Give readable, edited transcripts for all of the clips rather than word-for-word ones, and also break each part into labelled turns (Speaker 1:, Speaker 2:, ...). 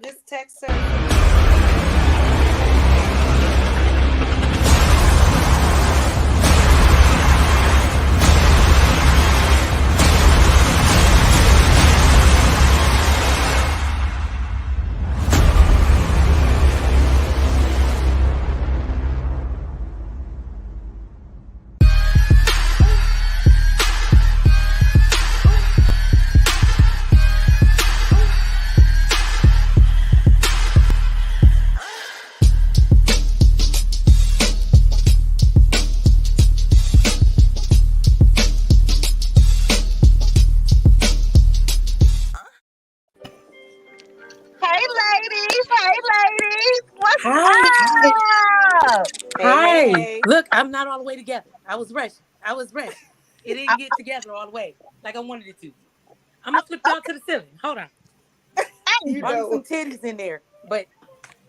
Speaker 1: This text says.
Speaker 2: What's
Speaker 3: Hi.
Speaker 2: up?
Speaker 3: Hi.
Speaker 1: Hey.
Speaker 3: Look, I'm not all the way together. I was rushed. It didn't get together all the way like I wanted it to. I'm gonna flip y'all to the ceiling. Hold on.
Speaker 1: You
Speaker 3: Probably some
Speaker 1: know.
Speaker 3: titties in there, but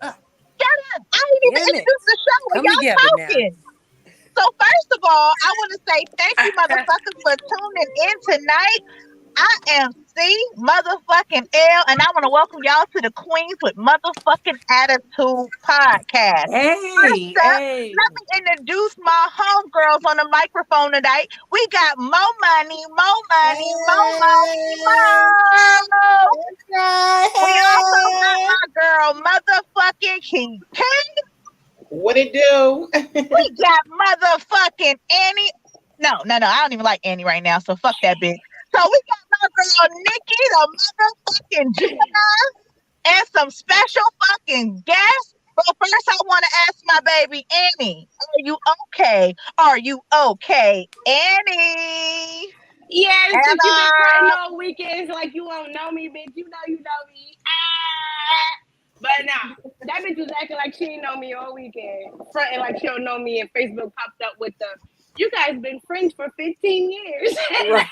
Speaker 2: Shut up. I didn't even
Speaker 3: damn it,
Speaker 2: introduce the show when
Speaker 3: come
Speaker 2: y'all
Speaker 3: together now.
Speaker 2: talking. So first of all, I want to say thank you, motherfuckers, for tuning in tonight. I am C motherfucking L, and I want to welcome y'all to the Queens with Motherfucking Attitude podcast.
Speaker 3: Hey,
Speaker 2: First up,
Speaker 3: hey.
Speaker 2: let me introduce my homegirls on the microphone tonight. We got Mo Money, Mo Money, Mo Money, Mo. We also got my girl, motherfucking King.
Speaker 1: What it do?
Speaker 2: We got motherfucking Annie. No, I don't even like Annie right now, so fuck that bitch. So we got my girl Nikki, the motherfucking Gemini, and some special fucking guests. But first, I want to ask my baby Annie, are you okay? Are you okay, Annie?
Speaker 4: Yeah, since you've been fronting
Speaker 2: Anna.
Speaker 4: all weekends like you won't know me, bitch. You know me. Ah. But nah, that bitch was acting like she didn't know me all weekend. Fronting like she don't know me, and Facebook popped up with the, you guys been friends for 15 years.
Speaker 1: Right.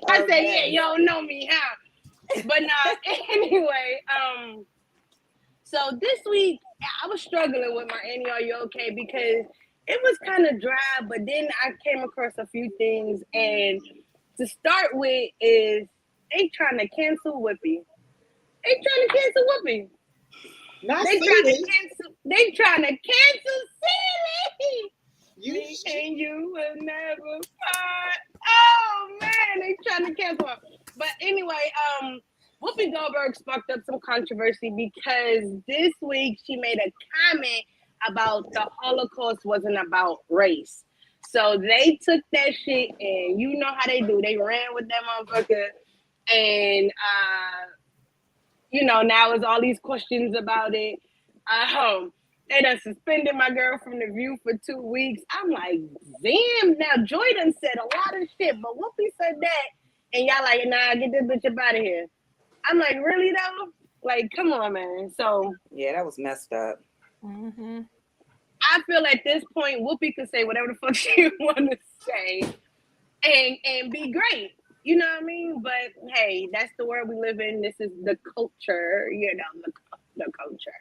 Speaker 4: I said, yeah, you don't know me, huh? But nah, anyway, so this week I was struggling with my Annie, are you okay? Because it was kind of dry, but then I came across a few things. And to start with is they trying to cancel Whoopi. They trying to cancel Whoopi.
Speaker 1: Not
Speaker 4: They trying to
Speaker 1: Celie.
Speaker 4: cancel. They trying to cancel Silly.
Speaker 1: You
Speaker 4: Me and you will never part. Oh man, they trying to cancel her. But anyway, Whoopi Goldberg sparked up some controversy because this week she made a comment about the Holocaust wasn't about race. So they took that shit and you know how they do. They ran with that motherfucker. And now it's all these questions about it. They done suspended my girl from the View for 2 weeks. I'm like, damn. Now Joy done said a lot of shit, but Whoopi said that, and y'all like, nah, get this bitch up out of here. I'm like, really though? Like, come on, man. So
Speaker 1: yeah, that was messed up.
Speaker 3: Mm-hmm.
Speaker 4: I feel at this point, Whoopi could say whatever the fuck she want to say, and be great. You know what I mean? But hey, that's the world we live in. This is the culture, the culture.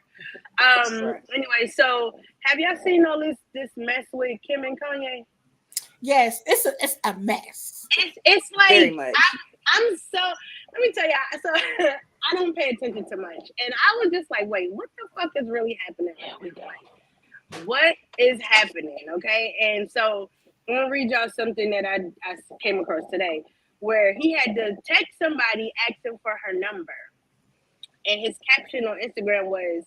Speaker 1: Right.
Speaker 4: Anyway, so have y'all seen all this mess with Kim and Kanye?
Speaker 5: Yes, it's a mess.
Speaker 4: It's
Speaker 1: Very
Speaker 4: like
Speaker 1: much.
Speaker 4: I'm so. Let me tell y'all. So I don't pay attention to much, and I was just like, wait, what the fuck is really happening? What is happening? Okay, and so I'm gonna read y'all something that I came across today, where he had to text somebody asking for her number, and his caption on Instagram was,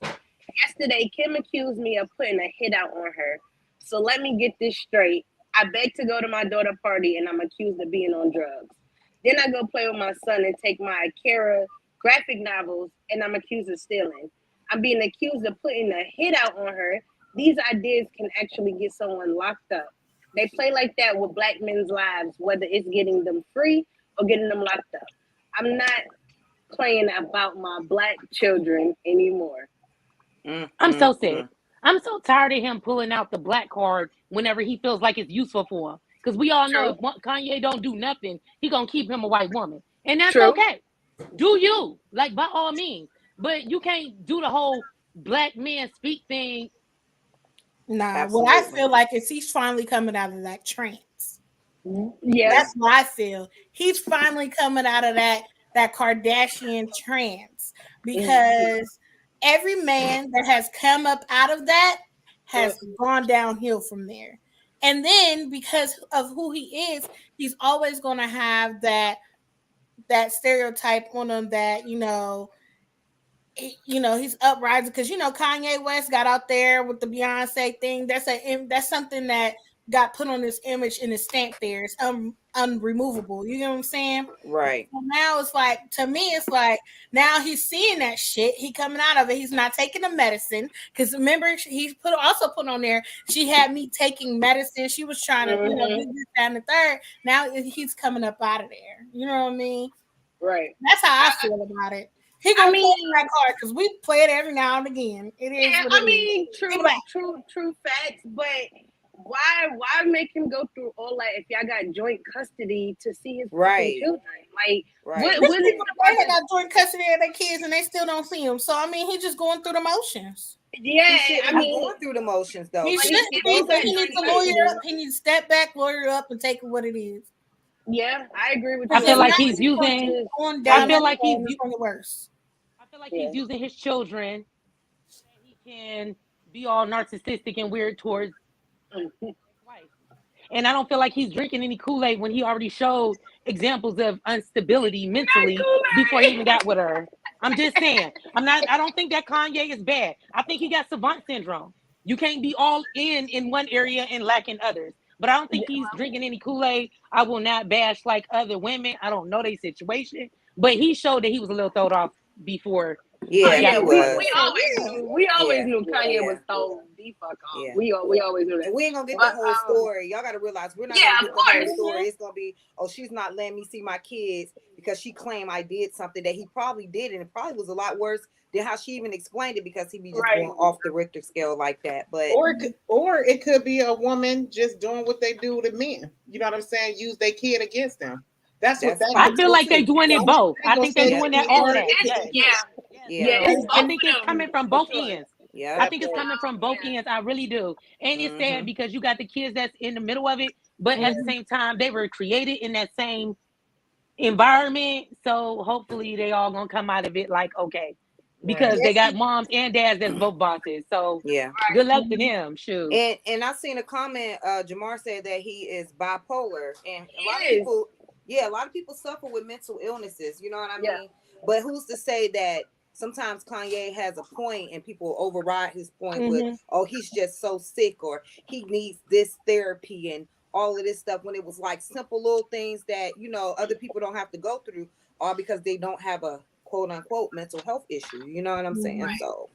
Speaker 4: "Yesterday, Kim accused me of putting a hit out on her. So let me get this straight. I begged to go to my daughter's party, and I'm accused of being on drugs. Then I go play with my son and take my Akira graphic novels, and I'm accused of stealing. I'm being accused of putting a hit out on her. These ideas can actually get someone locked up. They play like that with black men's lives, whether it's getting them free or getting them locked up. I'm not playing about my black children anymore."
Speaker 3: I'm so sick. I'm so tired of him pulling out the black card whenever he feels like it's useful for him. Because we all know if Kanye don't do nothing, he gonna keep him a white woman, and that's
Speaker 4: True.
Speaker 3: okay. Do you, like, by all means, but you can't do the whole black men speak thing.
Speaker 5: Nah, what I
Speaker 1: Absolutely.
Speaker 5: feel like is he's finally coming out of that trance.
Speaker 4: Yeah.
Speaker 5: That's what I feel. He's finally coming out of that. that Kardashian trance because every man that has come up out of that has gone downhill from there. And then because of who he is, he's always going to have that stereotype on him that he's uprising because Kanye West got out there with the Beyonce thing. That's something that got put on his image and his stamp there. It's unremovable. You know what I'm saying?
Speaker 1: Right.
Speaker 5: So now it's like, to me, it's like now he's seeing that shit. He coming out of it. He's not taking the medicine because remember he's also put on there. She had me taking medicine. She was trying to do this, that, and the third. Now he's coming up out of there. You know what I mean?
Speaker 4: Right.
Speaker 5: That's how I feel about it. He gonna play that card because we play it every now and again. It is.
Speaker 4: Yeah,
Speaker 5: what it is.
Speaker 4: true facts. But why make him go through all that if y'all got joint custody to see his children? Like,
Speaker 1: right.
Speaker 5: There's people that got joint custody of their kids and they still don't see them. So I mean, he's just going through the motions.
Speaker 4: Yeah,
Speaker 1: I mean, going through the motions though.
Speaker 5: He needs to lawyer up. He needs to step back, lawyer up, and take what it is.
Speaker 4: Yeah, I agree with you.
Speaker 3: I feel like he's using. I feel like he's
Speaker 5: worse.
Speaker 3: I feel like he's using his children. So that he can be all narcissistic and weird towards his wife. And I don't feel like he's drinking any Kool-Aid when he already showed examples of instability mentally before he even got with her. I'm just saying. I don't think that Kanye is bad. I think he got savant syndrome. You can't be all in one area and lack in others. But I don't think he's drinking any Kool-Aid. I will not bash like other women. I don't know their situation. But he showed that he was a little thrown off before.
Speaker 1: Yeah,
Speaker 4: we always knew Kanye was thrown the fuck off. Yeah. We always knew that.
Speaker 1: And we ain't gonna get the whole story. Y'all gotta realize we're not gonna get the whole story. It's gonna be, she's not letting me see my kids because she claimed I did something that he probably did, and it probably was a lot worse than how she even explained it because he be just going off the Richter scale like that. But
Speaker 6: or it could be a woman just doing what they do to men. You know what I'm saying? Use their kid against them. That's what that
Speaker 3: I feel like they're doing it both. I think they're doing that all that.
Speaker 4: Yeah.
Speaker 3: I think it's coming from both ends.
Speaker 1: Yeah.
Speaker 3: I think it's coming from both ends. I really do. And it's sad because you got the kids that's in the middle of it, but at the same time, they were created in that same environment. So hopefully they all gonna come out of it like, okay. Because they got moms and dads that's both bosses. So good luck to them. Shoot.
Speaker 1: And I seen a comment, Jamar said that he is bipolar. And a lot of people suffer with mental illnesses, you know what I mean? But who's to say that sometimes Kanye has a point and people override his point with, he's just so sick or he needs this therapy and all of this stuff when it was like simple little things that, other people don't have to go through, all because they don't have a quote unquote mental health issue. You know what I'm saying? Right. So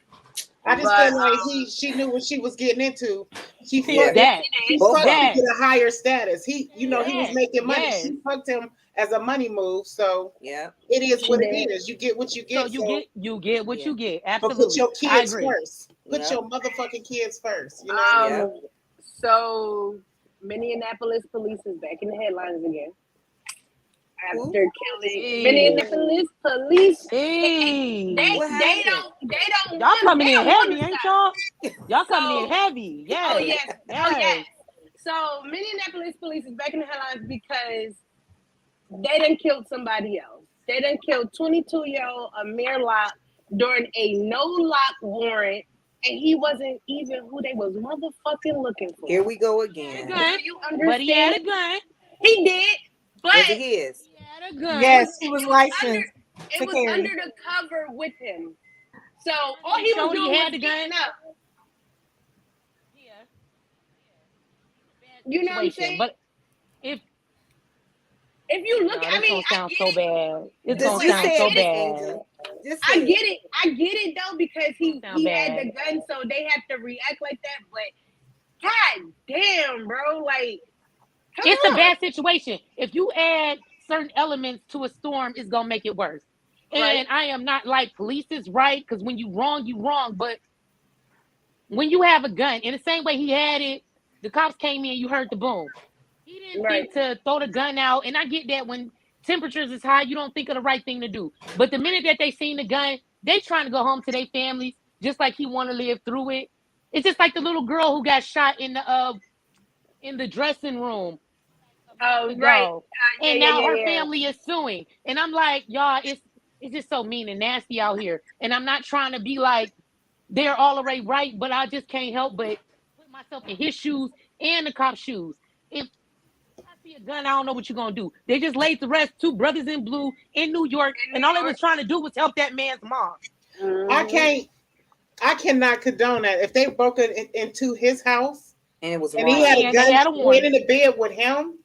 Speaker 6: I just feel like she knew what she was getting into. She fucked
Speaker 3: that.
Speaker 6: He fucked him to a higher status. He was making money. She fucked him as a money move. So it is what it is. You get what you get.
Speaker 3: So you get what you get. Absolutely.
Speaker 6: But put your kids first. Put your motherfucking kids first. You know.
Speaker 4: So Minneapolis police is back in the headlines again. After killing Minneapolis police, they don't.
Speaker 3: Y'all coming in heavy, ain't y'all? Y'all coming in heavy,
Speaker 4: Oh yes. So Minneapolis police is back in the headlines because they done killed somebody else. They done killed 22-year-old Amir Locke during a no-lock warrant, and he wasn't even who they was motherfucking looking for.
Speaker 1: Here we go again.
Speaker 4: You understand?
Speaker 3: But he had a gun.
Speaker 4: He did. But
Speaker 1: he is.
Speaker 3: He had a gun.
Speaker 5: Yes, he was licensed.
Speaker 4: It was under the cover with him. So all he was doing was getting up. You know what I'm saying?
Speaker 3: But if
Speaker 4: you look,
Speaker 3: it's gonna sound so bad. It's gonna sound so bad.
Speaker 4: I get it though, because he had the gun, so they have to react like that. But god damn, bro, like
Speaker 3: it's a bad situation. If you add certain elements to a storm, it's gonna make it worse. And I am not like police is right, because when you wrong. But when you have a gun, in the same way he had it, the cops came in, you heard the boom. He didn't think to throw the gun out. And I get that when temperatures is high, you don't think of the right thing to do. But the minute that they seen the gun, they trying to go home to their families, just like he want to live through it. It's just like the little girl who got shot in the dressing room
Speaker 4: Oh, right.
Speaker 3: And now her family is suing. And I'm like, y'all, it's just so mean and nasty out here. And I'm not trying to be like they're all already right, but I just can't help but put myself in his shoes and the cop's shoes. If I see a gun, I don't know what you're gonna do. They just laid to rest 2 brothers in blue in New York, and all they was trying to do was help that man's mom.
Speaker 6: I cannot condone that. If they broke into his house
Speaker 1: and it was
Speaker 6: and he had a gun, went in the bed with him,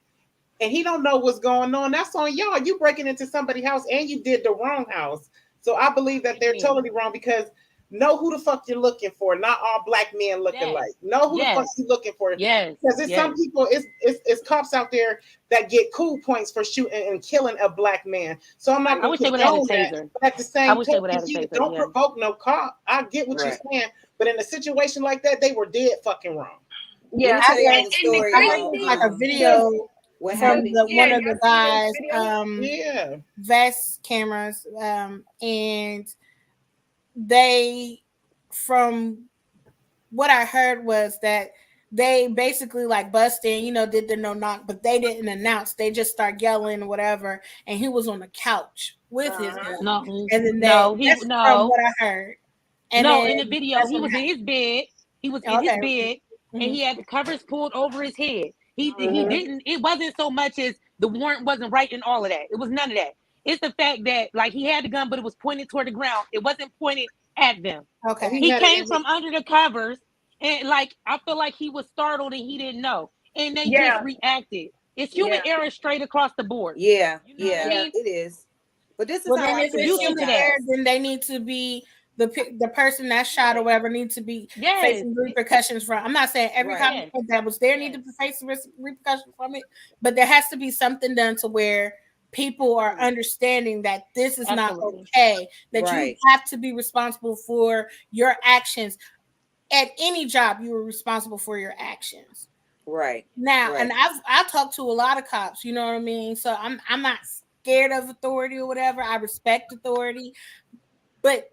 Speaker 6: and he don't know what's going on, that's on y'all. You breaking into somebody's house and you did the wrong house. So I believe that they're totally wrong, because know who the fuck you're looking for. Not all black men looking like. Know who the fuck you're looking for. Because there's some people, it's cops out there that get cool points for shooting and killing a black man. So I'm not going to condone that. But at the same time, don't provoke no cop. I get what you're saying, but in a situation like that, they were dead fucking wrong.
Speaker 5: Yeah, I like a video from one of the guys, vest cameras, and they, from what I heard, was that they basically like bust in, did the no knock, but they didn't announce. They just start yelling or whatever, and he was on the couch with his gun. And then that's from what I heard. And
Speaker 3: in the video, he was in his bed. He was in his bed, and he had the covers pulled over his head. He didn't. It wasn't so much as the warrant wasn't right and all of that. It was none of that. It's the fact that like he had the gun, but it was pointed toward the ground. It wasn't pointed at them.
Speaker 5: Okay.
Speaker 3: He came from under the covers, and like I feel like he was startled and he didn't know, and they just reacted. It's human error straight across the board.
Speaker 1: Yeah, it is. But this is how
Speaker 5: if it's human error, then they need to be the person that shot or whatever needs to be facing repercussions from. I'm not saying every cop that was there need to face repercussions from it, but there has to be something done to where people are understanding that this is not okay, that you have to be responsible for your actions. At any job, you are responsible for your actions.
Speaker 1: Right.
Speaker 5: Now, and I've talked to a lot of cops, you know what I mean? So I'm not scared of authority or whatever. I respect authority, but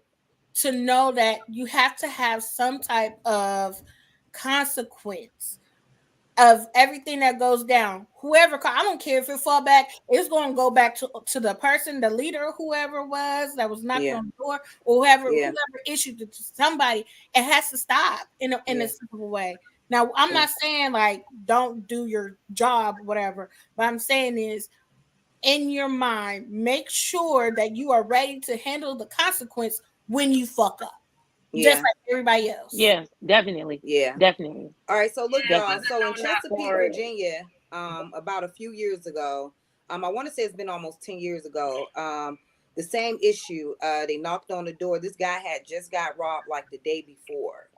Speaker 5: to know that you have to have some type of consequence of everything that goes down. Whoever, I don't care if it fall back, it's going to go back to the person, the leader, whoever it was that was knocking on the door, or whoever issued it to somebody. It has to stop in a simple way. Now, I'm not saying like don't do your job, whatever. What I'm saying is, in your mind, make sure that you are ready to handle the consequence when you fuck up. Just like everybody else.
Speaker 3: Yeah, definitely.
Speaker 1: Yeah.
Speaker 3: Definitely.
Speaker 1: All right, so look, y'all. So in Chesapeake, Virginia, about a few years ago, I want to say it's been almost 10 years ago, the same issue, they knocked on the door. This guy had just got robbed like the day before.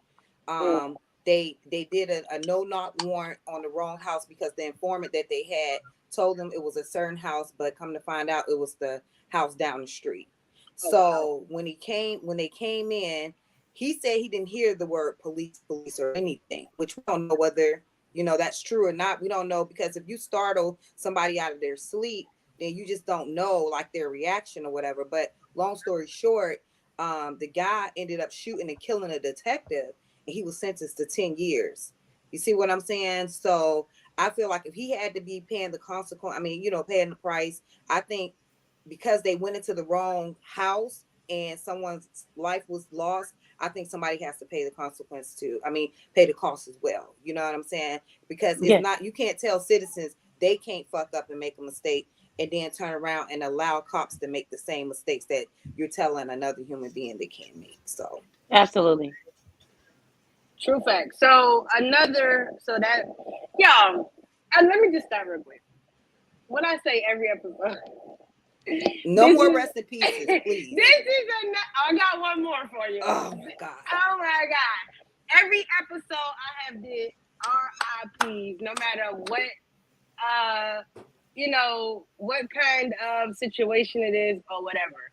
Speaker 1: They did a no-knock warrant on the wrong house because the informant that they had told them it was a certain house, but come to find out it was the house down the street. So when they came in, he said he didn't hear the word police or anything, which we don't know whether, that's true or not. We don't know, because if you startle somebody out of their sleep, then you just don't know like their reaction or whatever. But long story short, the guy ended up shooting and killing a detective, and he was sentenced to 10 years. You see what I'm saying? So I feel like if he had to be paying the consequence, paying the price, I think because they went into the wrong house and someone's life was lost, I think somebody has to pay the consequence too. Pay the cost as well. You know what I'm saying? Because it's not, you can't tell citizens they can't fuck up and make a mistake and then turn around and allow cops to make the same mistakes that you're telling another human being they can't make. So
Speaker 3: absolutely.
Speaker 4: True fact. So let me just start real quick. When I say every episode,
Speaker 1: no more rest in pieces, please.
Speaker 4: I got one more for you.
Speaker 1: Oh my god.
Speaker 4: Oh my god. Every episode I have did RIPs, no matter what kind of situation it is or whatever.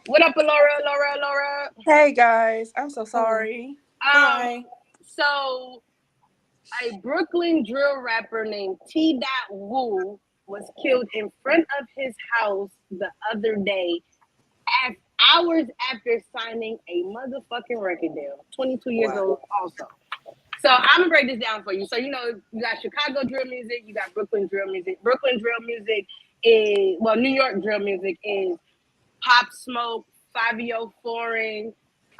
Speaker 4: What up, Laura?
Speaker 7: Hey guys, I'm so sorry.
Speaker 4: Hi. So a Brooklyn drill rapper named T. Woo was killed in front of his house the other day, hours after signing a motherfucking record deal. 22 years old also. So I'm gonna break this down for you. So you got Chicago drill music, you got Brooklyn drill music. Brooklyn drill music is New York drill music is Pop Smoke, Fabio Foreign.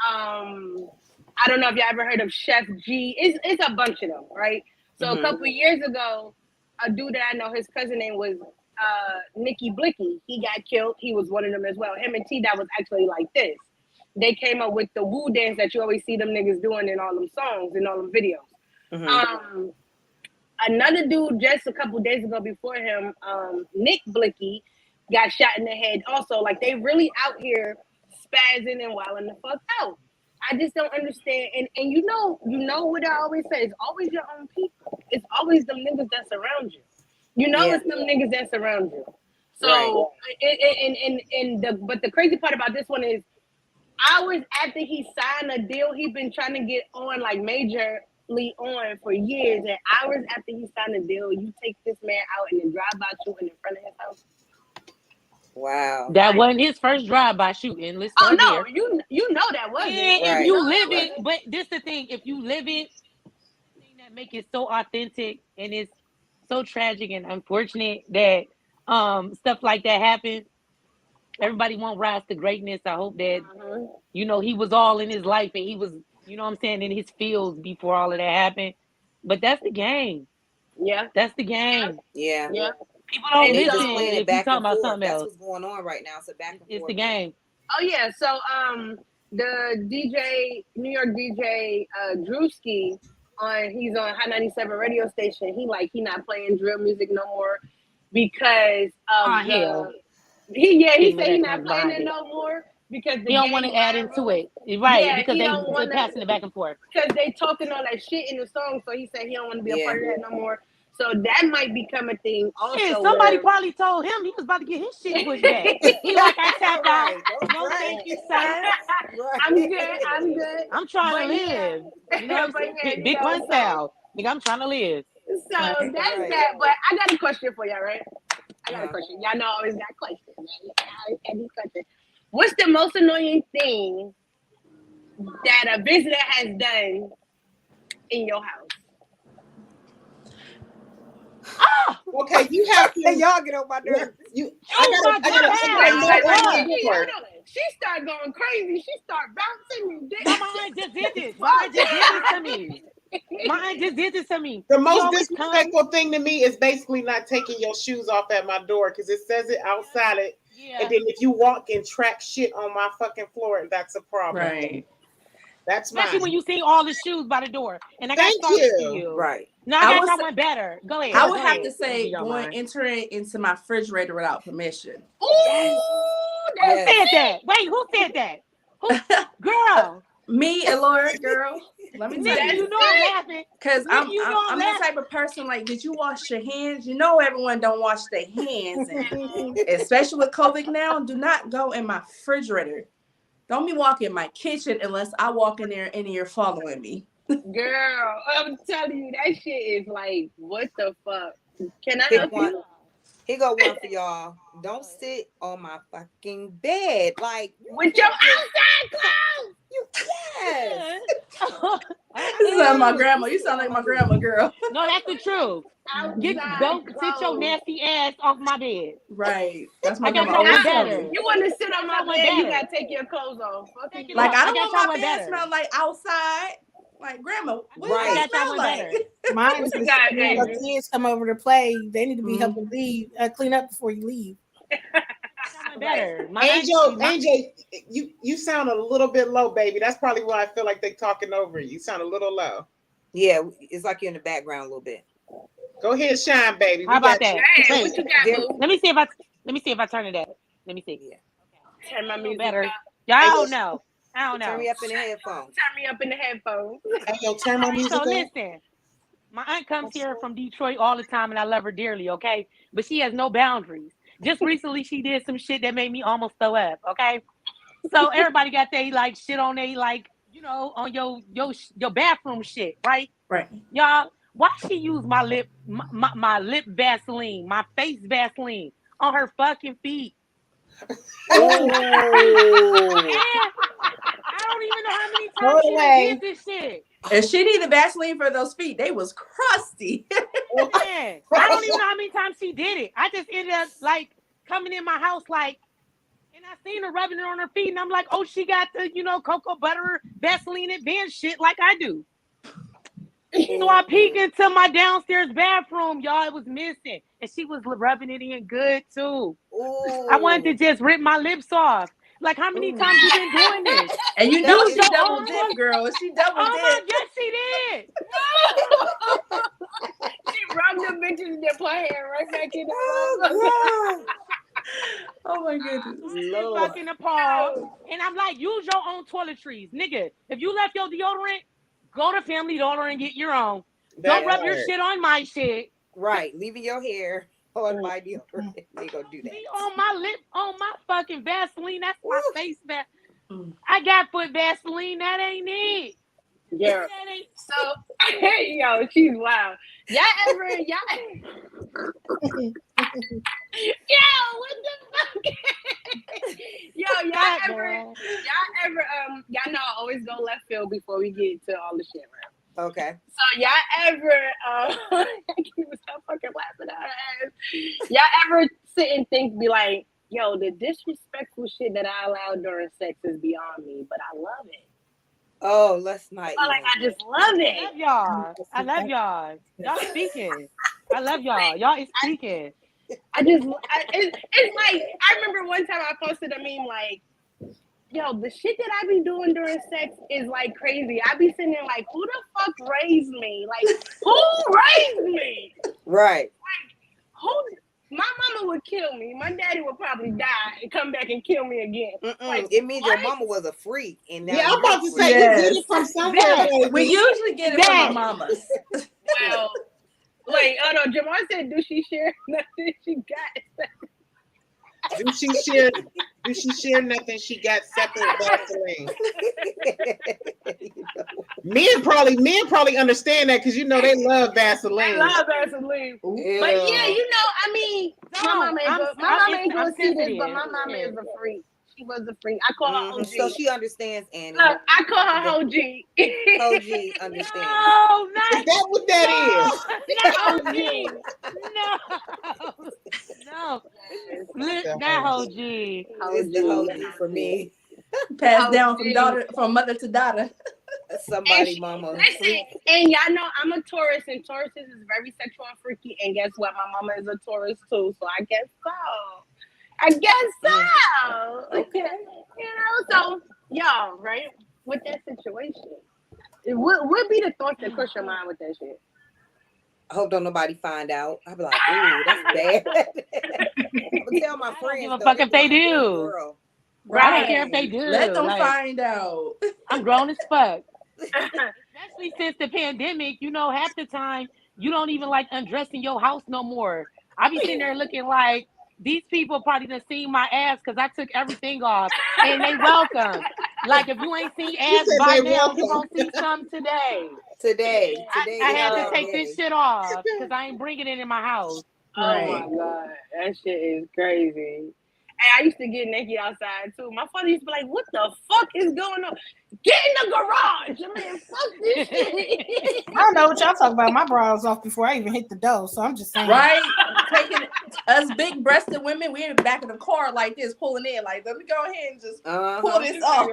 Speaker 4: I don't know if y'all ever heard of Chef G. It's a bunch of them, right? So a couple of years ago, a dude that I know, his cousin name was Nicky Blicky. He got killed. He was one of them as well. Him and T-Dot was actually like this. They came up with the woo dance that you always see them niggas doing in all them songs and all them videos. Another dude just a couple days ago before him, Nick Blicky, got shot in the head. Also, like they really out here spazzing and wilding the fuck out. I just don't understand. And you know what I always say, it's always your own people. It's always them niggas that surround you. It's them niggas that surround you. So but the crazy part about this one is hours after he signed a deal, he's been trying to get on like majorly on for years. And hours after he signed a deal, you take this man out and then drive by shooting in front of his house.
Speaker 1: Wow.
Speaker 3: That wasn't his first drive-by shooting. Let's start
Speaker 4: no,
Speaker 3: there.
Speaker 4: you know that wasn't.
Speaker 3: Yeah, if you live it, but this the thing, if you live it, the thing that make it so authentic and it's so tragic and unfortunate that stuff like that happens. Everybody won't rise to greatness. I hope that he was all in his life and he was, in his fields before all of that happened. But that's the game.
Speaker 4: Yeah.
Speaker 3: That's the game.
Speaker 1: Yeah.
Speaker 4: Yeah.
Speaker 3: People don't
Speaker 1: They
Speaker 3: listen
Speaker 1: just playing
Speaker 3: if
Speaker 1: it back
Speaker 3: you talking
Speaker 1: and
Speaker 3: about
Speaker 1: forth.
Speaker 3: something
Speaker 1: That's
Speaker 3: else.
Speaker 1: what's going on right now. So back and
Speaker 3: It's
Speaker 1: forth.
Speaker 3: the game.
Speaker 4: Oh yeah. So the DJ, New York DJ Drewski, he's on Hot 97 radio station. He not playing drill music no more because of he said he not playing it no more because
Speaker 3: he don't want to add into it, right? Because they're passing it back and forth.
Speaker 4: Because they talking all that shit in the song, so he said he don't want to be a part of that no more. So that might become a thing also.
Speaker 3: Yeah, somebody probably told him he was about to get his shit pushed back. He like, I tapped out. No, thank you, sir.
Speaker 4: I'm good.
Speaker 3: I'm trying to live. You know what I'm saying? Big Pun style. Nigga, I'm trying to live.
Speaker 4: So that's that. But I got a question for y'all, right? I got a question. Y'all know I always got questions, man. I always got these questions. What's the most annoying thing that a visitor has done in your house?
Speaker 6: Okay, you have to.
Speaker 1: Y'all get on my nerves.
Speaker 6: I gotta
Speaker 4: She started going crazy. She started bouncing.
Speaker 3: Mine just did this. Mine just did this to me.
Speaker 6: The most disrespectful thing to me is basically not taking your shoes off at my door because it says it outside it. Yeah. And then if you walk and track shit on my fucking floor, that's a problem.
Speaker 7: Right.
Speaker 6: That's
Speaker 3: especially
Speaker 6: mine.
Speaker 3: when you see all the shoes by the door. And I got
Speaker 6: Thank
Speaker 3: you.
Speaker 1: Right.
Speaker 3: No, I got someone better. Go ahead.
Speaker 7: I would have to say entering into my refrigerator without permission.
Speaker 4: Ooh,
Speaker 3: who said that? Wait, who said that? Who? Girl.
Speaker 7: Me and Laura, girl. Let me tell you.
Speaker 3: You know I'm laughing.
Speaker 7: Because I'm the type of person like, did you wash your hands? You know everyone don't wash their hands. And especially with COVID now, do not go in my refrigerator. Don't be walking in my kitchen unless I walk in there and you're following me.
Speaker 4: Girl, I'm telling you, that shit is like, what the fuck? Can I help you?
Speaker 1: Here go one for y'all. Don't sit on my fucking bed. Like
Speaker 4: with your outside clothes.
Speaker 1: Yes.
Speaker 7: You sound like my grandma. You sound like my grandma, girl.
Speaker 3: No, that's the truth. Don't sit your nasty ass off my bed.
Speaker 7: Right. That's my
Speaker 3: grandma.
Speaker 4: You want to sit on my bed, you gotta take your clothes off.
Speaker 7: Like I don't want my bed smell like outside. Like grandma, what does it smell like?
Speaker 5: Mine is the kids come over to play. They need to be helping leave, clean up before you leave.
Speaker 3: Better.
Speaker 6: Angel, you sound a little bit low, baby. That's probably why I feel like they're talking over you. You sound a little low.
Speaker 1: Yeah, it's like you're in the background a little bit.
Speaker 6: Go ahead, shine, baby.
Speaker 3: How about that?
Speaker 4: Hey, what you got,
Speaker 3: let me see if I turn it up. Let me see.
Speaker 4: Yeah. Turn my music
Speaker 3: better.
Speaker 4: up.
Speaker 3: Y'all don't know. I don't know.
Speaker 1: Turn me up in the headphones.
Speaker 4: Turn me up in the headphones.
Speaker 6: Hey, yo, turn my music up.
Speaker 3: So listen, my aunt comes here from Detroit all the time, and I love her dearly. Okay, but she has no boundaries. Just recently, she did some shit that made me almost throw up. Okay, so everybody got they like shit on they like on your bathroom shit, right?
Speaker 7: Right.
Speaker 3: Y'all, why she use my lip Vaseline, my face Vaseline on her fucking feet?
Speaker 1: Oh.
Speaker 3: I don't even know how many
Speaker 5: Throw
Speaker 3: time
Speaker 5: it
Speaker 3: she done
Speaker 5: away.
Speaker 3: did this shit.
Speaker 7: If she needed Vaseline for those feet, they was crusty.
Speaker 3: Man, I don't even know how many times she did it. I just ended up like coming in my house like, and I seen her rubbing it on her feet, and I'm like, oh, she got the, cocoa butter Vaseline advanced shit like I do. So I peeked into my downstairs bathroom, y'all. It was missing, and she was rubbing it in good too.
Speaker 1: Ooh.
Speaker 3: I wanted to just rip my lips off. Like, how many times you been doing this?
Speaker 7: And you
Speaker 1: That
Speaker 7: know
Speaker 1: was
Speaker 7: she
Speaker 1: your
Speaker 7: double
Speaker 3: own
Speaker 7: dip, girl. She double
Speaker 3: Oh my,
Speaker 7: dip.
Speaker 3: yes, she did.
Speaker 4: She rubbed the bitches and put her hair right back in the
Speaker 7: Oh my goodness.
Speaker 1: Lord.
Speaker 3: Fucking appalled. And I'm like, use your own toiletries. Nigga, if you left your deodorant, go to Family Dollar and get your own. Don't rub your shit on my shit.
Speaker 1: Right, leaving your hair on my deodorant. They gonna do that.
Speaker 3: See, on my lip, on my fucking Vaseline. That's my face Vaseline. I got foot Vaseline. That ain't it.
Speaker 4: Yeah.
Speaker 3: That ain't.
Speaker 4: So, yo, she's wild. Y'all ever, yo, what the fuck? Yo, y'all ever, y'all know I always go left field before we get to all the shit, right?
Speaker 1: Okay.
Speaker 4: So y'all ever, I keep so fucking laughing at her ass. Y'all ever sit and think, be like, yo, the disrespectful shit that I allow during sex is beyond me, but I love it.
Speaker 1: Oh, let's not.
Speaker 4: I just love it.
Speaker 3: I love y'all. I love y'all. Y'all speaking. I love y'all. Y'all is speaking.
Speaker 4: It's like, I remember one time I posted a meme like, yo, the shit that I be doing during sex is like crazy. I be sitting there like, who the fuck raised me? Like, who raised me?
Speaker 1: Right.
Speaker 4: Like, who? My mama would kill me. My daddy would probably die and come back and kill me again. Like,
Speaker 1: it means your
Speaker 4: what?
Speaker 1: mama was a freak, and now
Speaker 6: Yeah, I'm about to say
Speaker 7: Yes.
Speaker 6: you get it from somewhere. baby.
Speaker 7: We usually get it from our mamas.
Speaker 4: Well, wait, oh no, Jamar said, do she share nothing she got?
Speaker 6: Do she share nothing? She got separate Vaseline. Men probably understand that because they love Vaseline.
Speaker 4: I love Vaseline.
Speaker 1: Yeah.
Speaker 4: But yeah, I mean, my mama ain't gonna see this, but my mama is a freak. She was a freak. I call her OG.
Speaker 1: So she understands, Annie.
Speaker 4: Look, I call her OG.
Speaker 1: OG understands.
Speaker 3: No, not
Speaker 6: Is that what that is?
Speaker 3: No. That whole G.
Speaker 1: It's the OG for me.
Speaker 7: Passed down from mother to daughter.
Speaker 1: Somebody, mama.
Speaker 4: Listen, and y'all know I'm a Taurus, and Taurus is very sexual and freaky. And guess what? My mama is a Taurus too, so I guess so. Okay. So y'all, right? With that situation, what be the thoughts that cross your mind with that shit?
Speaker 1: I hope don't nobody find out. I'll be like, ooh, that's bad. I'm gonna tell my friends.
Speaker 3: I don't give a fuck if they do.
Speaker 4: Right.
Speaker 3: I don't care if they do.
Speaker 7: Let them find out.
Speaker 3: I'm grown as fuck. Especially since the pandemic, half the time you don't even like undressing your house no more. I be sitting there looking like these people probably done seen my ass because I took everything off, and they welcome. Like if you ain't seen ass by now, you gonna see some today.
Speaker 1: Today,
Speaker 3: I had to take this shit off because I ain't bringing it in my house.
Speaker 4: Oh my god, that shit is crazy. And I used to get naked outside too. My father used to be like, "What the fuck is going on? Get in the garage, man! Fuck this shit."
Speaker 5: I don't know what y'all talking about. My bra was off before I even hit the door, so I'm just saying.
Speaker 7: Right? Taking us big-breasted women, we're in the back of the car like this, pulling in. Like, let me go ahead and just pull this off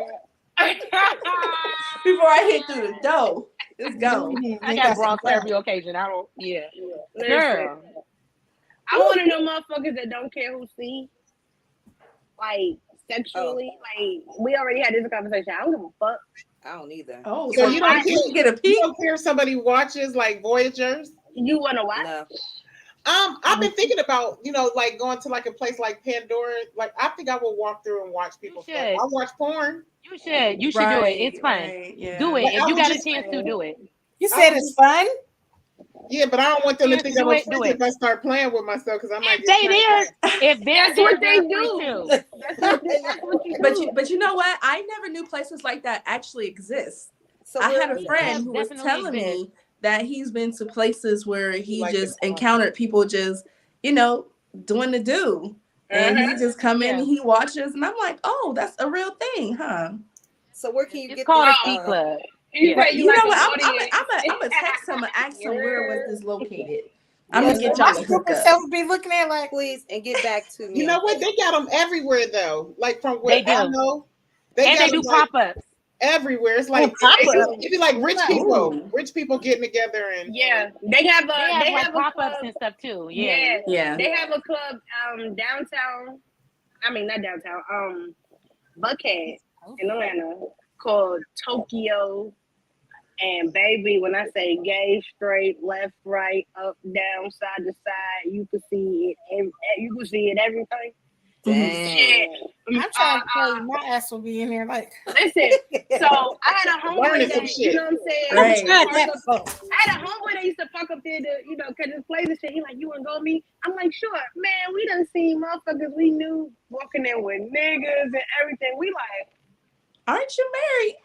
Speaker 7: before I hit through the door. Let's go.
Speaker 3: I got bras for every occasion. I don't. Yeah. Girl.
Speaker 4: I'm one of them motherfuckers that don't care who see. Like sexually, like we already had this conversation. I don't give a fuck.
Speaker 1: I don't either.
Speaker 7: Oh,
Speaker 6: So you don't
Speaker 7: get a peek?
Speaker 6: You don't care if somebody watches like Voyagers?
Speaker 4: You wanna watch?
Speaker 1: No.
Speaker 6: I've been thinking about, like going to like a place like Pandora. Like I think I will walk through and watch people. I watch porn.
Speaker 3: You should do it. It's fun.
Speaker 7: Right, yeah.
Speaker 3: Do it.
Speaker 6: But
Speaker 3: If
Speaker 6: I
Speaker 3: you
Speaker 6: would
Speaker 3: got a
Speaker 6: just-
Speaker 3: chance to do it.
Speaker 5: You said it's fun?
Speaker 6: Yeah, but I don't want them to think I'm a
Speaker 3: Do
Speaker 6: freak
Speaker 3: it.
Speaker 6: if I start playing with myself because I might
Speaker 3: If
Speaker 6: get
Speaker 3: they
Speaker 6: turned
Speaker 3: there, if they're
Speaker 4: That's what
Speaker 3: there,
Speaker 4: they
Speaker 3: they're
Speaker 4: do.
Speaker 3: free too.
Speaker 4: That's what you do.
Speaker 7: But you know what? I never knew places like that actually exist.
Speaker 1: So
Speaker 7: I
Speaker 1: where-
Speaker 7: had a friend who was
Speaker 3: Definitely
Speaker 7: telling
Speaker 3: exist.
Speaker 7: me that he's been to places where he
Speaker 6: Like
Speaker 7: just
Speaker 6: the-
Speaker 7: encountered people just, doing the do. And he just come in and he watches, and I'm like, oh, that's a real thing, huh?
Speaker 1: So where can you
Speaker 3: It's
Speaker 1: get
Speaker 3: called a
Speaker 1: this?
Speaker 3: ski club.
Speaker 4: You
Speaker 3: Yeah.
Speaker 4: say
Speaker 7: You
Speaker 4: like
Speaker 7: know
Speaker 4: an
Speaker 7: what?
Speaker 4: audience.
Speaker 7: I'm gonna text him and ask him where was this located. I'm
Speaker 1: Yes,
Speaker 7: gonna get
Speaker 5: My
Speaker 7: y'all to hook
Speaker 5: stupid
Speaker 7: up.
Speaker 5: self be looking at like,
Speaker 1: please, and get back to me.
Speaker 6: You know what? They got them everywhere though. Like from
Speaker 3: They
Speaker 6: what I
Speaker 3: do.
Speaker 6: know,
Speaker 3: And
Speaker 6: got
Speaker 3: they
Speaker 6: them
Speaker 3: do
Speaker 6: like
Speaker 3: pop-ups.
Speaker 6: everywhere. It's like
Speaker 5: pop-up.
Speaker 6: it'd be like
Speaker 7: Ooh.
Speaker 6: rich people getting together and
Speaker 4: Yeah, they have
Speaker 3: They
Speaker 4: a
Speaker 3: have
Speaker 4: they
Speaker 3: like
Speaker 4: have a
Speaker 3: pop-ups
Speaker 4: club.
Speaker 3: and stuff too.
Speaker 4: Yeah.
Speaker 7: Yeah.
Speaker 4: They have a club downtown. I mean not downtown. Buckhead in Atlanta called Tokyo. And baby, when I say gay, straight, left, right, up, down, side to side, you can see it. You can see it everything.
Speaker 1: Dang.
Speaker 4: Yeah.
Speaker 5: I'm trying to tell you, my ass will be in there like,
Speaker 4: Listen, so I had a homeboy
Speaker 6: Learning some
Speaker 4: that,
Speaker 6: shit.
Speaker 4: you know what I'm saying?
Speaker 7: Right.
Speaker 5: tried that before.
Speaker 4: I had a homeboy that used to fuck up there to, catch his plays and shit. He like, you wanna go with me? I'm like, sure. Man, we done seen motherfuckers we knew walking in with niggas and everything. We like,
Speaker 7: Aren't you married?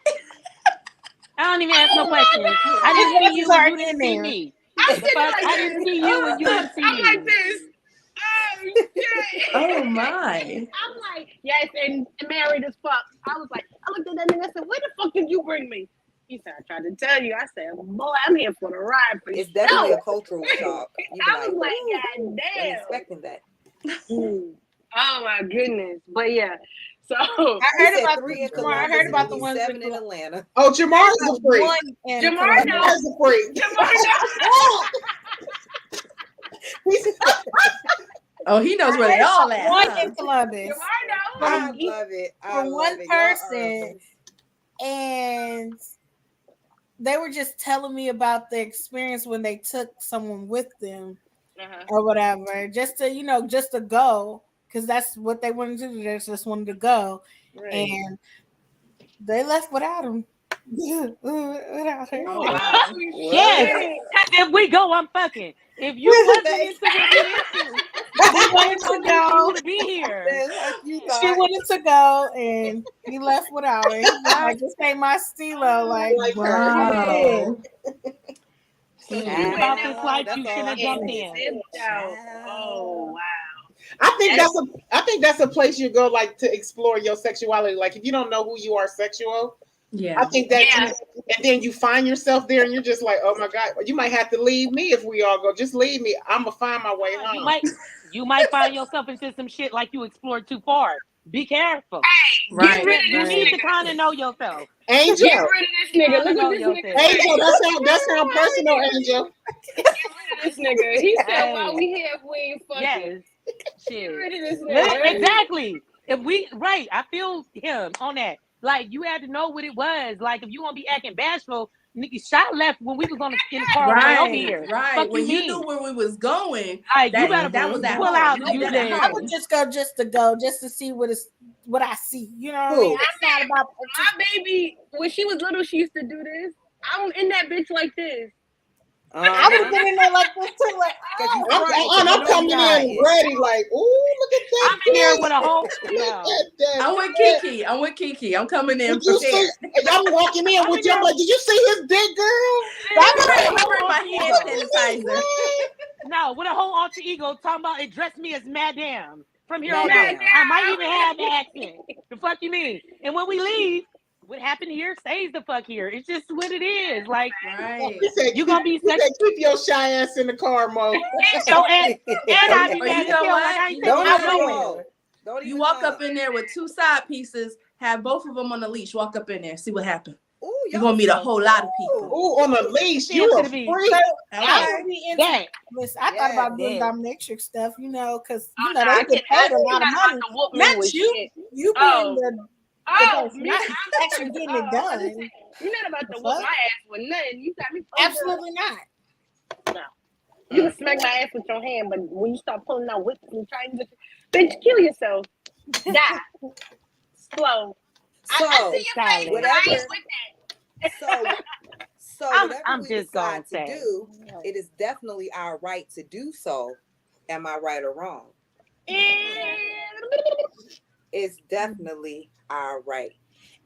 Speaker 3: I don't even ask no questions. I didn't see you and you didn't see
Speaker 5: there.
Speaker 3: me.
Speaker 4: I'm
Speaker 3: The
Speaker 4: sitting
Speaker 3: fuck?
Speaker 4: like
Speaker 3: I
Speaker 4: this.
Speaker 3: didn't see you and you didn't see
Speaker 4: I'm
Speaker 3: me.
Speaker 4: like this. Oh shit.
Speaker 7: Oh my.
Speaker 4: I'm like, yes, and married as fuck. I was like, I looked at that nigga, I said, where the fuck did you bring me? He said, I tried to tell you. I said, boy, I'm here for the ride for
Speaker 1: It's
Speaker 4: you.
Speaker 1: definitely a cultural shock. You be
Speaker 4: I was like,
Speaker 1: "Ooh,
Speaker 4: God
Speaker 1: wasn't
Speaker 4: damn.
Speaker 1: expecting that.
Speaker 4: Oh my goodness. But yeah. So
Speaker 5: I
Speaker 1: He
Speaker 5: heard
Speaker 1: said
Speaker 5: about
Speaker 1: 3 in
Speaker 5: the, I
Speaker 1: Columbus
Speaker 5: heard
Speaker 1: and
Speaker 5: about
Speaker 1: at
Speaker 5: the
Speaker 1: least
Speaker 5: ones
Speaker 1: 7
Speaker 5: in
Speaker 1: in Atlanta.
Speaker 6: oh, Jamar's a freak.
Speaker 5: one in
Speaker 4: Jamar
Speaker 5: Columbus.
Speaker 4: knows.
Speaker 6: Jamar's a freak.
Speaker 7: Oh, he knows where they all at.
Speaker 5: One
Speaker 7: Huh?
Speaker 5: in Columbus
Speaker 1: I love it. I
Speaker 5: for
Speaker 1: love
Speaker 5: one
Speaker 1: it. Y'all are
Speaker 5: person, and they were just telling me about the experience when they took someone with them or whatever, just to go, because that's what they wanted to do. They just wanted to go,
Speaker 1: right.
Speaker 5: and they left without him. Without her.
Speaker 7: Oh, wow.
Speaker 3: Yes. If we go, I'm fucking. If you wasn't into what we into,
Speaker 5: He wanted to go.
Speaker 3: to be here.
Speaker 1: Like you
Speaker 5: She
Speaker 1: thought.
Speaker 5: wanted to go, and he left without her. He was like, "This ain't my stilo." Like,
Speaker 7: Wow.
Speaker 4: So she
Speaker 1: Child,
Speaker 4: went
Speaker 3: About
Speaker 4: out
Speaker 3: this life,
Speaker 1: that's
Speaker 3: you
Speaker 1: all
Speaker 3: shouldn't
Speaker 1: I
Speaker 3: have jumped
Speaker 1: know.
Speaker 3: in.
Speaker 4: zipped out. Oh wow.
Speaker 6: I think that's a place you go like to explore your sexuality. Like if you don't know who you are sexual,
Speaker 7: Yeah.
Speaker 6: I think that
Speaker 4: Yeah.
Speaker 6: and then you find yourself there and you're just like, oh my God, you might have to leave me if we all go. Just leave me. I'm gonna find my way home.
Speaker 3: You might find yourself into some shit like you explored too far. Be careful.
Speaker 7: Right.
Speaker 4: Get rid of
Speaker 3: You
Speaker 4: this
Speaker 3: need
Speaker 4: nigga.
Speaker 3: to kind of know yourself.
Speaker 6: Angel.
Speaker 4: Get rid of this nigga. Look what this nigga said.
Speaker 6: Angel, that sound personal, Angel.
Speaker 4: Get rid of this nigga. He said,
Speaker 3: Hey.
Speaker 4: "Why we here if we ain't fucking?"
Speaker 3: Yes.
Speaker 4: Get
Speaker 3: Shit.
Speaker 4: rid of this
Speaker 3: Yeah,
Speaker 4: nigga.
Speaker 3: exactly. I feel him on that. Like you had to know what it was. Like if you want to be acting bashful, Nikki shot left when we was in the car right over here.
Speaker 7: Right.
Speaker 3: Fuck
Speaker 7: When you
Speaker 3: mean?
Speaker 7: knew where we was going,
Speaker 3: Like you
Speaker 7: that
Speaker 3: better
Speaker 7: was at
Speaker 3: pull
Speaker 7: home.
Speaker 3: out
Speaker 7: You
Speaker 3: and
Speaker 7: did
Speaker 3: use
Speaker 7: that at
Speaker 3: it.
Speaker 5: I
Speaker 7: home.
Speaker 5: would just go just to see what I see. You know what I
Speaker 1: Who?
Speaker 5: mean? It's not about
Speaker 4: My baby, when she was little, she used to do this. I'm in that bitch like this.
Speaker 5: I would have been in there like this too, like,
Speaker 6: I'm coming in ready, like, ooh, look at that.
Speaker 3: I'm in here with a whole.
Speaker 7: I'm with Kiki. I'm coming in
Speaker 6: Did you see? I'm walking in with you. I'm like, did you see his dick, girl?
Speaker 7: I'm covering my hand sanitizer.
Speaker 3: No, with a whole alter ego talking about it dressed me as Madame. From here on out,
Speaker 1: Madame.
Speaker 3: I might even have the accent. The fuck you mean? And when we leave, what happened here stays the fuck here. It's just what it is. Like,
Speaker 7: Right.
Speaker 3: you gonna be
Speaker 6: keep your shy ass in the car, Mo.
Speaker 3: So and I be
Speaker 7: Or
Speaker 3: mad
Speaker 7: you
Speaker 3: as
Speaker 7: know
Speaker 3: hell.
Speaker 7: what?
Speaker 3: Like I ain't
Speaker 1: Don't
Speaker 3: taking
Speaker 1: even
Speaker 3: my
Speaker 1: know. Don't
Speaker 7: You
Speaker 1: even
Speaker 7: walk
Speaker 1: know.
Speaker 7: up in there with 2 side pieces, have both of them on the leash. Walk up in there, see what happens.
Speaker 1: Ooh,
Speaker 7: You're gonna meet a whole lot of people.
Speaker 6: Ooh, on a leash. You a freak.
Speaker 5: I would be into
Speaker 3: that.
Speaker 5: Listen, I thought about doing
Speaker 1: Yeah.
Speaker 5: dominatrix stuff, because
Speaker 4: Oh,
Speaker 5: they
Speaker 4: I
Speaker 5: get paid a lot of money. Not you. You be in the
Speaker 4: Me,
Speaker 5: not
Speaker 4: I'm
Speaker 5: actually getting it done.
Speaker 4: You're not about to
Speaker 5: The
Speaker 4: whoop
Speaker 5: fuck?
Speaker 4: my ass with nothing. You got me.
Speaker 5: Absolutely not.
Speaker 4: You can smack my ass with your hand, but when you start pulling out whips and trying to, bitch, kill yourself. Die. Slow.
Speaker 1: So,
Speaker 4: I see your face.
Speaker 1: whatever.
Speaker 4: I ain't with that.
Speaker 1: So
Speaker 3: I'm
Speaker 1: whatever we
Speaker 3: just gonna
Speaker 1: decide to
Speaker 3: say.
Speaker 1: do, it is definitely our right to do so. Am I right or wrong? It's definitely our right.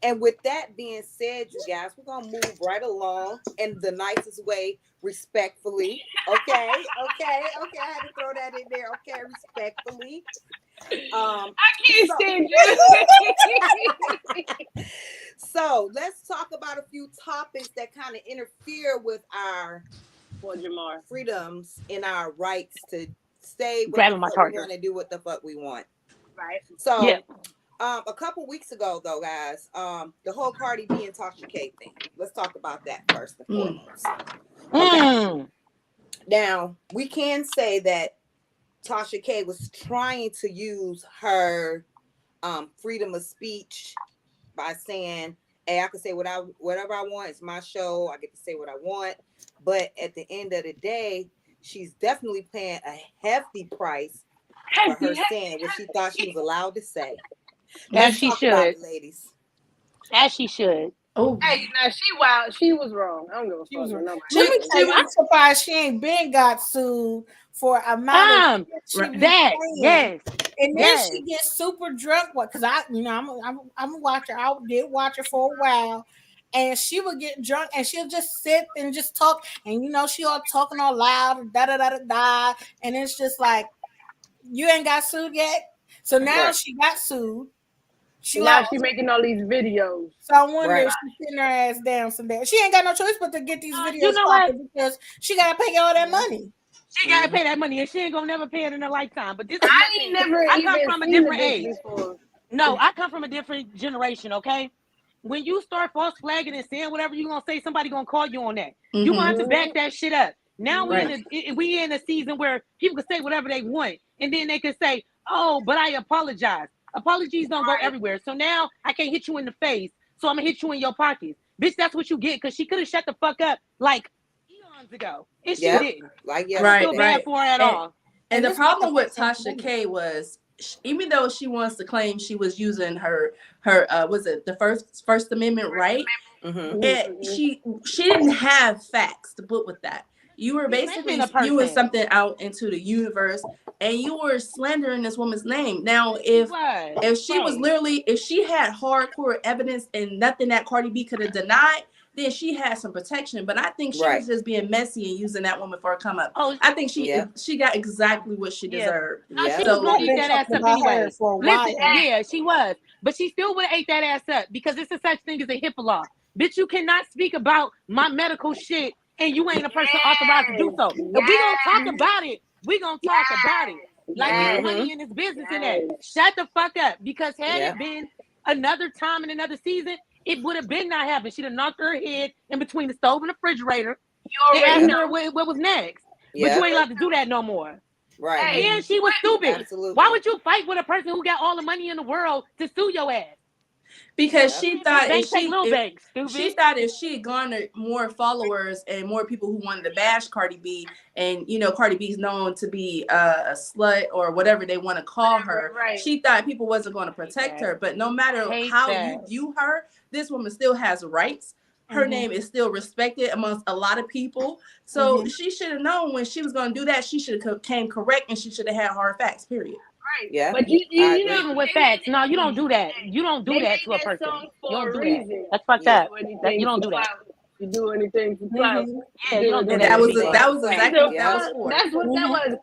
Speaker 1: And with that being said, you guys, we're gonna move right along in the nicest way, respectfully. Okay. I had to throw that in there. Okay, respectfully.
Speaker 4: I can't stand you.
Speaker 1: So So let's talk about a few topics that kind of interfere with our freedoms and our rights to say what
Speaker 3: Grabbing
Speaker 1: the
Speaker 3: my
Speaker 1: fuck we
Speaker 3: charger.
Speaker 1: want and do what the fuck we want.
Speaker 4: Right.
Speaker 1: So
Speaker 3: Yeah.
Speaker 1: a couple weeks ago though, guys, the whole Cardi B and Tasha K thing. Let's talk about that first and foremost. Okay. Now, we can say that Tasha K was trying to use her freedom of speech by saying, hey, I can say whatever I want. It's my show. I get to say what I want. But at the end of the day, she's definitely paying a hefty price for her saying what she thought she was allowed to say.
Speaker 3: As she should,
Speaker 1: ladies.
Speaker 3: As she should.
Speaker 7: Oh,
Speaker 4: hey, now she wild. She was wrong. I don't give a fuck.
Speaker 5: was wrong.
Speaker 4: Nobody.
Speaker 5: Let me tell you, I'm surprised she ain't been got sued for amount of
Speaker 3: that. Yes.
Speaker 5: And then she gets super drunk. What? Because I'm a watcher. I did watch her for a while. And she would get drunk and she'll just sit and just talk. And she all talking all loud, da da da da da. And it's just like, you ain't got sued yet. So now she got sued.
Speaker 4: She making all these videos.
Speaker 5: So I wonder if she's sitting her ass down someday. She ain't got no choice but to get these videos because she gotta pay all that money.
Speaker 3: She gotta pay that money, and she ain't gonna never pay it in her lifetime. But this is
Speaker 4: I
Speaker 3: come from a different age. No, I come from a different generation. Okay, when you start false flagging and saying whatever you gonna say, somebody gonna call you on that. You gonna have to back that shit up. Now we in a season where people can say whatever they want, and then they can say, "Oh, but I apologize." Apologies don't go everywhere. So now I can't hit you in the face. So I'm gonna hit you in your pockets. Bitch, that's what you get, because she could have shut the fuck up like eons ago. And she didn't.
Speaker 1: Like,
Speaker 3: I feel bad for her at all.
Speaker 7: And the problem with Tasha K was, even though she wants to claim she was using her was it the First Amendment right? And she didn't have facts to put with that. You were basically spewing something out into the universe, and you were slandering this woman's name. Now, if she was literally, if she had hardcore evidence and nothing that Cardi B could have denied, then she had some protection. But I think she was just being messy and using that woman for a come up. I think she got exactly what she deserved.
Speaker 3: She was gonna eat that ass up anyway. Listen, she was, but she still would have ate that ass up, because it's a such thing as a HIPAA law. Bitch, you cannot speak about my medical shit and you ain't a person authorized to do so. If we gonna talk about it, we gonna talk about it. Like there's money in this business in that. Shut the fuck up. Because had it been another time in another season, it would have been not happening. She'd have knocked her head in between the stove and the refrigerator. You asked her what was next. But you ain't allowed to do that no more.
Speaker 1: Right.
Speaker 3: And she was stupid.
Speaker 1: Absolutely.
Speaker 3: Why would you fight with a person who got all the money in the world to sue your ass?
Speaker 7: Because she thought if she garnered more followers and more people who wanted to bash Cardi B, and Cardi B's known to be a slut or whatever they want to call her, she thought people wasn't going to protect her. But no matter how you view her, this woman still has rights. Her name is still respected amongst a lot of people. So she should have known when she was going to do that. She should have came correct, and she should have had hard facts, period.
Speaker 4: Right.
Speaker 1: Yeah.
Speaker 4: But you
Speaker 3: know with facts. No, you don't do that. You don't do that to a person. You don't do that. That's fucked up. You don't do that.
Speaker 4: You do anything for clout.
Speaker 3: Yeah, you don't do that.
Speaker 7: That was exactly what that was for.
Speaker 4: That's what that was.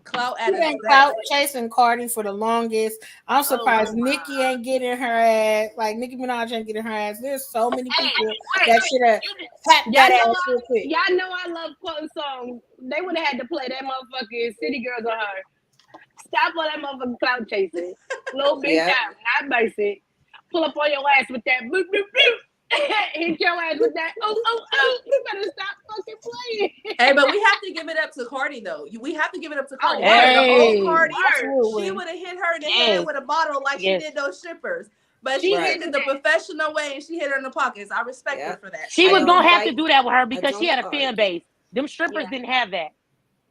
Speaker 7: Clout
Speaker 5: She been clout chasing Cardi for the longest. I'm surprised Nicki ain't getting her ass. Like Nicki Minaj ain't getting her ass. There's so many people that should have tapped that ass real quick.
Speaker 4: Y'all know I love quoting songs. They would have had to play that motherfucking City Girls on her. Stop all that motherfucking clout chasing. Little big time, not basic. Pull up on your ass with that boop, boop, boop. Hit your ass with that. Oh. You better stop fucking playing.
Speaker 7: Hey, but we have to give it up to Cardi, though. We have to give it up to Cardi.
Speaker 3: Hey.
Speaker 7: The old Cardi, she would have hit her in the head with a bottle like she did those strippers. But she hit it the professional way, and she hit her in the pockets. I respect her for that.
Speaker 3: She was going to have to do that with her because she had a fan base. Them strippers didn't have that.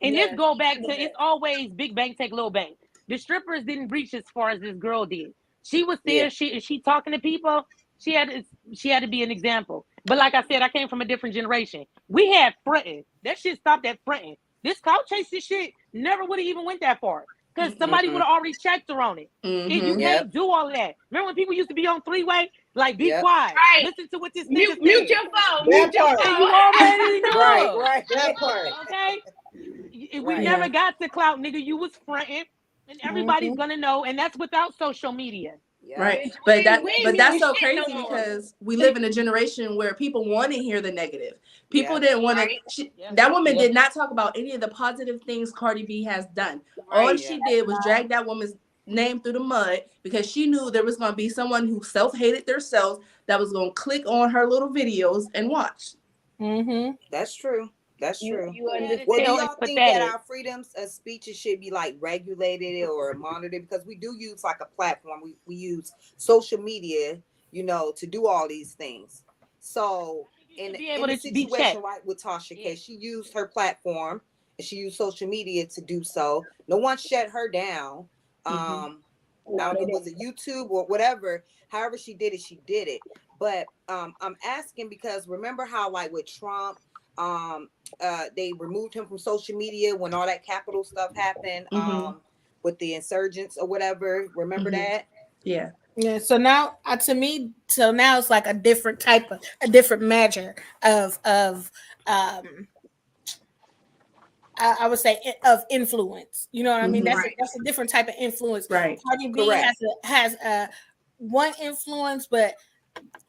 Speaker 3: And this go back to, it's always big bank take little bank. The strippers didn't reach as far as this girl did. She was there. She talking to people. She had to be an example. But like I said, I came from a different generation. We had fronting. That shit stopped at fronting. This clout chasing shit never would have even went that far, because somebody would have already checked her on it. And you can't do all of that. Remember when people used to be on three-way? Like, be quiet. Right. Listen to what this nigga said.
Speaker 4: Mute your phone. Mute your phone.
Speaker 3: You already know.
Speaker 1: Right. That part.
Speaker 3: Okay? We never got to clout, nigga. You was fronting, and everybody's gonna know, and that's without social media.
Speaker 1: Yeah.
Speaker 7: Right.
Speaker 4: Bitch,
Speaker 7: But
Speaker 4: we
Speaker 7: that
Speaker 4: ain't
Speaker 7: but that's
Speaker 4: doing
Speaker 7: so
Speaker 4: shit
Speaker 7: crazy
Speaker 4: no more.
Speaker 7: because we live in a generation where people want to hear the negative. People
Speaker 1: Yeah.
Speaker 7: didn't want
Speaker 4: Right.
Speaker 7: to.
Speaker 3: Yeah.
Speaker 7: That woman
Speaker 3: Yeah.
Speaker 7: did not talk about any of the positive things Cardi B has done. All
Speaker 4: Right.
Speaker 7: she did was drag that woman's name through the mud because she knew there was going to be someone who self-hated themselves that was going to click on her little videos and watch.
Speaker 5: Mm-hmm.
Speaker 1: That's true. That's true.
Speaker 4: You
Speaker 3: Yeah,
Speaker 4: understand?
Speaker 1: Well, do
Speaker 3: Still,
Speaker 1: y'all
Speaker 3: it's
Speaker 1: think that
Speaker 3: pathetic.
Speaker 1: our freedoms of speech should be like regulated or monitored? Because we do use like a platform. We use social media, you know, to do all these things. So
Speaker 3: You
Speaker 1: in
Speaker 3: should be able
Speaker 1: the
Speaker 3: to be
Speaker 1: situation,
Speaker 3: checked.
Speaker 1: right, with Tasha
Speaker 3: Yeah.
Speaker 1: K, she used her platform and she used social media to do so. No one shut her down.
Speaker 4: No,
Speaker 1: I don't
Speaker 4: they
Speaker 1: know, was it YouTube or whatever? However she did it, she did it. But I'm asking because remember how like with Trump, they removed him from social media when all that Capitol stuff happened, with the insurgents or whatever. Remember that?
Speaker 7: Yeah.
Speaker 5: Yeah. So now, to me, so now it's like a different measure of I would say of influence. You know what I mean? That's
Speaker 7: Mhm.
Speaker 5: that's a different type of influence.
Speaker 7: Right.
Speaker 5: Cardi B
Speaker 1: Correct.
Speaker 5: has a one influence, but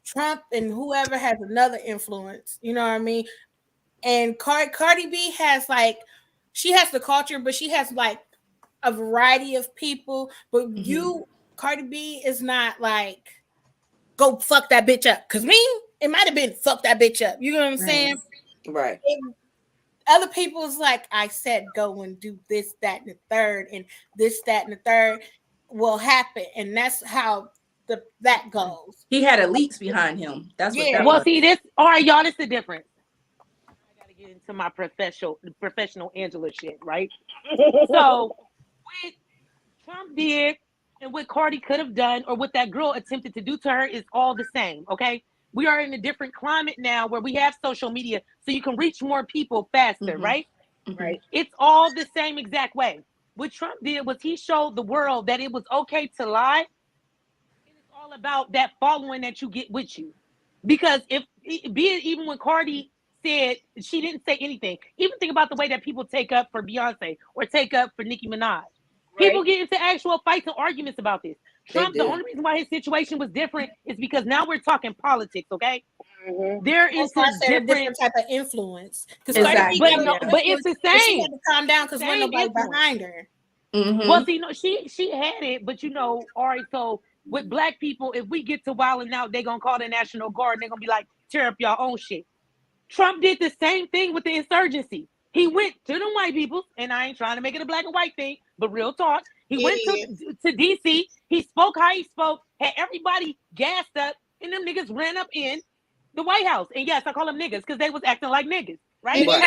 Speaker 5: Trump and whoever has another influence. You know what I mean? And Cardi B has like, she has the culture, but she has like a variety of people. But Cardi B is not like, go fuck that bitch up. Cause me, it might have been fuck that bitch up. You know what I'm saying?
Speaker 1: Right.
Speaker 5: Other people's like, I said go and do this, that, and the third, and this, that, and the third will happen. And that's how that goes.
Speaker 7: He had elites behind him. That's what that
Speaker 3: Well,
Speaker 7: was.
Speaker 3: see this. All right, y'all. This is the difference. I gotta get into my professional Angela shit, right? So what Trump did and what Cardi could have done, or what that girl attempted to do to her, is all the same. Okay, we are in a different climate now where we have social media, so you can reach more people faster, right?
Speaker 4: Right.
Speaker 3: It's all the same exact way. What Trump did was he showed the world that it was okay to lie. And it's all about that following that you get with you. Because be it even when Cardi said, she didn't say anything. Even think about the way that people take up for Beyonce or take up for Nicki Minaj. People get into actual fights and arguments about this. Trump, the only reason why his situation was different is because now we're talking politics, okay? They're into
Speaker 5: different type of influence.
Speaker 7: Exactly.
Speaker 3: But it's the same.
Speaker 5: She had to calm down because wasn't nobody behind her.
Speaker 3: Well, see, no, she had it, but you know, all right. So with black people, if we get to wilding out, they're gonna call the National Guard and they're gonna be like, tear up your own shit. Trump did the same thing with the insurgency. He went to the white people, and I ain't trying to make it a black and white thing, but real talk. He went to DC. He spoke how he spoke, had everybody gassed up, and them niggas ran up in the White House. And yes, I call them niggas because they was acting like niggas, right?
Speaker 7: They weren't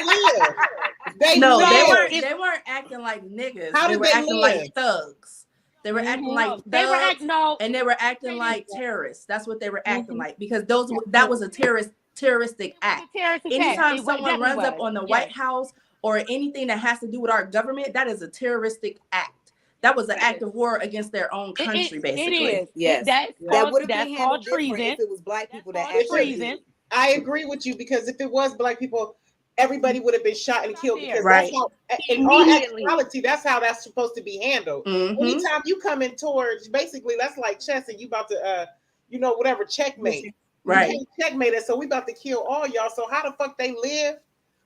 Speaker 7: acting like niggas.
Speaker 6: How
Speaker 7: they
Speaker 6: did
Speaker 7: were
Speaker 6: they
Speaker 7: acting
Speaker 6: live?
Speaker 7: like thugs. They were acting like thugs,
Speaker 3: they were
Speaker 7: and they were acting like terrorists. That's what they were acting like, because that was a terroristic act. Anytime someone runs up on the White House or anything that has to do with our government, that is a terroristic act. That was an act of war against their own country, basically.
Speaker 3: It is.
Speaker 1: Yes.
Speaker 3: That would have been handled
Speaker 1: treason
Speaker 3: if
Speaker 1: it was black people that
Speaker 3: treason.
Speaker 6: I agree with you, because if it was black people, everybody would have been shot and killed, because
Speaker 7: Right.
Speaker 6: that's how, in all actuality, that's how that's supposed to be handled. Anytime you come in towards, basically, that's like chess, and you about to, whatever, checkmate.
Speaker 7: Right.
Speaker 6: You can't checkmate us, so we about to kill all y'all. So how the fuck they live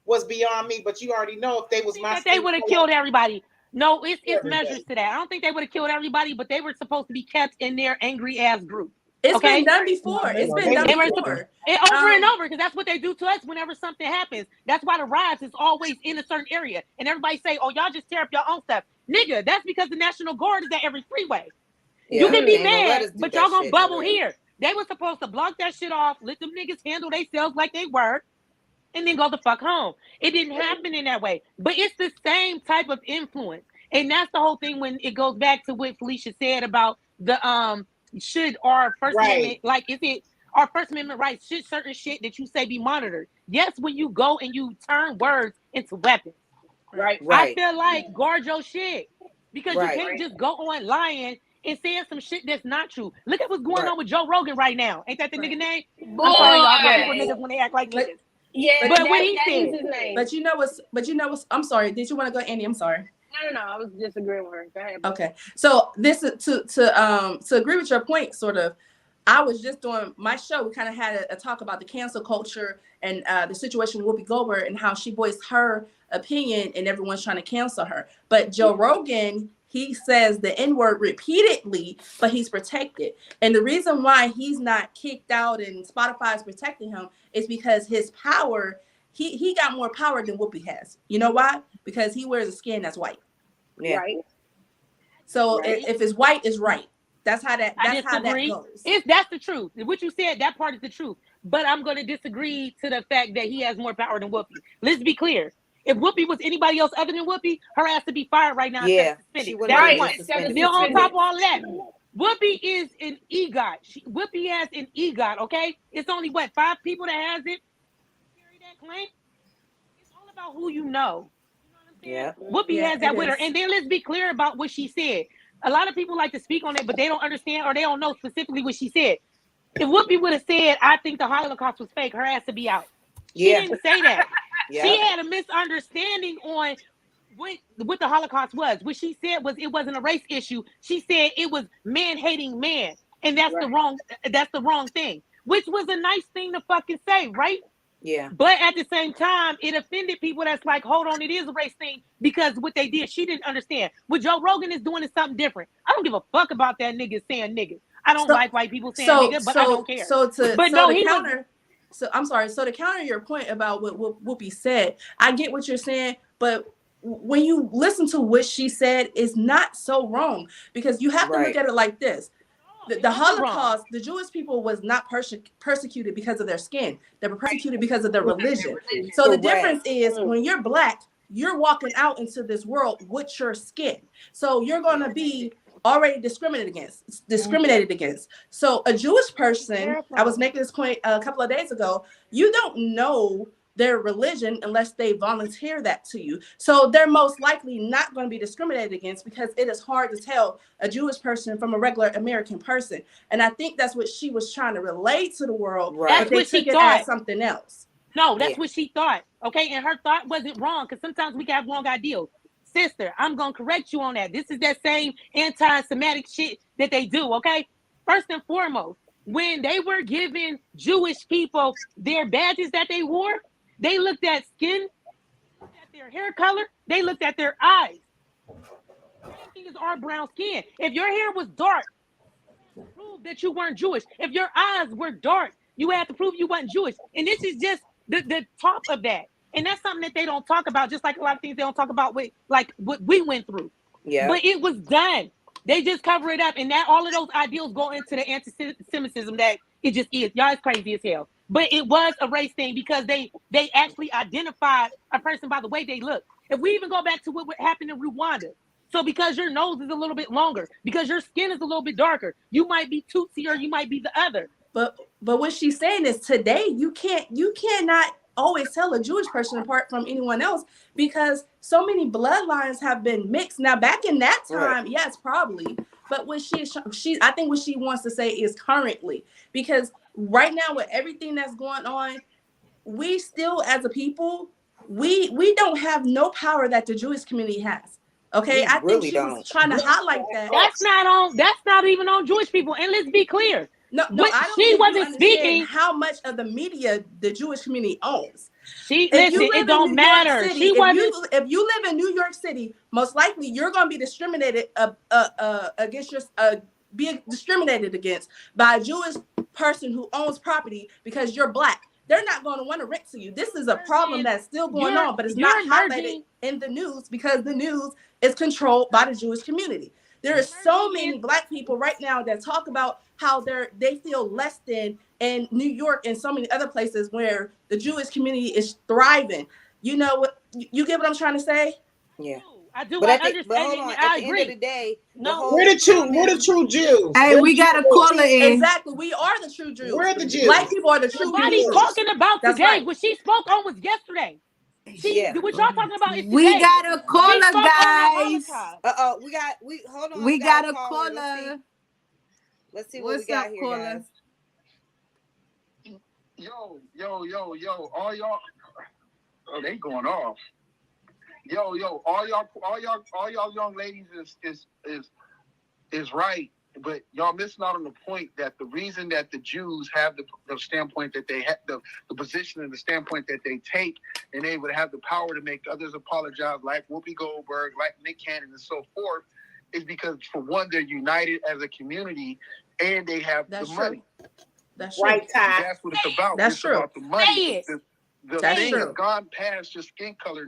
Speaker 6: was beyond me. But you already know if they was my,
Speaker 3: they would have killed everybody. No, it's measures to that. I don't think they would have killed everybody, but they were supposed to be kept in their angry ass group.
Speaker 7: It's been done before. It's been done before.
Speaker 3: Over and over, because that's what they do to us whenever something happens. That's why the riots is always in a certain area. And everybody say, oh, y'all just tear up your own stuff. Nigga, that's because the National Guard is at every freeway. You can be mad, but y'all gonna bubble here. They were supposed to block that shit off, let them niggas handle themselves like they were, and then go the fuck home. It didn't happen in that way. But it's the same type of influence. And that's the whole thing when it goes back to what Felicia said about the should our First Amendment, like, is it our First Amendment rights, should certain shit that you say be monitored? Yes, when you go and you turn words into weapons.
Speaker 4: Right.
Speaker 3: I feel like guard your shit, because you can't just go on lying and saying some shit that's not true. Look at what's going on with Joe Rogan right now. Ain't that the nigga name? I'm sorry, y'all. I call people niggas when they act like niggas.
Speaker 4: Yeah,
Speaker 3: but what he
Speaker 4: that
Speaker 3: said.
Speaker 4: is his name.
Speaker 7: But you know what's I'm sorry. Did you want to go, Andy? I'm sorry.
Speaker 4: No. I was disagreeing with her. Go ahead.
Speaker 7: Okay. So this is to agree with your point, sort of. I was just doing my show. We kind of had a talk about the cancel culture and the situation with Whoopi Goldberg and how she voiced her opinion and everyone's trying to cancel her. But Joe Rogan, he says the N-word repeatedly, but he's protected. And the reason why he's not kicked out and Spotify is protecting him is because his power, he got more power than Whoopi has. You know why? Because he wears a skin that's white.
Speaker 1: Yeah.
Speaker 4: Right.
Speaker 7: So if it's white, it's right. That's how that goes.
Speaker 3: That's the truth. What you said, that part is the truth. But I'm going to disagree to the fact that he has more power than Whoopi. Let's be clear. If Whoopi was anybody else other than Whoopi, her ass to be fired right now.
Speaker 1: Yeah.
Speaker 3: That's one. Still on top of all of that, Whoopi is an EGOT. Whoopi has an EGOT, okay? It's only, 5 people that has it? Carry that claim? It's all about who you know. You know what I'm saying? Whoopi has that with her. And then let's be clear about what she said. A lot of people like to speak on it, but they don't understand or they don't know specifically what she said. If Whoopi would have said, I think the Holocaust was fake, her ass to be out. She didn't say that. She had a misunderstanding on what the Holocaust was. What she said was it wasn't a race issue. She said it was man hating man. And that's the wrong thing. Which was a nice thing to fucking say, right?
Speaker 1: Yeah.
Speaker 3: But at the same time, it offended people that's like, hold on, it is a race thing because what they did, she didn't understand. What Joe Rogan is doing is something different. I don't give a fuck about that nigga saying nigga. I don't like white people saying nigga, but I don't care.
Speaker 7: I'm sorry. So to counter your point about what Whoopi said, I get what you're saying, but when you listen to what she said, it's not so wrong because you have to look at it like this. The Holocaust, the Jewish people was not persecuted because of their skin. They were persecuted because of their religion. So the difference is when you're black, you're walking out into this world with your skin. So you're going to be already discriminated against. So a Jewish person, I was making this point a couple of days ago, you don't know their religion unless they volunteer that to you. So they're most likely not going to be discriminated against because it is hard to tell a Jewish person from a regular American person. And I think that's what she was trying to relate to the world, but they took it as something else.
Speaker 3: No, that's what she thought. Okay, and her thought wasn't wrong because sometimes we can have wrong ideals. Sister, I'm going to correct you on that. This is that same anti-Semitic shit that they do, okay? First and foremost, when they were giving Jewish people their badges that they wore, they looked at skin, looked at their hair color, they looked at their eyes. Everything is our brown skin. If your hair was dark, you had to prove that you weren't Jewish. If your eyes were dark, you had to prove you weren't Jewish. And this is just the top of that. And that's something that they don't talk about, just like a lot of things they don't talk about with like what we went through. Yeah. But it was done. They just cover it up. And that all of those ideals go into the anti-Semitism that it just is. Y'all is crazy as hell. But it was a race thing because they actually identified a person by the way they look. If we even go back to what happened in Rwanda. So because your nose is a little bit longer, because your skin is a little bit darker, you might be Tutsi or you might be the other.
Speaker 7: But what she's saying is today you cannot always tell a Jewish person apart from anyone else because so many bloodlines have been mixed. Now back in that time, yes, probably. But what I think what she wants to say is currently, because right now with everything that's going on, we still as a people, we don't have no power that the Jewish community has. Okay, I think she was trying to highlight that.
Speaker 3: That's not even on Jewish people. And let's be clear.
Speaker 7: No, she wasn't speaking how much of the media the Jewish community owns.
Speaker 3: It don't matter.
Speaker 7: If you live in New York City, most likely you're going to be discriminated against by a Jewish person who owns property because you're black. They're not going to want to rent to you. This is a problem that's still going on, but it's not highlighted in the news because the news is controlled by the Jewish community. There are so many black people right now that talk about how they feel less than in New York and so many other places where the Jewish community is thriving. You know what? You get what I'm trying to say?
Speaker 1: Yeah.
Speaker 3: I do.
Speaker 1: But
Speaker 3: I understand.
Speaker 1: But hold on. At the end of the day,
Speaker 6: we're the true Jews.
Speaker 8: Hey, we got a caller in.
Speaker 7: Exactly. We are the true Jews.
Speaker 6: We're the Jews.
Speaker 7: Black people are the true Jews.
Speaker 3: Nobody's talking about today. Right. What she spoke on was yesterday. What y'all talking about is today.
Speaker 8: We got a caller, guys.
Speaker 1: Hold on.
Speaker 8: We got a caller.
Speaker 1: Let's see what we got here,
Speaker 8: caller?
Speaker 1: Guys.
Speaker 9: Yo. All y'all. Oh, they going off. Yo, all y'all young ladies is right, but y'all missing out on the point that the reason that the Jews have the standpoint that they have, the position and the standpoint that they take, and they would have the power to make others apologize, like Whoopi Goldberg, like Nick Cannon, and so forth, is because, for one, they're united as a community, and they have the money.
Speaker 7: That's
Speaker 6: right, Ty.
Speaker 9: That's what it's about.
Speaker 7: That's
Speaker 9: it's
Speaker 7: true.
Speaker 9: about the money. The
Speaker 7: That's
Speaker 9: thing
Speaker 7: true.
Speaker 9: has gone past just skin color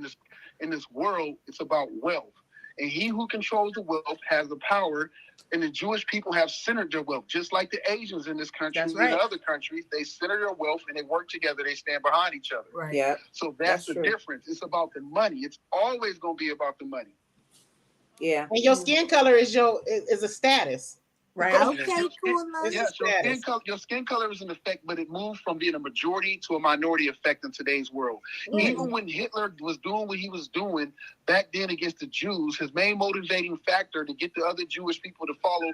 Speaker 9: in this world. It's about wealth. And he who controls the wealth has the power. And the Jewish people have centered their wealth, just like the Asians in this country and in other countries. They center their wealth and they work together. They stand behind each other.
Speaker 8: Right.
Speaker 1: Yeah.
Speaker 9: So that's the difference. It's about the money. It's always going to be about the money.
Speaker 1: Yeah.
Speaker 6: And your skin color is a status.
Speaker 7: Right.
Speaker 8: Okay, cool.
Speaker 9: Yes, your skin color is an effect, but it moves from being a majority to a minority effect in today's world. Even when Hitler was doing what he was doing back then against the Jews, his main motivating factor to get the other Jewish people to follow,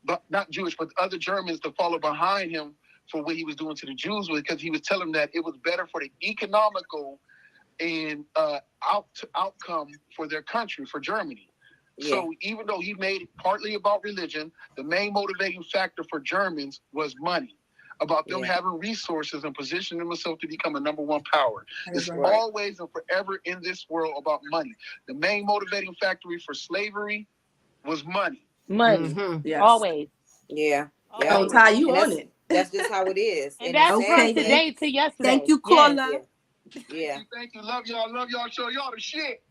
Speaker 9: but not Jewish, but other Germans to follow behind him for what he was doing to the Jews, was because he was telling them that it was better for the economical and outcome for their country, for Germany. Yeah. So even though he made it partly about religion, the main motivating factor for Germans was money, about them having resources and positioning themselves to become a number one power. It's always and forever in this world about money. The main motivating factor for slavery was money.
Speaker 3: Money.
Speaker 7: Mm-hmm. Yes.
Speaker 3: Always.
Speaker 1: Yeah.
Speaker 7: Oh, Ty, you on it.
Speaker 1: That's just how it is.
Speaker 3: And that's from today to yesterday.
Speaker 8: Thank you, caller.
Speaker 1: Yeah.
Speaker 9: Thank you. Love y'all. Love y'all. Show y'all the shit.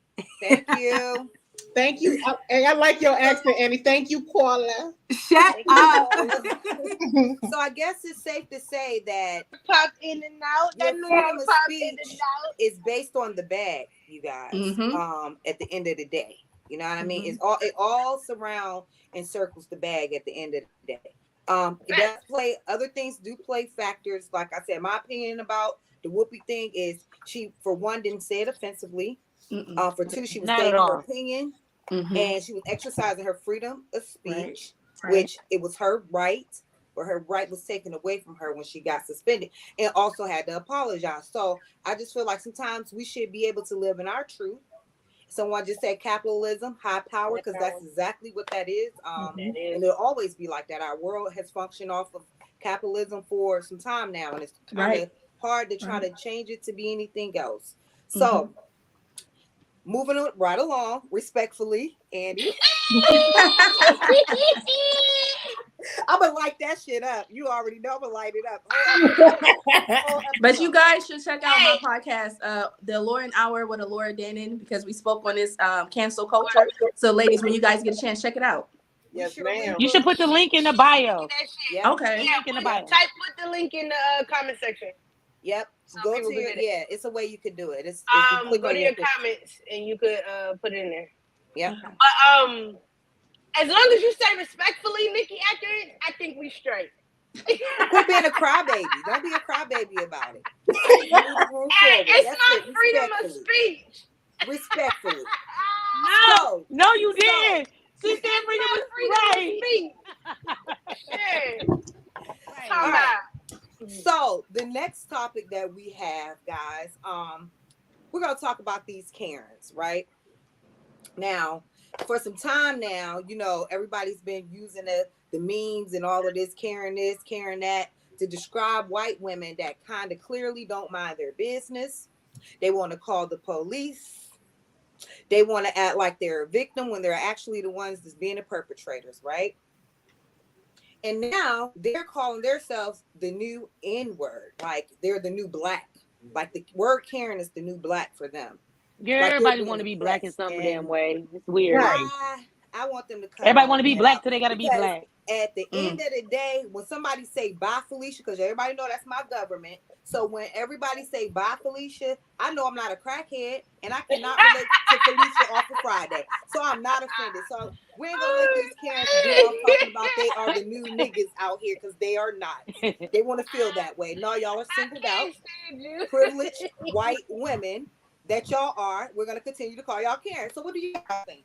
Speaker 1: Thank you.
Speaker 6: Thank you. And I like your accent, Annie. Thank you, Paula.
Speaker 8: Shut up.
Speaker 1: So I guess it's safe to say that
Speaker 4: pop in and out.
Speaker 1: Your freedom of speech is based on the bag, you guys. At the end of the day, you know what I mean. It all surrounds and circles the bag at the end of the day. It does play. Other things do play factors. Like I said, my opinion about the Whoopi thing is she, for one, didn't say it offensively. For two, she was stating her opinion, and she was exercising her freedom of speech, which it was her right, but her right was taken away from her when she got suspended, and also had to apologize. So I just feel like sometimes we should be able to live in our truth. Someone just said capitalism, high power, because that's exactly what that is. And it'll always be like that. Our world has functioned off of capitalism for some time now, and it's kind of hard to try to change it to be anything else. So moving right along, respectfully, Andy. I'm gonna light that shit up. You already know I'm gonna light it up.
Speaker 7: But you guys should check out my podcast, The Lauren Hour with Laura Dannon, because we spoke on this cancel culture. So, ladies, when you guys get a chance, check it out.
Speaker 6: Yes, ma'am.
Speaker 3: You should put the link in the bio.
Speaker 1: Yeah.
Speaker 7: Okay.
Speaker 3: Link in the bio.
Speaker 4: Put the link in the comment section.
Speaker 1: Yep.
Speaker 4: So
Speaker 1: go to your it's a way you could do it. It's
Speaker 4: go to your comments and you could put it in there.
Speaker 1: Yeah.
Speaker 4: But as long as you say respectfully, Nikki, accurate, I think we straight.
Speaker 1: Quit being a crybaby. Don't be a crybaby about it.
Speaker 4: It's my freedom of speech.
Speaker 1: Respectfully.
Speaker 3: No, you didn't. She said freedom of speech.
Speaker 1: All right. So the next topic that we have, guys, we're gonna talk about these Karens, right? Now, for some time now, you know, everybody's been using the memes and all of this Karen this, Karen that to describe white women that kind of clearly don't mind their business. They want to call the police. They want to act like they're a victim when they're actually the ones that's being the perpetrators, right? And now they're calling themselves the new N-word, like they're the new black. Like the word Karen is the new black for them.
Speaker 3: Girl,
Speaker 1: like
Speaker 3: everybody want to be black in some damn way. It's weird.
Speaker 1: I want them to come.
Speaker 3: Everybody want to be black, so they got to be black.
Speaker 1: At the end of the day, when somebody say bye Felicia, because everybody know that's my government. So when everybody say bye Felicia, I know I'm not a crackhead, and I cannot relate to Felicia off of Friday. So I'm not offended. So we ain't gonna let these Karens do off talking about they are the new niggas out here, because they are not. They want to feel that way. No, y'all are singled out, privileged white women that y'all are. We're gonna continue to call y'all Karen. So what do you guys think?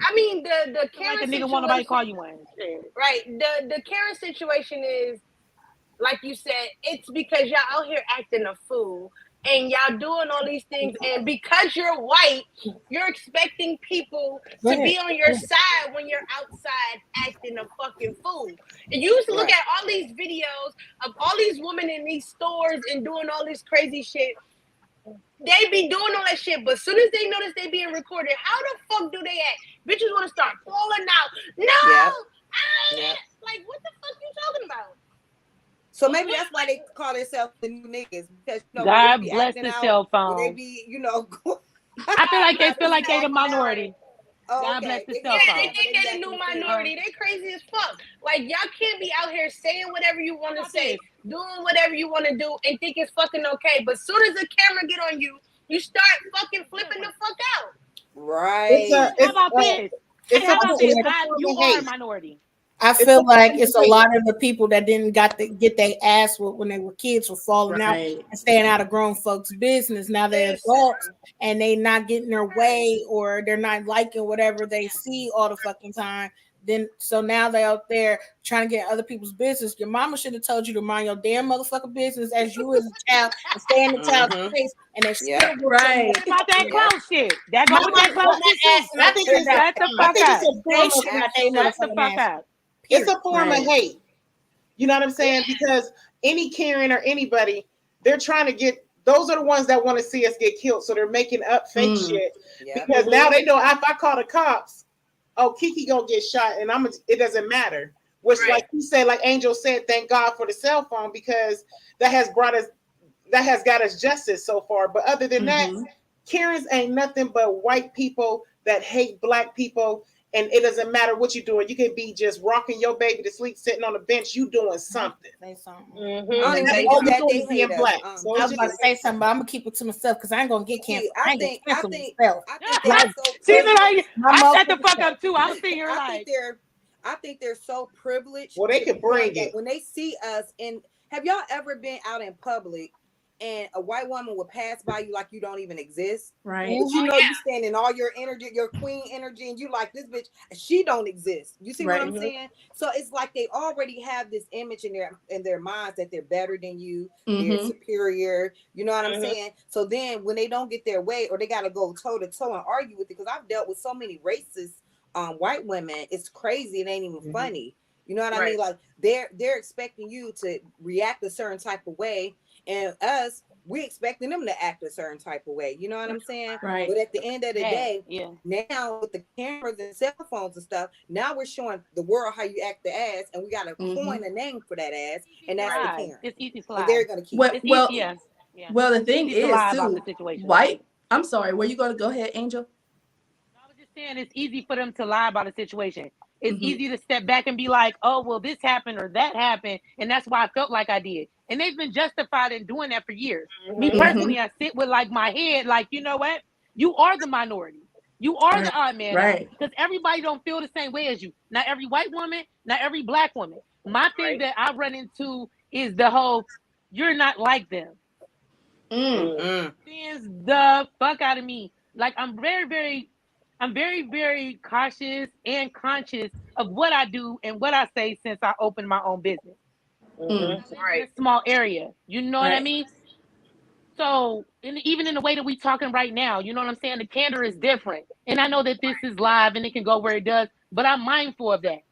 Speaker 4: I mean, the Karen
Speaker 3: like a nigga want nobody call you one.
Speaker 4: Right. The Karen situation is, like you said, it's because y'all out here acting a fool and y'all doing all these things, and because you're white, you're expecting people to be on your side when you're outside acting a fucking fool. And you used to look at all these videos of all these women in these stores and doing all this crazy shit. They be doing all that shit, but as soon as they notice they being recorded, how the fuck do they act? Bitches want to start falling out. No, like what the fuck you talking about?
Speaker 1: So maybe that's why they call themselves the new niggas, because
Speaker 3: God bless the cell phone.
Speaker 1: They be,
Speaker 3: I feel like they feel like they the minority. God bless the cell phone.
Speaker 4: They think they the new minority. They crazy as fuck. Like y'all can't be out here saying whatever you want to say, doing whatever you want to do, and think it's fucking okay. But as soon as the camera get on you, you start fucking flipping the fuck out.
Speaker 1: Right.
Speaker 3: How about this? How about this? You are a minority.
Speaker 5: I feel like it's a lot of the people that didn't get their ass whooped when they were kids for falling out and staying out of grown folks' business. Now they're adults and they not getting their way, or they're not liking whatever they see all the fucking time. Then so now they're out there trying to get other people's business. Your mama should have told you to mind your damn motherfucking business as you as a child and stay in the child's face. And they're still
Speaker 3: right about that clown shit. That go with that clown shit.
Speaker 6: I think it's a form of hate. You know what I'm saying? Because any Karen or anybody, they're trying to get. Those are the ones that want to see us get killed. So they're making up fake shit because now they know if I call the cops, oh, Kiki gonna get shot, and it doesn't matter. Which, like you said, like Angel said, thank God for the cell phone, because that has got us justice so far. But other than that, Karens ain't nothing but white people that hate black people, and it doesn't matter what you're doing. You can be just rocking your baby to sleep, sitting on the bench. You doing something.
Speaker 5: Say something.
Speaker 6: I was
Speaker 5: about to say something, but I'm gonna keep it to myself because I ain't gonna get canceled. I think
Speaker 1: I
Speaker 3: shut the fuck up too. I was thinking
Speaker 1: I think they're so privileged.
Speaker 6: Well, they can bring it
Speaker 1: when they see us. And have y'all ever been out in public and a white woman will pass by you like you don't even exist?
Speaker 7: Right.
Speaker 1: But you know you stand in all your energy, your queen energy, and you like this bitch, she don't exist. You see what I'm saying? So it's like they already have this image in their minds that they're better than you, they're superior. You know what I'm saying? So then when they don't get their way, or they gotta go toe to toe and argue with it, because I've dealt with so many racist white women, it's crazy. It ain't even funny. You know what I mean? Like they're expecting you to react a certain type of way, and us, we expecting them to act a certain type of way. You know what I'm saying?
Speaker 7: Right.
Speaker 1: But at the end of the day, now with the cameras and cell phones and stuff, now we're showing the world how you act the ass, and we got to coin a name for that ass, and that's the Karen.
Speaker 3: It's easy to
Speaker 1: lie. They're gonna keep
Speaker 7: Well, the thing is too, white. I'm sorry. Where you gonna go ahead, Angel?
Speaker 3: Saying it's easy for them to lie about a situation. It's easy to step back and be like, oh, well, this happened or that happened, and that's why I felt like I did. And they've been justified in doing that for years. Me personally, I sit with like my head, like, you know what? You are the minority. You are the odd man. Right. Because everybody don't feel the same way as you. Not every white woman, not every black woman. My thing that I run into is the whole, you're not like them. Sends the fuck out of me. Like, I'm very, very cautious and conscious of what I do and what I say since I opened my own business. In a small area. You know what I mean? So, even in the way that we talking right now, you know what I'm saying? The candor is different. And I know that this is live and it can go where it does, but I'm mindful of that.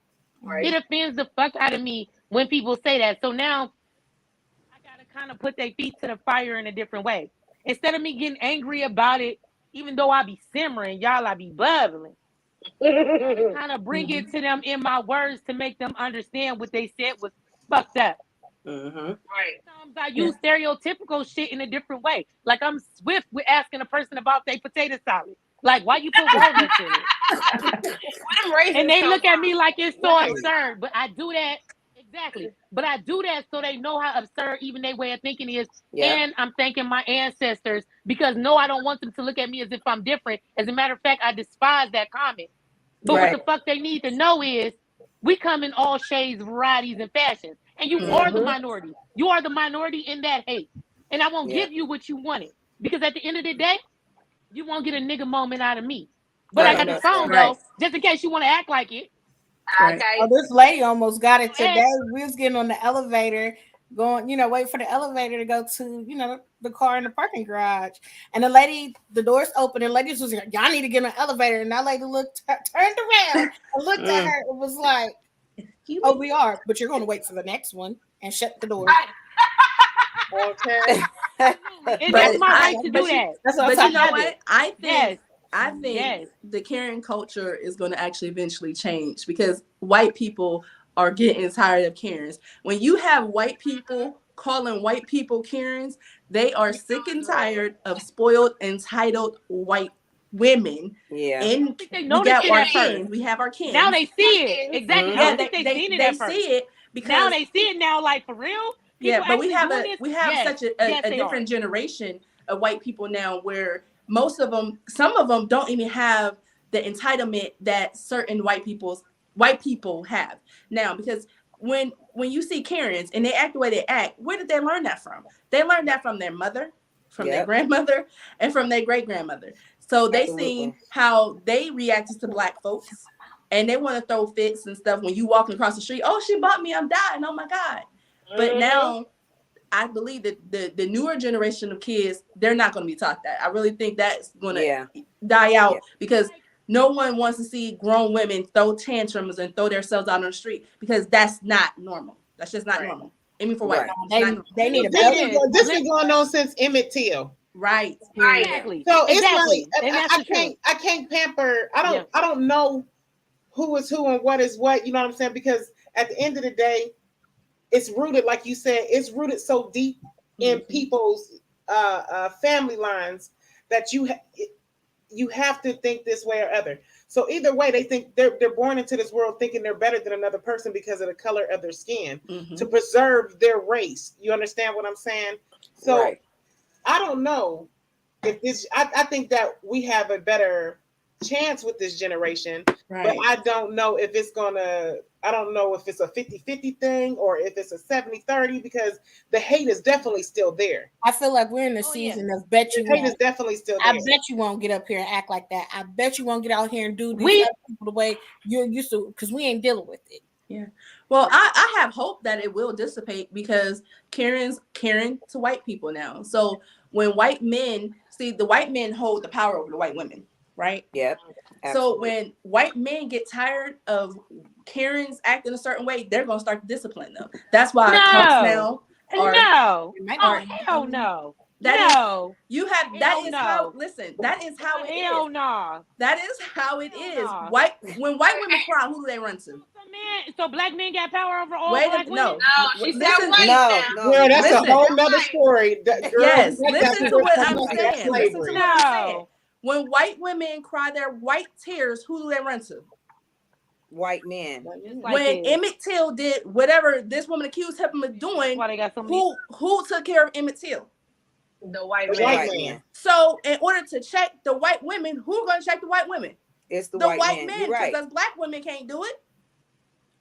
Speaker 3: It offends the fuck out of me when people say that. So now, I got to kind of put their feet to the fire in a different way. Instead of me getting angry about it, even though I be simmering, y'all, I be bubbling. Kind of bring it to them in my words to make them understand what they said was fucked up. Sometimes I use stereotypical shit in a different way. Like I'm swift with asking a person about their potato salad. Like, why you put rodents in it? And they look at me like it's so absurd. But I do that. Exactly. But I do that so they know how absurd even their way of thinking is. And I'm thanking my ancestors because no, I don't want them to look at me as if I'm different. As a matter of fact, I despise that comment. But what the fuck they need to know is we come in all shades, varieties, and fashions. And you are the minority. You are the minority in that hate. And I won't give you what you wanted. Because at the end of the day, you won't get a nigga moment out of me. But I got the phone, though, just in case you want to act like it.
Speaker 5: Okay. Oh, this lady almost got it today. We was getting on the elevator going, wait for the elevator to go to, the car in the parking garage. And the doors open, and ladies was like, y'all need to get in an elevator. And that lady turned around and looked at her and was like, oh, we are, but you're going to wait for the next one, and shut the door.
Speaker 6: Okay.
Speaker 3: And that's my right to do that.
Speaker 7: But you know what? I think the Karen culture is going to actually eventually change because white people are getting tired of Karens. When you have white people calling white people Karens, they are sick and tired of spoiled, entitled white women.
Speaker 1: Yeah.
Speaker 3: And we
Speaker 7: have our kids.
Speaker 3: Now they see it. Exactly.
Speaker 7: Mm-hmm.
Speaker 3: I don't think they seen it at first.
Speaker 7: See it because
Speaker 3: now they see it now, like, for real.
Speaker 7: Yeah, but we have such a different generation of white people now where some of them don't even have the entitlement that certain white people have now, because when you see Karens and they act the way they act, where did they learn that from? They learned that from their mother, from their grandmother, and from their great grandmother. So they seen how they reacted to black folks, and they want to throw fits and stuff when you walking across the street. Oh, she bought me, I'm dying. Oh my God. But now I believe that the newer generation of kids, they're not going to be taught that. I really think that's going to die out because no one wants to see grown women throw tantrums and throw themselves out on the street because that's not normal. That's just not normal. I mean, for white people.
Speaker 5: They need
Speaker 6: this been going on since Emmett Till.
Speaker 7: Right.
Speaker 3: Exactly.
Speaker 6: So it's like I can't pamper. I don't know who is who and what is what. You know what I'm saying? Because at the end of the day, it's rooted, like you said, it's rooted so deep in people's family lines that you have to think this way or other. So either way, they think they're born into this world thinking they're better than another person because of the color of their skin to preserve their race. You understand what I'm saying? So I don't know if this. I think that we have a better chance with this generation, but I don't know if it's gonna. I don't know if it's a 50-50 thing or if it's a 70-30 because the hate is definitely still there.
Speaker 5: I feel like we're in the season of bet you
Speaker 6: hate is definitely still there.
Speaker 5: I bet you won't get up here and act like that. I bet you won't get out here and do these other people the way you're used to because we ain't dealing with it.
Speaker 7: Yeah. Well, I have hope that it will dissipate because Karen's Karen to white people now. So when white men the white men hold the power over the white women, right?
Speaker 1: Yep.
Speaker 7: So when white men get tired of Karens acting a certain way, they're gonna start to discipline them. That's why punks now are
Speaker 3: hell no.
Speaker 7: You have that is how that is how it is. That is how it is. When white women cry, who do they run to?
Speaker 3: So black men got power over all black women?
Speaker 4: No, she said white.
Speaker 6: Girl, that's a whole nother story.
Speaker 7: Yes, listen to what I'm saying. Listen to what I'm saying. When white women cry their white tears, who do they run to?
Speaker 1: White men.
Speaker 7: When Emmett Till did whatever this woman accused him of doing, who took care of Emmett Till?
Speaker 4: The white
Speaker 7: man. So in order to check the white women, who's going to check the white women?
Speaker 1: It's the
Speaker 7: white men. Because black women can't do it.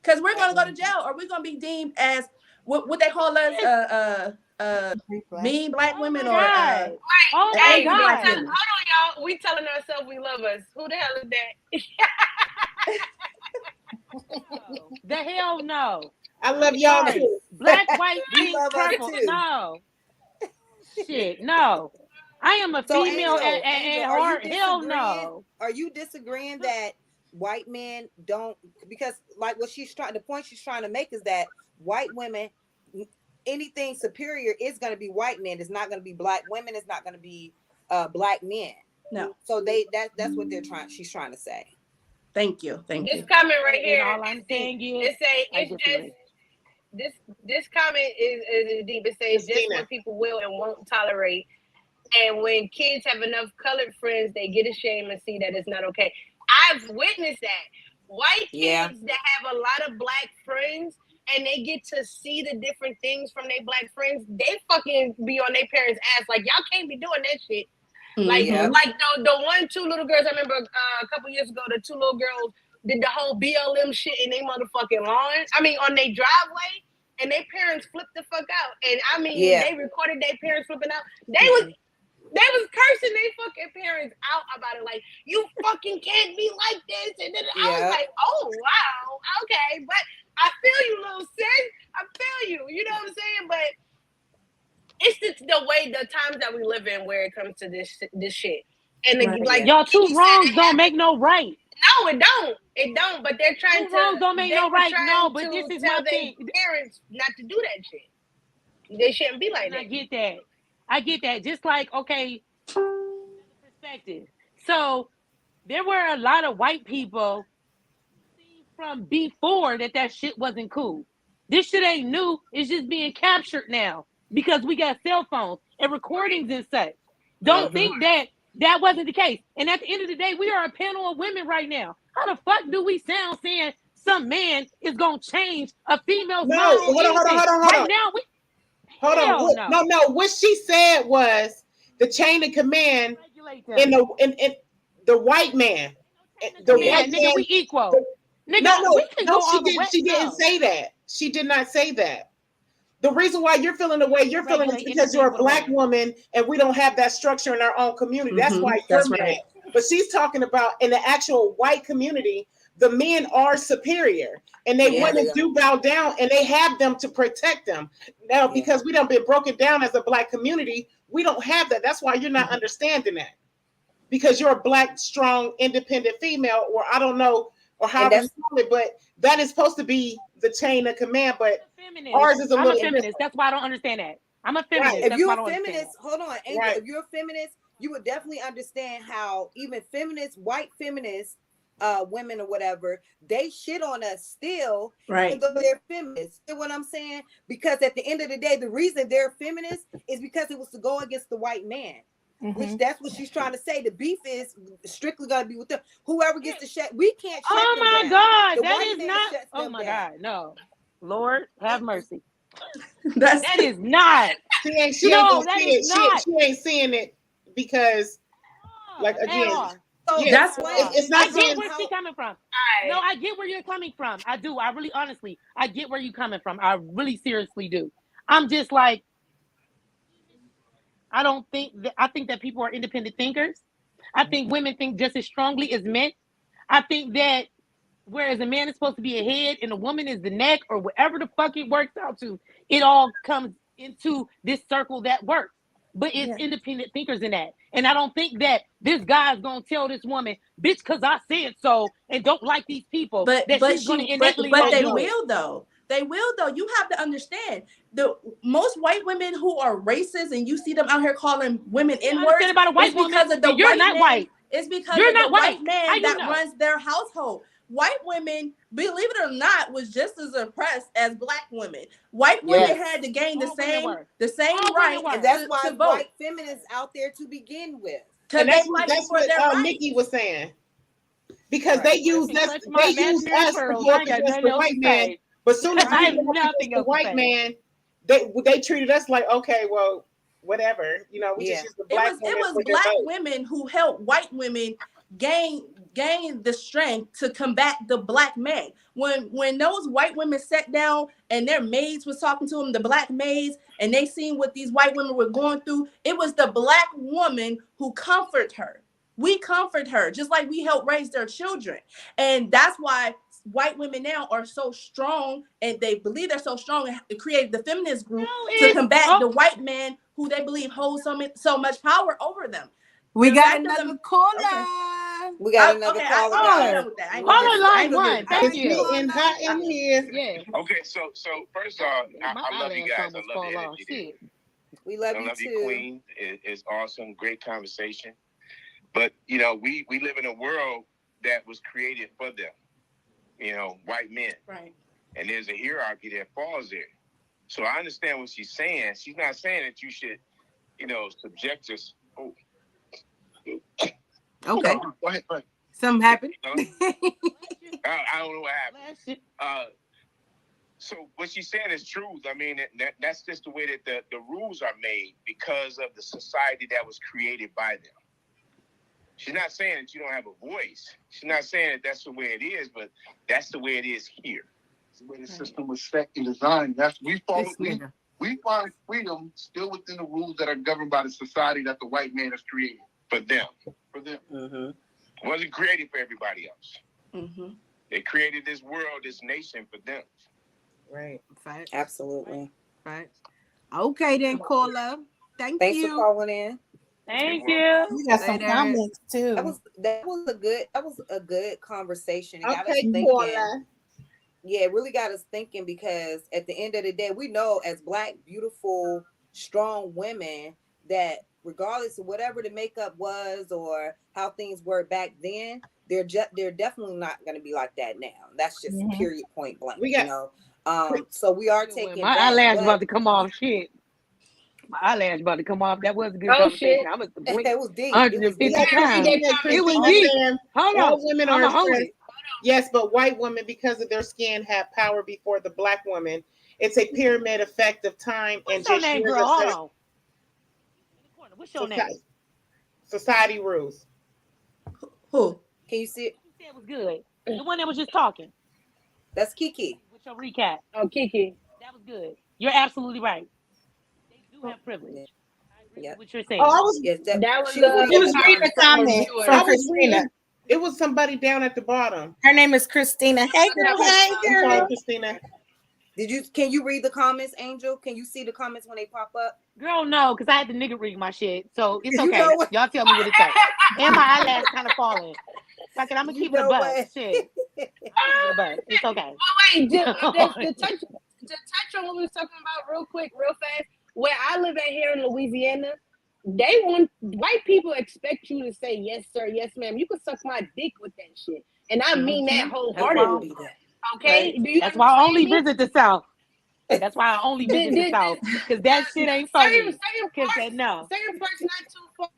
Speaker 7: Because we're going to go to jail, or we're going to be deemed as what they call us mean black women or
Speaker 4: hey,
Speaker 7: black women.
Speaker 4: hold on, y'all. We telling ourselves we love us. Who the hell is that?
Speaker 3: The hell no.
Speaker 6: I love y'all too.
Speaker 3: Black, white,
Speaker 1: we love
Speaker 3: purple.
Speaker 1: us too.
Speaker 3: No. Shit, no. I am a female at heart. Hell no.
Speaker 1: Are you disagreeing that white men don't, because like the point she's trying to make is that white women, anything superior is going to be white men. It's not going to be black women. It's not going to be black men.
Speaker 7: No.
Speaker 1: So that's what she's trying to say.
Speaker 7: Thank you.
Speaker 4: This comment right here.
Speaker 3: All I'm saying is,
Speaker 4: this comment is deep. It says just what people will and won't tolerate. And when kids have enough colored friends, they get ashamed and see that it's not okay. I've witnessed that. White kids that have a lot of black friends and they get to see the different things from their black friends, they fucking be on their parents' ass like, y'all can't be doing that shit. Like the 2 little girls, I remember a couple years ago, the 2 little girls did the whole BLM shit in their motherfucking lawn. I mean, on their driveway, and their parents flipped the fuck out. And I mean, they recorded their parents flipping out. They was cursing their fucking parents out about it. Like, you fucking can't be like this. And then I was like, oh, wow, okay. But I feel you, little sis. I feel you. You know what I'm saying? But the way the times that we live in where it comes to this shit. And like
Speaker 3: y'all, two wrongs don't make no right.
Speaker 4: No, it don't. It don't. But they're trying
Speaker 3: two wrongs don't make no right. No, but this is my thing.
Speaker 4: Parents not to do that shit. They shouldn't be like that.
Speaker 3: I get that. Just like, okay, perspective. So there were a lot of white people from before that shit wasn't cool. This shit ain't new. It's just being captured now because we got cell phones and recordings and such. Don't think that wasn't the case. And at the end of the day, we are a panel of women right now. How the fuck do we sound saying some man is gonna change a female's mind?
Speaker 6: Hold on.
Speaker 3: Hold on.
Speaker 6: No. What she said was the chain of command in the white man. The white man,
Speaker 3: we equal.
Speaker 6: She didn't say that. She did not say that. The reason why you're feeling the way you're feeling is because you're a black woman and we don't have that structure in our own community. That's why you're mad. But she's talking about in the actual white community, the men are superior and women do bow down and they have them to protect them. Now, because we done been broken down as a black community, we don't have that. That's why you're not understanding that. Because you're a black, strong, independent female, or I don't know, or however you call it, but that is supposed to be the chain of command, but ours is
Speaker 3: I'm a feminist. Different. That's why I don't understand that. I'm a feminist.
Speaker 1: Right. If you're a feminist, hold on, Angel, if you're a feminist, you would definitely understand how even feminists, white feminists, women or whatever, they shit on us still, even though they're feminists. You know what I'm saying? Because at the end of the day, the reason they're feminists is because it was to go against the white man. Which that's what she's trying to say. The beef is strictly gonna be with them. Whoever gets to shut, we can't shut them down.
Speaker 3: God, that is not. Oh my God, no. Lord, have mercy. that is not.
Speaker 6: She ain't seeing it because, like again, it's not.
Speaker 3: I get where she's coming from. No, I get where you're coming from. I do. I really, honestly, I get where you're coming from. I really, seriously do. I'm just like. I think that people are independent thinkers. I think women think just as strongly as men. I think that whereas a man is supposed to be a head and a woman is the neck or whatever the fuck it works out to, it all comes into this circle that works. But it's independent thinkers in that. And I don't think that this guy's going to tell this woman, bitch, because I said so and don't like these people.
Speaker 7: But they
Speaker 3: will
Speaker 7: though. They will though. You have to understand the most white women who are racist and you see them out here calling women N-words.
Speaker 3: About a white woman
Speaker 7: because of the
Speaker 3: you're not white.
Speaker 7: It's because you're not the white man that runs their household. White women, believe it or not, was just as oppressed as black women. White women had to gain the same right,
Speaker 1: and that's why white feminists out there to begin with.
Speaker 6: And that's what Nikki was saying. Because they use us to go against the white man. But soon as we the white man, they treated us like, okay, well, whatever, we just use the black women.
Speaker 7: It was black women who helped white women gain the strength to combat the black man. When those white women sat down and their maids was talking to them, the black maids, and they seen what these white women were going through, it was the black woman who comforted her. We comfort her just like we help raise their children. And that's why white women now are so strong, and they believe they're so strong and created the feminist group to combat the white man who they believe holds so much power over them.
Speaker 8: We got another caller.
Speaker 1: Okay. We got another caller.
Speaker 3: Caller line one. Thank you.
Speaker 6: It's getting hot in here.
Speaker 3: Yeah.
Speaker 10: Okay, so first off, I love you guys. I love the energy.
Speaker 1: We love you
Speaker 10: too.
Speaker 1: Queen.
Speaker 10: It's awesome. Great conversation. But we live in a world that was created for them. White men.
Speaker 7: Right.
Speaker 10: And there's a hierarchy that falls there. So I understand what she's saying. She's not saying that you should, subject us. Oh.
Speaker 8: Okay.
Speaker 10: Go ahead.
Speaker 8: Something happened.
Speaker 10: I don't know what happened. So what she's saying is truth. I mean, that's just the way that the rules are made because of the society that was created by them. She's not saying that you don't have a voice. She's not saying that that's the way it is, but that's the way it is here.
Speaker 9: It's the way the system was set and designed. We find freedom still within the rules that are governed by the society that the white man has created.
Speaker 10: For them.
Speaker 1: Mm-hmm.
Speaker 10: It wasn't created for everybody else.
Speaker 7: Mm-hmm.
Speaker 10: They created this world, this nation for them.
Speaker 1: Right.
Speaker 8: Fact.
Speaker 1: Absolutely.
Speaker 8: Right. Okay then, caller.
Speaker 1: Thanks for calling in.
Speaker 3: Thank you.
Speaker 5: You got some comments too.
Speaker 1: That was a good conversation. It got us
Speaker 6: Okay,
Speaker 1: thinking.
Speaker 6: Paula.
Speaker 1: Yeah, it really got us thinking because at the end of the day, we know as Black, beautiful, strong women that regardless of whatever the makeup was or how things were back then, they're definitely not going to be like that now. That's just period, point blank. So we are taking.
Speaker 3: My eyelash about to come off. Shit. My eyelash about to come off. That was a good conversation. I was blink.
Speaker 1: It was deep.
Speaker 3: 150 times. It was deep. Hold
Speaker 6: All
Speaker 3: on.
Speaker 6: women are stressed. Yes, but white women, because of their skin, have power before the Black woman. It's a pyramid effect of time.
Speaker 3: What's your name, girl? Hold on. What's your name?
Speaker 6: Society rules.
Speaker 7: Who?
Speaker 1: Can you see it?
Speaker 3: You said it was good. The one that was just talking.
Speaker 1: That's Kiki.
Speaker 3: With your recap.
Speaker 4: Oh, Kiki.
Speaker 3: That was good. You're absolutely right. They do have privilege.
Speaker 1: Yeah.
Speaker 3: What you're saying.
Speaker 6: Oh, I was.
Speaker 5: It was reading a comment from Christina.
Speaker 6: It was somebody down at the bottom.
Speaker 5: Her name is Christina. Hey, girl. Hey, girl.
Speaker 6: Sorry, Christina.
Speaker 1: Can you read the comments, Angel? Can you see the comments when they pop up?
Speaker 3: Girl, no, because I had the nigga read my shit. So it's
Speaker 1: You
Speaker 3: okay.
Speaker 1: know what?
Speaker 3: Y'all tell me what it's like. And my eyelash kind of falling. Like, I'm going to keep it a butt. Shit. It's okay.
Speaker 4: But wait, to touch on what we was talking about real quick, real fast, where I live at here in Louisiana, white people expect you to say yes, sir, yes, ma'am. You can suck my dick with that shit. And I mean that wholeheartedly. Okay?
Speaker 3: Right. That's why I only visit the South. That's why I only visit the South. Because that shit ain't funny.
Speaker 4: Certain parts not too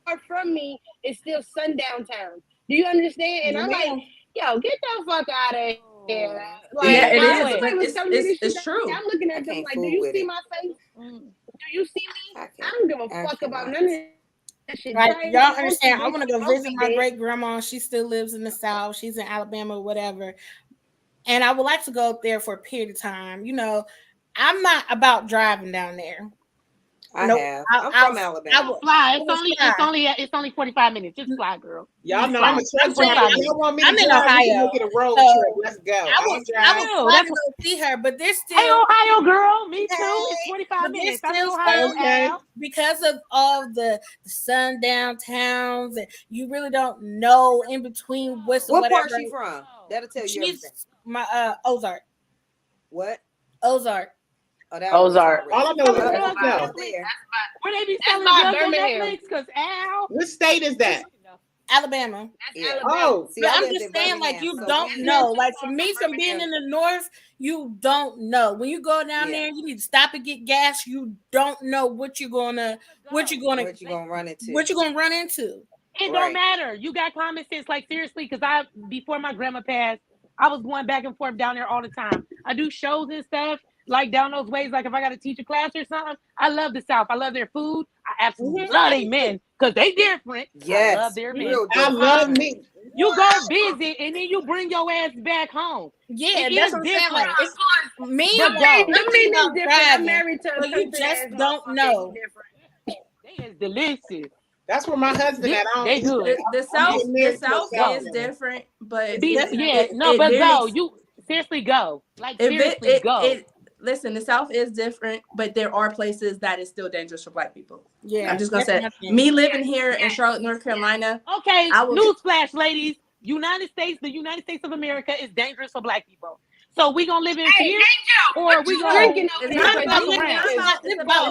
Speaker 4: far from me is still sundown town. Do you understand? And I'm like, yo, get the fuck out of here. Like,
Speaker 7: yeah, it's true.
Speaker 4: I'm looking at them like, do you see my face? Do you see me? I don't give a fuck about none of that shit.
Speaker 5: Right, y'all understand? I want to go visit my great grandma. She still lives in the South. She's in Alabama or whatever. And I would like to go up there for a period of time. You know, I'm not about driving down there.
Speaker 1: I'm from Alabama.
Speaker 3: Fly. It's only 45 minutes. Just fly, girl.
Speaker 6: Y'all know I'm a truck driver. Y'all want me to
Speaker 5: I'm in Ohio.
Speaker 6: Get a road trip. Let's go.
Speaker 5: I was glad to go see her, but there's still.
Speaker 3: Hey, Ohio girl, me too. It's 45 minutes.
Speaker 5: I'm in Ohio because of all the sundown towns, and you really don't know in between what's
Speaker 1: what part she from. That'll tell you everything.
Speaker 5: My Ozark.
Speaker 1: What?
Speaker 5: Ozark.
Speaker 7: Ozark.
Speaker 6: All I know is
Speaker 3: where they be selling drugs on Netflix? Because
Speaker 6: what state is that?
Speaker 5: Alabama.
Speaker 1: Yeah.
Speaker 6: Oh,
Speaker 5: but I'm just saying, like, you don't know. Like, for me, from being in the North, you don't know. When you go down there, you need to stop and get gas. You don't know what you're gonna run into.
Speaker 3: It don't matter. You got common sense. Like, seriously, because before my grandma passed, I was going back and forth down there all the time. I do shows and stuff. Like down those ways, like if I got to teach a class or something, I love the South. I love their food. I absolutely love their men because they different.
Speaker 1: Yes,
Speaker 3: I love their men.
Speaker 6: I love me.
Speaker 3: You go visit and then you bring your ass back home.
Speaker 5: Yeah, that's what I'm saying. Like, it's me.
Speaker 4: I'm married to a
Speaker 5: you just don't know.
Speaker 3: They is delicious.
Speaker 6: That's where my husband at.
Speaker 3: They good.
Speaker 7: The South is different, but
Speaker 3: go. You seriously go. Like seriously go.
Speaker 7: Listen, the South is different, but there are places that is still dangerous for Black people.
Speaker 5: Yeah,
Speaker 7: I'm just gonna say, me living here in Charlotte, North Carolina.
Speaker 3: Okay, newsflash, ladies. The United States of America is dangerous for Black people. So we gonna live in fear, or we gonna?
Speaker 7: It's not about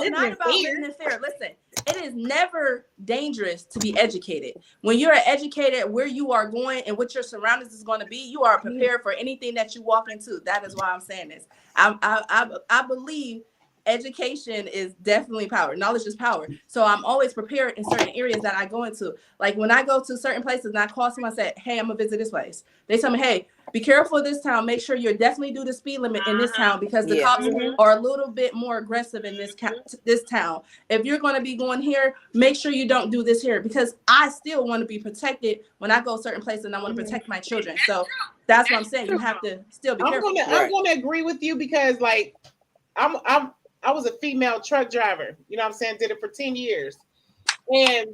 Speaker 7: living in fear. Listen, it is never dangerous to be educated. When you're educated, where you are going and what your surroundings is going to be, you are prepared for anything that you walk into. That is why I'm saying this. I believe education is definitely power. Knowledge is power. So I'm always prepared in certain areas that I go into. Like when I go to certain places and I call someone and say, hey, I'm gonna visit this place. They tell me, hey, be careful of this town. Make sure you're definitely do the speed limit in this town because the cops are a little bit more aggressive in this town. If you're going to be going here, make sure you don't do this here because I still want to be protected when I go certain places and I want to protect my children. So that's what I'm saying. You have to still be careful.
Speaker 6: I'm going to agree with you because like I was a female truck driver. You know what I'm saying? Did it for 10 years. And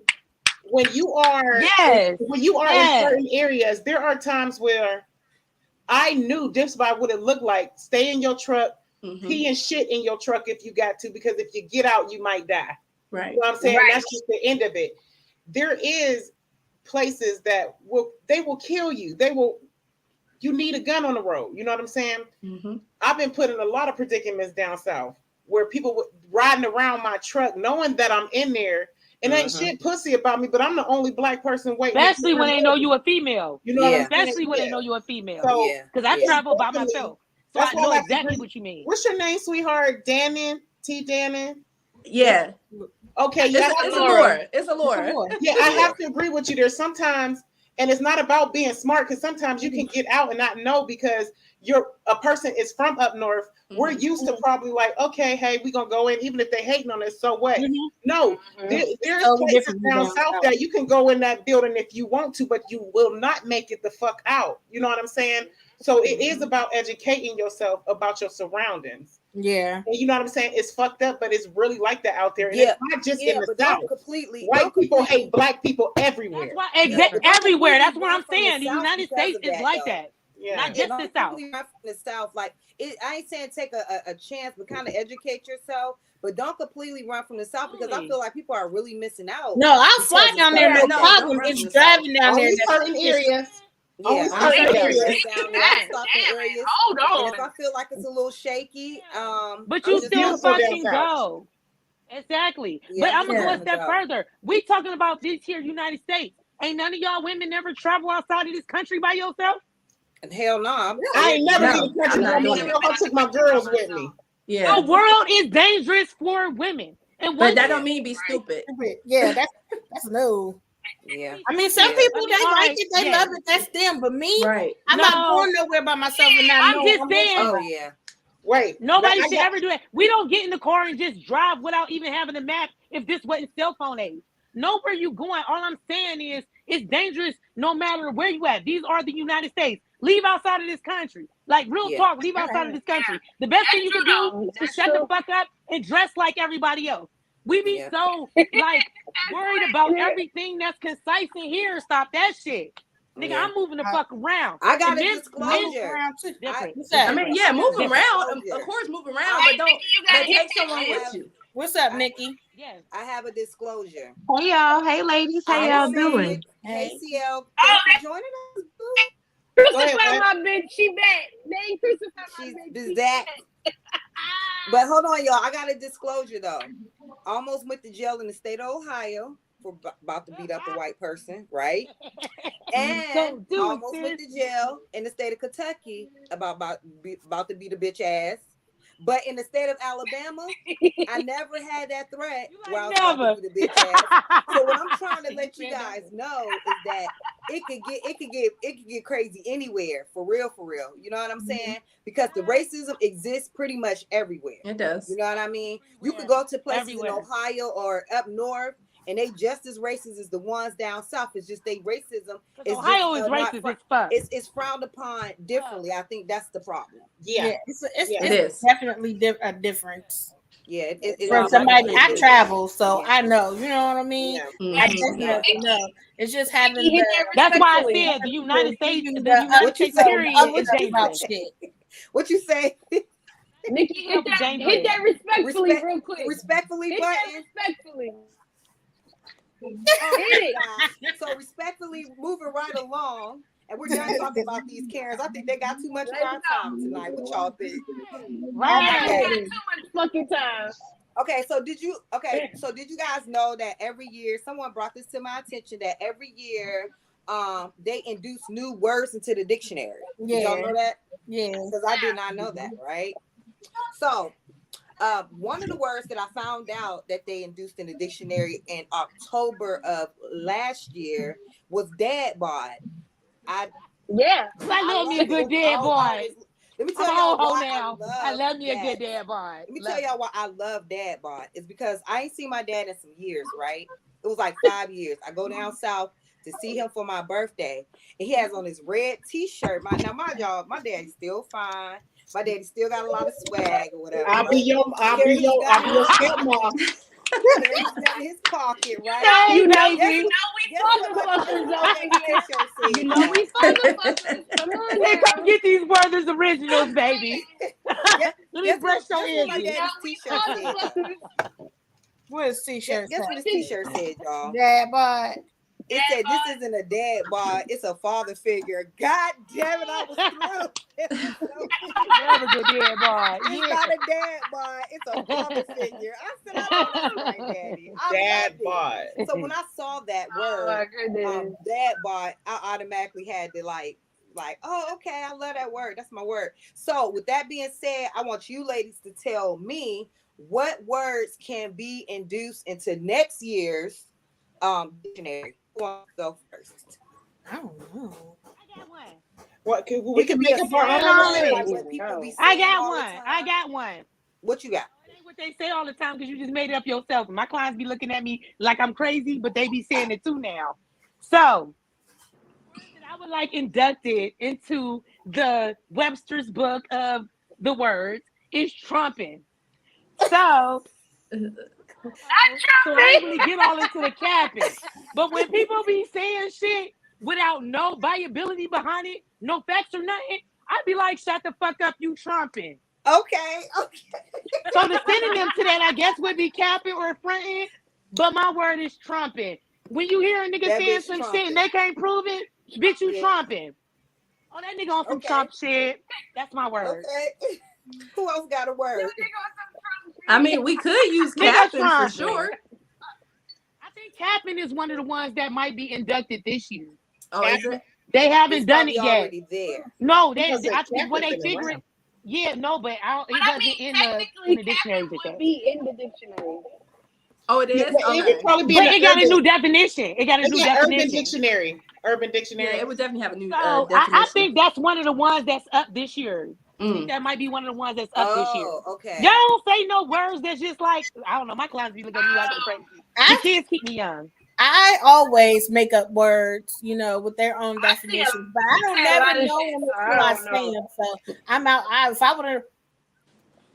Speaker 6: when you are in certain areas, there are times where I knew just by what it looked like. Stay in your truck, pee and shit in your truck if you got to, because if you get out, you might die.
Speaker 7: Right.
Speaker 6: You know what I'm saying?
Speaker 4: Right.
Speaker 6: That's just the end of it. There is places that will kill you. You need a gun on the road. You know what I'm saying? I've been put in a lot of predicaments down south where people were riding around my truck knowing that I'm in there. And ain't shit pussy about me, but I'm the only black person waiting.
Speaker 3: Especially when they know you a female.
Speaker 6: You know what I'm saying?
Speaker 3: Especially when they know you a female.
Speaker 6: So,
Speaker 3: because I travel by myself. So I know exactly what you mean.
Speaker 6: What's your name, sweetheart? Dannon? T. Dannon?
Speaker 7: Yeah.
Speaker 6: Okay.
Speaker 7: It's Allure. It's Allure.
Speaker 6: Yeah, I have to agree with you. There's sometimes, and it's not about being smart, because sometimes you can get out and not know because a person is from up north. We're used to probably like, okay, hey, we're gonna go in, even if they hating on us, so what? No, there's places down south that you can go in that building if you want to, but you will not make it the fuck out. You know what I'm saying? So it is about educating yourself about your surroundings.
Speaker 5: Yeah.
Speaker 6: And you know what I'm saying? It's fucked up, but it's really like that out there. And it's not just in the south. White people hate black people everywhere.
Speaker 3: Everywhere. That's what I'm saying. The United States is like that. Not just the South.
Speaker 1: The South, like I ain't saying take a chance, but kind of educate yourself. But don't completely run from the South, because I feel like people are really missing out.
Speaker 5: No, I'll fly down there, no problem. It's driving down there.
Speaker 6: Certain areas.
Speaker 1: Yeah,
Speaker 6: Hold
Speaker 1: on. And if I feel like it's a little shaky,
Speaker 3: but you still fucking go. Exactly. But I'm gonna go a step further. We talking about this here United States. Ain't none of y'all women never travel outside of this country by yourself?
Speaker 1: And hell no.
Speaker 6: I ain't never been to country. I took my girls with me.
Speaker 7: Yeah.
Speaker 3: The world is dangerous for women.
Speaker 7: But that don't mean be stupid.
Speaker 5: Yeah, that's no.
Speaker 1: Yeah.
Speaker 5: I mean, some people they like it, they love it, that's them. But me, I'm not going nowhere by myself and not
Speaker 3: I'm just saying.
Speaker 1: Oh yeah.
Speaker 6: Wait.
Speaker 3: Nobody should ever do it. We don't get in the car and just drive without even having a map if this wasn't cell phone age. Know where you going. All I'm saying is it's dangerous no matter where you at. These are the United States. Leave outside of this country. Like real talk, leave outside of this country. The best thing you can do is shut the fuck up and dress like everybody else. We be so like worried about everything that's concise in here. Stop that shit. Nigga, I'm moving the fuck around.
Speaker 1: I got a disclosure.
Speaker 7: I mean, yeah, move around. Of course, move around, but don't take someone with you.
Speaker 5: What's up, Nikki?
Speaker 1: Yes, I have a disclosure.
Speaker 2: Hey y'all, hey ladies, how y'all doing?
Speaker 1: Hey CL, thanks for joining us.
Speaker 4: Crucify my bitch, she back. They ain't crucify my bitch.
Speaker 1: That. But hold on, y'all. I got a disclosure though. Almost went to jail in the state of Ohio for about to beat up a white person, right? And almost went to jail in the state of Kentucky about to beat a bitch ass. But in the state of Alabama, I never had that threat while I was about to beat a bitch ass. So what I'm trying to let you guys know is that it could get crazy anywhere, for real. You know what I'm saying? Because the racism exists pretty much everywhere.
Speaker 7: It does.
Speaker 1: You know what I mean? You could go to places in Ohio or up north, and they just as racist as the ones down south. It's just they racism is
Speaker 3: Ohio is racist as fuck.
Speaker 1: It's frowned upon differently. I think that's the problem.
Speaker 5: Yeah, it's definitely a difference.
Speaker 1: Yeah,
Speaker 5: from somebody I travel, so I know. You know what I mean? Yeah. I definitely know. It's just having.
Speaker 3: That's why I said the United States. The United States is dangerous.
Speaker 1: What you say?
Speaker 4: Nikki, hit that respectfully real quick.
Speaker 1: Respectfully,
Speaker 4: hit
Speaker 1: button.
Speaker 4: that respectfully.
Speaker 1: So respectfully, moving right along, and we're done talking about these Karens. I think they got too much of our time tonight. What y'all think?
Speaker 4: Right. Too much fucking time.
Speaker 1: Okay, so did you guys know that every year, someone brought this to my attention, that every year they induce new words into the dictionary?
Speaker 5: Yeah.
Speaker 1: Did y'all know that?
Speaker 5: Yeah.
Speaker 1: Because I did not know that, right? So one of the words that I found out that they induced in the dictionary in October of last year was dad bod.
Speaker 3: I love me a good dad bod.
Speaker 1: Let me tell y'all why
Speaker 3: now. I love me a good dad bod.
Speaker 1: Let me tell y'all why I love dad bod. It's because I ain't seen my dad in some years, right? It was like 5 years. I go down south to see him for my birthday, and he has on his red t-shirt. My daddy's still fine. My daddy still got a lot of swag or whatever.
Speaker 6: I'll be your stepmom.
Speaker 1: In his pocket, right?
Speaker 4: You know we motherfuckers over here. You know we motherfuckers. Come on,
Speaker 3: come get these brothers originals, baby. Let me brush your
Speaker 1: Guess what my
Speaker 3: edges.
Speaker 1: daddy's t-shirt said.
Speaker 5: What is t-shirt?
Speaker 1: Guess what his t-shirt said, y'all?
Speaker 5: Dad bod.
Speaker 1: It said, "This isn't a dad bod, it's a father figure." God damn it, I was through.
Speaker 3: That was a dad bod.
Speaker 1: It's
Speaker 3: Yeah.
Speaker 1: not a dad bod, it's a father figure. I said, "I know that's right, Daddy." I
Speaker 6: Dad
Speaker 1: loved it.
Speaker 6: bod.
Speaker 1: So when I saw that
Speaker 4: Oh my
Speaker 1: word,
Speaker 4: goodness.
Speaker 1: dad bod, I automatically had to like, oh, okay, I love that word. That's my word. So with that being said, I want you ladies to tell me what words can be induced into next year's dictionary. Who wants to go first?
Speaker 5: I don't know.
Speaker 3: I got one.
Speaker 6: What we can make up our
Speaker 1: slang
Speaker 6: own
Speaker 1: word,
Speaker 6: word.
Speaker 1: like what people be
Speaker 3: I
Speaker 1: saying
Speaker 3: got
Speaker 1: all the
Speaker 3: one.
Speaker 1: time.
Speaker 3: I got one.
Speaker 1: What you got?
Speaker 3: It ain't what they say all the time because you just made it up yourself. My clients be looking at me like I'm crazy, but they be saying it too now. So, word that I would like inducted into the Webster's book of the words is trumping. So I don't really get all into the capping. But when people be saying shit without no viability behind it, no facts or nothing, I'd be like, shut the fuck up, you trumping.
Speaker 1: Okay.
Speaker 3: So the synonym to that, I guess, would be capping or fronting, but my word is trumping. When you hear a nigga
Speaker 1: That
Speaker 3: saying
Speaker 1: bitch
Speaker 3: some
Speaker 1: trumping.
Speaker 3: shit and they can't prove it, bitch, you
Speaker 1: Yeah.
Speaker 3: trumping. Oh, that nigga on some
Speaker 1: Okay.
Speaker 3: Trump shit. That's my word.
Speaker 1: Okay. Who else got a word?
Speaker 7: I mean, we could use
Speaker 3: Nigga
Speaker 7: capping for
Speaker 3: trumping.
Speaker 7: sure.
Speaker 3: I think capping is one of the ones that might be inducted this year.
Speaker 7: Oh, is it?
Speaker 3: They haven't
Speaker 1: It's
Speaker 3: done it
Speaker 1: probably
Speaker 3: yet.
Speaker 1: already there.
Speaker 3: No, they.
Speaker 6: Because the
Speaker 3: I think when they
Speaker 6: capping's been
Speaker 3: figure it.
Speaker 6: around.
Speaker 3: Yeah, no, but it
Speaker 4: But I
Speaker 3: wasn't
Speaker 4: mean,
Speaker 3: in the
Speaker 4: technically,
Speaker 3: dictionary.
Speaker 4: capping would be in the dictionary.
Speaker 7: Oh, it is?
Speaker 6: It would
Speaker 7: Okay.
Speaker 6: probably be
Speaker 3: But
Speaker 6: in
Speaker 3: it
Speaker 6: the
Speaker 3: got a
Speaker 6: urban,
Speaker 3: new definition. It got a new
Speaker 6: urban
Speaker 3: definition.
Speaker 6: dictionary. Urban
Speaker 7: Yeah,
Speaker 6: dictionary.
Speaker 7: it would definitely have a new
Speaker 3: So I
Speaker 7: definition.
Speaker 3: think that's one of the ones that's up this year. I think
Speaker 7: Mm.
Speaker 3: that might be one of the ones that's up this year.
Speaker 1: Oh, okay.
Speaker 3: Y'all don't say no words that's just like, I don't know, my clients be looking at me like I'm crazy. The kids keep me young.
Speaker 5: I always make up words, you know, with their own
Speaker 4: I see a-
Speaker 5: definitions, but I don't
Speaker 4: I see a lot
Speaker 5: never
Speaker 4: of
Speaker 5: know
Speaker 4: shit,
Speaker 5: them
Speaker 4: so I
Speaker 5: until I
Speaker 4: don't
Speaker 5: say
Speaker 4: know.
Speaker 5: them. So I'm out. If I would have,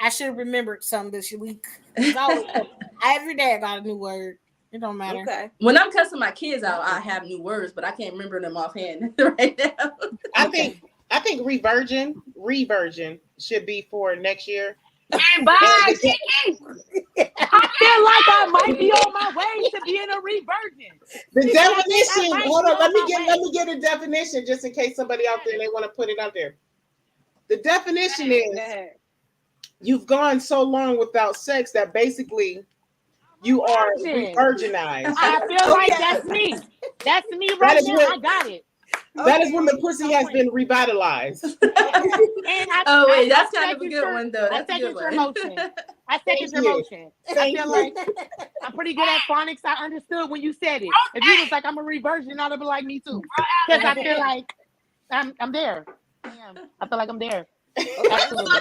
Speaker 5: I should have remembered some this week. Every day I got a new word. It don't matter.
Speaker 1: Okay.
Speaker 7: When I'm cussing my kids out, I have new words, but I can't remember them offhand right now.
Speaker 6: I think reversion should be for next year.
Speaker 4: And bye, Kiki.
Speaker 3: I feel like I might be on my way to being a reversion.
Speaker 6: The
Speaker 3: I
Speaker 6: definition.
Speaker 3: might
Speaker 6: Hold
Speaker 3: be
Speaker 6: on. Let
Speaker 3: on
Speaker 6: me
Speaker 3: my
Speaker 6: get a definition just in case somebody out there they want to put it out there. The definition is you've gone so long without sex that basically you are virginized.
Speaker 3: I feel like that's me. That's me right
Speaker 6: is
Speaker 3: now.
Speaker 6: what-
Speaker 3: I got it.
Speaker 6: That is when the pussy has been revitalized.
Speaker 3: And I,
Speaker 7: Oh, wait,
Speaker 3: I
Speaker 7: that's kind of a
Speaker 3: second
Speaker 7: good
Speaker 3: your-
Speaker 7: one, though.
Speaker 3: I
Speaker 7: That's a good
Speaker 3: second your
Speaker 7: one.
Speaker 3: motion. I second
Speaker 6: Thank
Speaker 3: your
Speaker 6: you.
Speaker 3: motion. I
Speaker 6: Thank
Speaker 3: feel
Speaker 6: you.
Speaker 3: like I'm pretty good at phonics. I understood when you said it. If you was like, I'm a reversion, I'd be like, me too. Because I feel like I'm there. I feel like I'm there. Absolutely.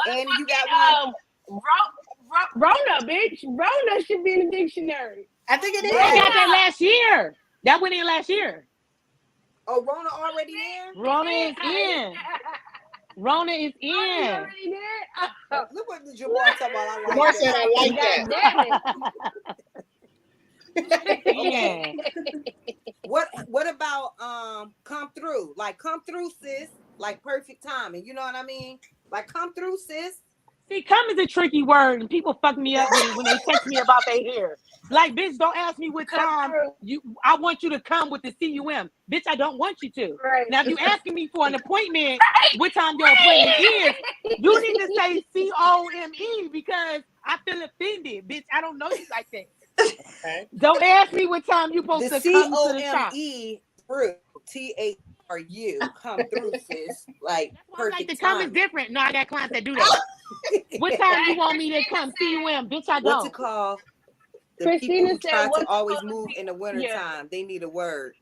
Speaker 1: And you got one.
Speaker 4: Rona, bitch. Rona should be in the dictionary.
Speaker 5: I think it
Speaker 3: I
Speaker 5: is.
Speaker 3: got that last year. That went in last year.
Speaker 1: Oh, Rona already in?
Speaker 3: Rona is in. Rona is in.
Speaker 4: Already there?
Speaker 1: Look what the Jamar talking about. I like
Speaker 6: Jamar said,
Speaker 1: that.
Speaker 6: I like that.
Speaker 3: Yeah.
Speaker 1: What about come through? Like come through, sis. Like perfect timing. You know what I mean? Like come through, sis.
Speaker 3: See, come is a tricky word, and people fuck me up with it when they text me about their hair. Like, bitch, don't ask me what time I want you to come with the CUM. Bitch, I don't want you to.
Speaker 4: Right.
Speaker 3: Now, if you asking me for an appointment, what time your appointment is, you need to say COME because I feel offended. Bitch, I don't know you like that.
Speaker 6: Okay.
Speaker 3: Don't ask me what time you supposed
Speaker 1: The
Speaker 3: to come to the shop.
Speaker 1: COME through THRU. Come through, sis. Like
Speaker 3: Like
Speaker 1: perfect
Speaker 3: the come is
Speaker 1: timing.
Speaker 3: different. No, I got clients that do that. What time you want me to come? CUM, bitch, I
Speaker 1: What's
Speaker 3: don't.
Speaker 1: it called? The
Speaker 4: Christina
Speaker 1: people who
Speaker 4: said,
Speaker 1: try
Speaker 4: what's
Speaker 1: to always
Speaker 4: called-
Speaker 1: move in the wintertime.
Speaker 4: Yeah.
Speaker 1: They need a word.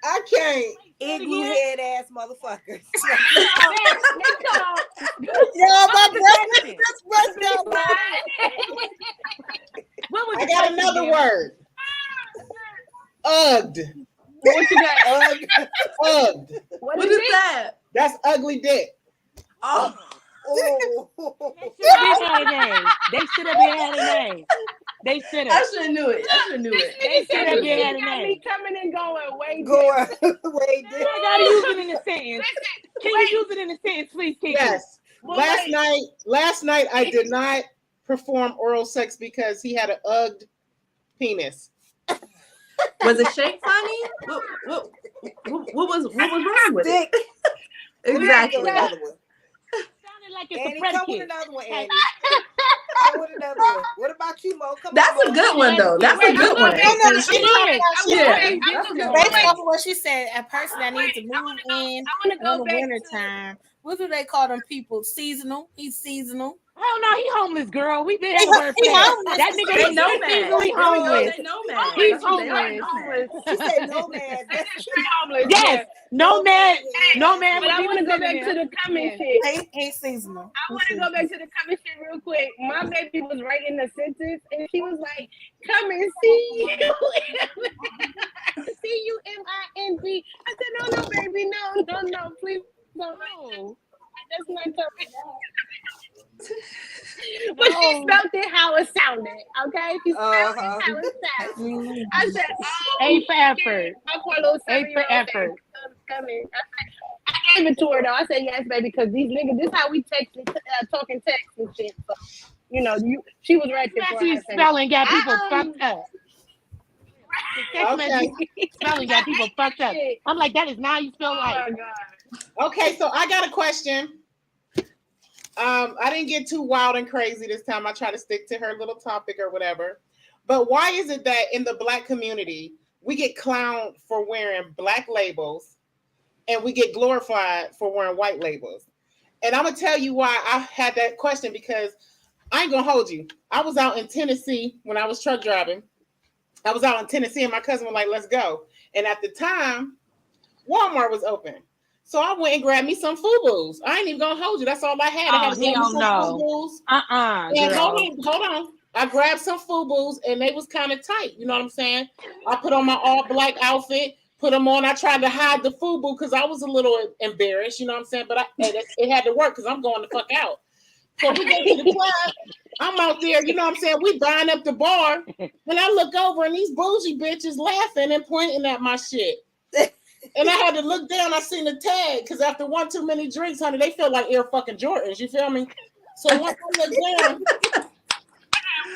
Speaker 6: I can't.
Speaker 1: Igloo head ass motherfuckers.
Speaker 5: Yo, my
Speaker 3: Question.
Speaker 5: brother.
Speaker 3: What was
Speaker 6: I
Speaker 3: the
Speaker 6: got
Speaker 3: question,
Speaker 6: another
Speaker 3: Dan?
Speaker 6: word. Ugged.
Speaker 4: What you got?
Speaker 6: Ugged.
Speaker 4: What
Speaker 7: What
Speaker 4: is
Speaker 7: is
Speaker 4: it?
Speaker 7: that?
Speaker 6: That's ugly dick.
Speaker 7: Oh,
Speaker 1: Oh.
Speaker 3: They should have had a name. They should have had a name. They should
Speaker 7: I
Speaker 3: have.
Speaker 7: should have knew it. I should have knew it.
Speaker 3: They should have
Speaker 4: You
Speaker 3: had a
Speaker 4: got
Speaker 3: name.
Speaker 4: me coming and going way
Speaker 1: Going way
Speaker 3: I gotta use it in a sentence. Can you use it in a sentence, please, Kiki?
Speaker 6: Yes. Last night I did not perform oral sex because he had an ugged penis.
Speaker 7: Was the shake funny? What was wrong with it? Exactly.
Speaker 3: Sounded like it's
Speaker 1: Annie,
Speaker 3: a predicate.
Speaker 1: come with another one, Annie. Come with another one. What about you, Mo? Come
Speaker 7: That's
Speaker 1: on,
Speaker 7: a
Speaker 1: Mo.
Speaker 7: good one, though. That's a good one.
Speaker 5: Based off of what she said, a person that needs to move in the wintertime. What do they call them people? Seasonal. He's seasonal.
Speaker 3: Oh no, he homeless, girl. We been having word for that. That nigga
Speaker 7: They
Speaker 3: is
Speaker 7: nomad.
Speaker 3: seasonally homeless.
Speaker 7: They nomad.
Speaker 3: He's
Speaker 7: That's what they are,
Speaker 3: homeless.
Speaker 1: She said nomad.
Speaker 4: Homeless.
Speaker 3: Yes, nomad. Nomad.
Speaker 4: But I want to go back to the comment shit.
Speaker 5: He's seasonal.
Speaker 4: I want to go back to the comment shit real quick. My baby was right in the sentence, and she was like, "Come and see you." C-U-M-I-N-G. I said, "No, baby, no, please don't." No. That's not correct. But she spelled it how it sounded, okay? She spelled it how it sounded. I said,
Speaker 3: A for effort.
Speaker 4: My poor little
Speaker 3: A for effort.
Speaker 4: Coming. I gave it to her though. I said, yes, baby, because these niggas, this is how we text and talking text and shit. So, she was right there.
Speaker 3: Actually, spelling got people fucked up. Spelling got people fucked up. I'm like, that is not how you spell life.
Speaker 4: Oh, God.
Speaker 6: Okay, so I got a question. I didn't get too wild and crazy this time. I try to stick to her little topic or whatever. But why is it that in the Black community, we get clowned for wearing Black labels and we get glorified for wearing white labels? And I'm going to tell you why I had that question, because I ain't going to hold you. I was out in Tennessee when I was truck driving. I was out in Tennessee and my cousin was like, let's go. And at the time, Walmart was open. So I went and grabbed me some FUBUs. I ain't even gonna hold you. That's all I had. I had
Speaker 3: he don't know.
Speaker 6: And hold on. I grabbed some FUBUs and they was kind of tight. You know what I'm saying? I put on my all black outfit, put them on. I tried to hide the FUBU because I was a little embarrassed. You know what I'm saying? But it had to work because I'm going the fuck out. So we go to the club. I'm out there. You know what I'm saying? We buying up the bar, and I look over and these bougie bitches laughing and pointing at my shit. And I had to look down. I seen the tag because after one too many drinks, honey, they feel like Air fucking Jordans. You feel me? So once I looked down,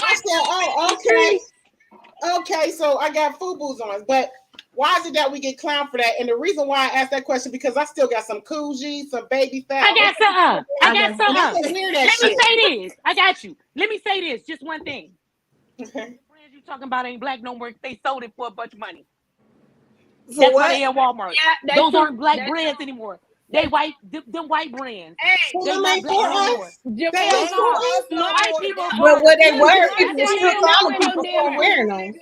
Speaker 6: I said, "Oh, okay." So I got FUBUs on, but why is it that we get clowned for that? And the reason why I asked that question because I still got some Coogee, some baby fat.
Speaker 3: I got something. Let me
Speaker 6: shit.
Speaker 3: say this. I got you. Let me say this. Just one thing.
Speaker 6: Okay.
Speaker 3: The brands you talking about ain't Black no more. They sold it for a bunch of money.
Speaker 1: For
Speaker 3: That's
Speaker 1: what?
Speaker 3: why they at Walmart.
Speaker 4: Yeah,
Speaker 3: those aren't Black brands anymore. They white, them white brands.
Speaker 4: Hey,
Speaker 3: They not Black anymore.
Speaker 6: They ain't for us.
Speaker 3: White people.
Speaker 5: But what they were, people
Speaker 3: That's
Speaker 5: were
Speaker 3: why
Speaker 5: still
Speaker 3: they
Speaker 5: clowning
Speaker 3: know
Speaker 5: people
Speaker 3: they
Speaker 5: for
Speaker 3: don't
Speaker 5: wearing them.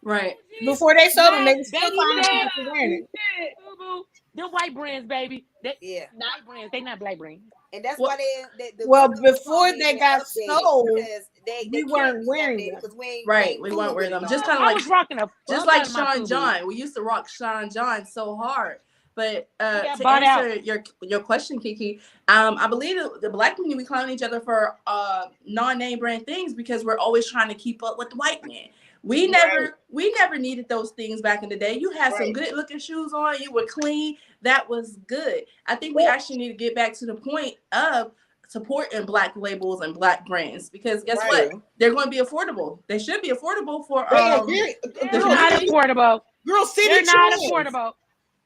Speaker 7: Right.
Speaker 5: Before they sold them, they were still
Speaker 3: Baby,
Speaker 5: clowning people for wearing it.
Speaker 3: Boo-boo. Them white brands, baby. They,
Speaker 1: Yeah.
Speaker 3: white brands. They not Black brands.
Speaker 1: And that's why the
Speaker 5: Well,
Speaker 1: the
Speaker 5: before
Speaker 1: company
Speaker 5: they got
Speaker 1: updated
Speaker 5: sold,
Speaker 1: because they
Speaker 5: we
Speaker 1: can't
Speaker 5: weren't
Speaker 1: be
Speaker 5: wearing
Speaker 1: updated
Speaker 5: them.
Speaker 1: because we
Speaker 7: weren't wearing them. Just
Speaker 1: kind
Speaker 7: kind of
Speaker 3: I was rocking a
Speaker 7: just
Speaker 3: fuck
Speaker 7: like
Speaker 3: out of my
Speaker 7: Sean
Speaker 3: Fubu.
Speaker 7: John. We used to rock Sean John so hard. But
Speaker 3: got
Speaker 7: to
Speaker 3: bought
Speaker 7: answer your question, Kiki, I believe the Black community, we clown each other for non-name brand things because we're always trying to keep up with the white man. We never needed those things back in the day. You had some good looking shoes on, you were clean. That was good. I think we actually need to get back to the point of supporting Black labels and Black brands because guess what? They're going to be affordable. They should be affordable for
Speaker 3: They're not affordable.
Speaker 6: Girl,
Speaker 3: they're not affordable.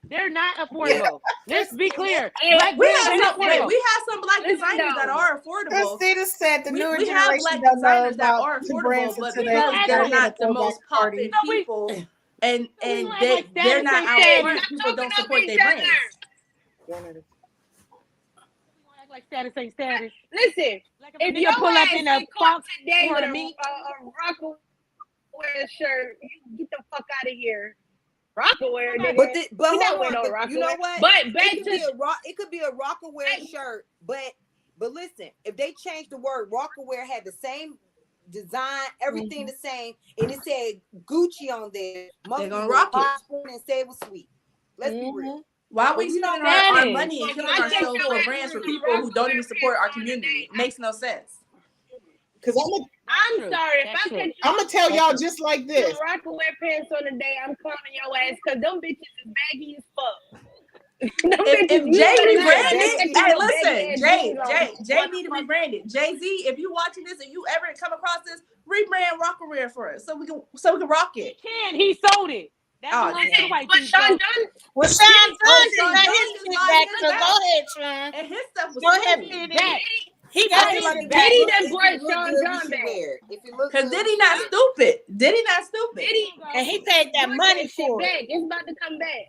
Speaker 3: They're not affordable. Let's be clear. Black
Speaker 7: we
Speaker 3: brands
Speaker 7: have
Speaker 3: ain't affordable.
Speaker 7: some Black designers that are affordable.
Speaker 5: Christina said the newer
Speaker 7: we have
Speaker 5: generation
Speaker 7: Black
Speaker 5: don't know
Speaker 7: designers that
Speaker 5: about
Speaker 7: are
Speaker 5: the brands
Speaker 7: affordable, but
Speaker 5: until
Speaker 7: because
Speaker 5: they
Speaker 7: they're
Speaker 5: go
Speaker 7: not
Speaker 5: to
Speaker 7: the
Speaker 5: a
Speaker 7: most
Speaker 5: party.
Speaker 7: popping people, and they're not out front, people don't support their brands.
Speaker 3: Act like status ain't status.
Speaker 4: Listen,
Speaker 3: Like
Speaker 4: if
Speaker 3: you
Speaker 4: you
Speaker 3: pull up in a fox
Speaker 4: today
Speaker 3: or
Speaker 4: with
Speaker 3: a
Speaker 4: a
Speaker 3: mink,
Speaker 4: Rockaway shirt, you get the fuck out of here. Rockaway, nigga.
Speaker 1: But
Speaker 4: You don't wear no
Speaker 1: you know
Speaker 4: Rockaway.
Speaker 1: what?
Speaker 4: But back
Speaker 1: it could be a Rockaway shirt, but listen, if they changed the word Rockaway, had the same design, everything the same, and it said Gucci on there,
Speaker 7: they're gonna rock it
Speaker 1: and say it was sweet. Let's be real.
Speaker 7: Why are we spending our money and killing ourselves for brands for people who don't even support our community? It makes no sense.
Speaker 6: Because
Speaker 4: I'm sorry if I can.
Speaker 6: I'm gonna tell y'all just like this.
Speaker 4: Rockaway pants on the day, I'm calling your ass because them bitches is baggy as fuck.
Speaker 7: If Jay rebranded, hey, listen, Jay need to rebrand it. Jay-Z, if you watching this and you ever come across this, rebrand Rock Career for us so we can rock it.
Speaker 3: He sold it. That's
Speaker 4: but Sean Dunn.
Speaker 5: Well, Sean Dunn got his shit back. So go ahead, Sean.
Speaker 7: And his stuff was
Speaker 5: go ahead,
Speaker 7: back.
Speaker 5: He got his shit back.
Speaker 4: Diddy done brought Sean Dunn back.
Speaker 7: Because Diddy not stupid. Diddy not stupid.
Speaker 4: Diddy,
Speaker 5: and he paid that money for
Speaker 4: it.
Speaker 5: Back.
Speaker 4: It's about to come back.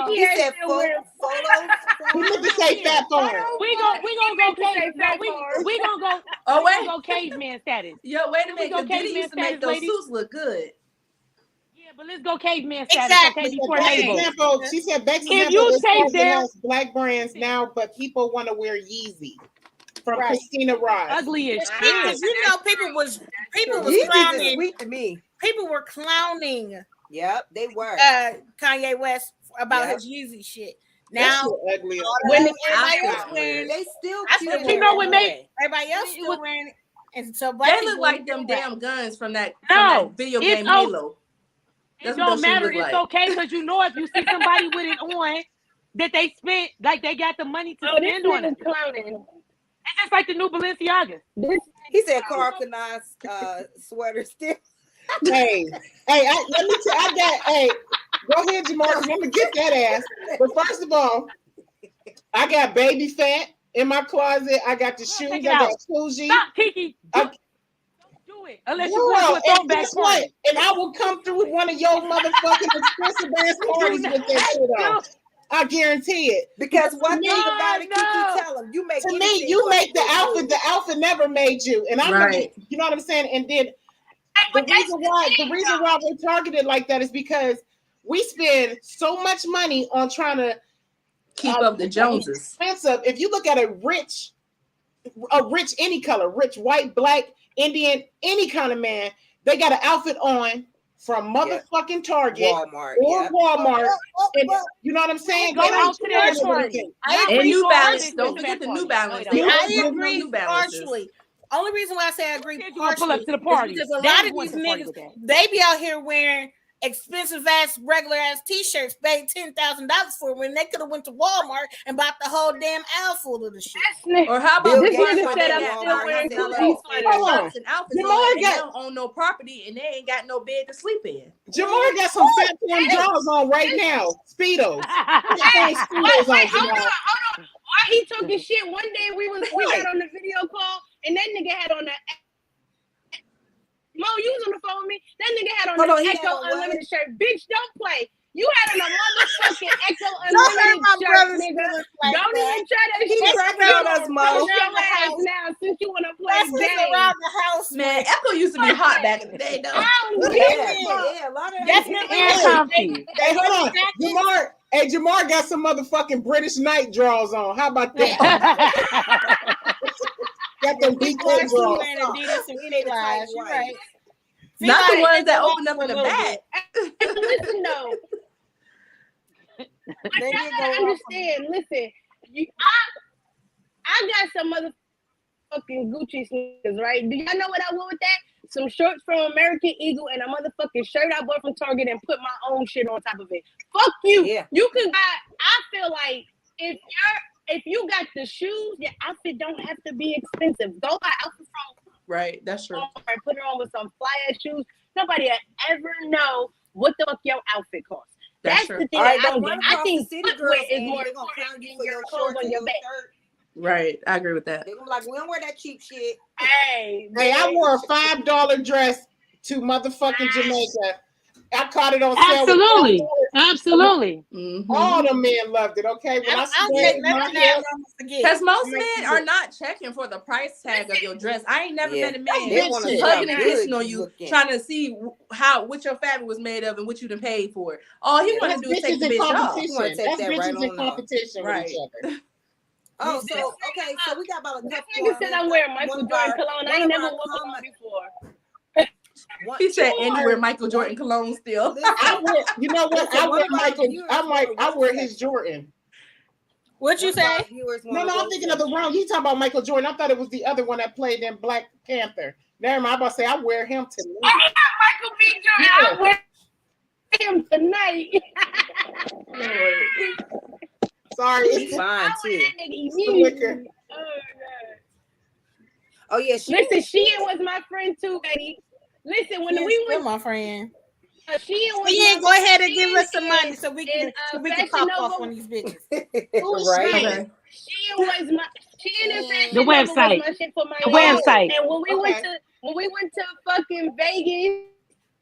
Speaker 1: He said photos.
Speaker 6: He meant to say fat porn.
Speaker 3: We gonna go caveman. We gonna go.
Speaker 7: Oh wait,
Speaker 3: we gonna go caveman status.
Speaker 7: Yo, wait a minute. Because Diddy used to make those suits look good.
Speaker 3: Yeah, but let's go caveman status.
Speaker 5: Exactly.
Speaker 3: Okay, before
Speaker 6: example, she said, "Bex
Speaker 3: if you take them
Speaker 6: black brands now, but people want to wear Yeezy from Christina Ross.
Speaker 3: Ugly as
Speaker 5: shit. You know, people was clowning.
Speaker 1: Sweet to me.
Speaker 5: People were clowning.
Speaker 1: Yep, they were.
Speaker 5: Kanye West about his Yeezy shit. Now,
Speaker 6: ugly.
Speaker 5: When everybody else wearing,
Speaker 1: they still.
Speaker 3: You know what made
Speaker 5: everybody else still wearing it, and so black
Speaker 7: they look like them damn guns from that video
Speaker 3: it's
Speaker 7: game Halo.
Speaker 3: It don't matter. It's okay because you know if you see somebody with it on, that they spent like they got the money to spend on it.
Speaker 4: Clowning.
Speaker 3: It's just like the new Balenciaga.
Speaker 1: He said Carl Kanai's sweater still.
Speaker 6: Hey, let me tell you, go ahead, Jamar. I'm gonna get that ass. But first of all, I got baby fat in my closet. I got the shoes. I got Fuji.
Speaker 3: Stop, Kiki. Don't do it unless you want to throw back party.
Speaker 6: And I will come through with one of your motherfucking expensive ass parties with that shit on. I guarantee it.
Speaker 1: Because one thing about it, Kiki, tell them you make.
Speaker 6: To me, you make the outfit. The outfit never made you, and I'm right. You know what I'm saying. And then the reason why we're targeted like that is because we spend so much money on trying to
Speaker 7: keep up the Joneses.
Speaker 6: Expensive. If you look at a rich any color, rich, white, black, Indian, any kind of man, they got an outfit on from motherfucking Target
Speaker 1: Walmart,
Speaker 6: or Walmart. And, you know what I'm saying?
Speaker 3: Go out to their Target.
Speaker 7: And New Balance. Don't forget the New Balance.
Speaker 5: I agree partially. Only reason why I say I agree partially
Speaker 3: pull up to the party
Speaker 5: because a lot of these niggas, they be out here wearing expensive ass, regular ass t-shirts, paid $10,000 for when they could have went to Walmart and bought the whole damn aisle full of the shit.
Speaker 7: Or how about
Speaker 4: this nigga said I'm still wearing
Speaker 7: shirts and outfits on, they don't own no property and they ain't got no bed to sleep in.
Speaker 6: Jamar got some fat porn drawers on right now. Speedos.
Speaker 4: Hold on. Why he talking shit? One day we got on the video call and that nigga had on the Mo, you was on the phone with me. That nigga had on the Echo Unlimited shirt. Bitch, don't play. You had on a motherfucking Echo Unlimited shirt, nigga. Don't even try that shit.
Speaker 1: Keep cracking us, Mo.
Speaker 4: Now, since you want to play games.
Speaker 5: Around the house,
Speaker 7: man. Echo used to be hot back in the day, though.
Speaker 1: Yeah, a lot of
Speaker 5: definitely.
Speaker 6: Hey, hold on, Jamar got some motherfucking British night draws on. How about that? Got them BK draws.
Speaker 5: Right.
Speaker 7: Not the ones that open up in the back.
Speaker 4: Listen, though. I understand. Listen, I got some motherfucking Gucci sneakers, right? Do y'all know what I want with that? Some shorts from American Eagle and a motherfucking shirt I bought from Target and put my own shit on top of it. Fuck you. Yeah. You can buy. I feel like if you got the shoes, your outfit don't have to be expensive. Go buy outfit from.
Speaker 7: Right, that's true.
Speaker 4: Put it on with some fly ass shoes. Nobody will ever know what the fuck your outfit costs. That's the thing.
Speaker 1: Right,
Speaker 4: I don't get. I think footwear is more important than your clothes on your back.
Speaker 7: Right, I agree with that.
Speaker 1: They're gonna be like, we don't wear that cheap shit.
Speaker 4: Hey,
Speaker 6: I wore a $5 dress to motherfucking Jamaica. I caught it on sale.
Speaker 3: Absolutely.
Speaker 7: Mm-hmm.
Speaker 6: All the men loved it. Okay,
Speaker 7: because most men are not checking for the price tag of your dress. I ain't never met a man hugging and kissing on you, trying to see what your fabric was made of and what you done paid for it. All he want to do is take the bitch off.
Speaker 6: That's bitches in competition with each other.
Speaker 1: Oh, so okay, so we got about a couple.
Speaker 4: Nigga said I'm wearing Michael Jordan cologne. I ain't never worn one before.
Speaker 7: He said anywhere Michael Jordan cologne still.
Speaker 6: I wear, you know what? I wear Michael. I wear his Jordan.
Speaker 5: What you say?
Speaker 6: No, I'm thinking of the wrong. You talking about Michael Jordan? I thought it was the other one that played in Black Panther. Never mind. I'm about to say I wear him tonight.
Speaker 4: I got Michael B. Jordan. I wear him tonight.
Speaker 6: Sorry.
Speaker 1: He's fine too.
Speaker 6: Liquor.
Speaker 1: Oh yeah,
Speaker 4: listen, Sheehan was my friend too, Betty. Listen, when we went,
Speaker 5: my friend.
Speaker 4: Sheehan was
Speaker 5: Yeah, go ahead and give us some
Speaker 4: Sheehan
Speaker 5: money so we can pop off on these bitches.
Speaker 1: Right.
Speaker 4: Sheehan was my Sheehan and Fashion
Speaker 3: The
Speaker 4: Nova was
Speaker 3: website.
Speaker 4: my shit for my
Speaker 3: The website.
Speaker 4: And when we went to fucking Vegas.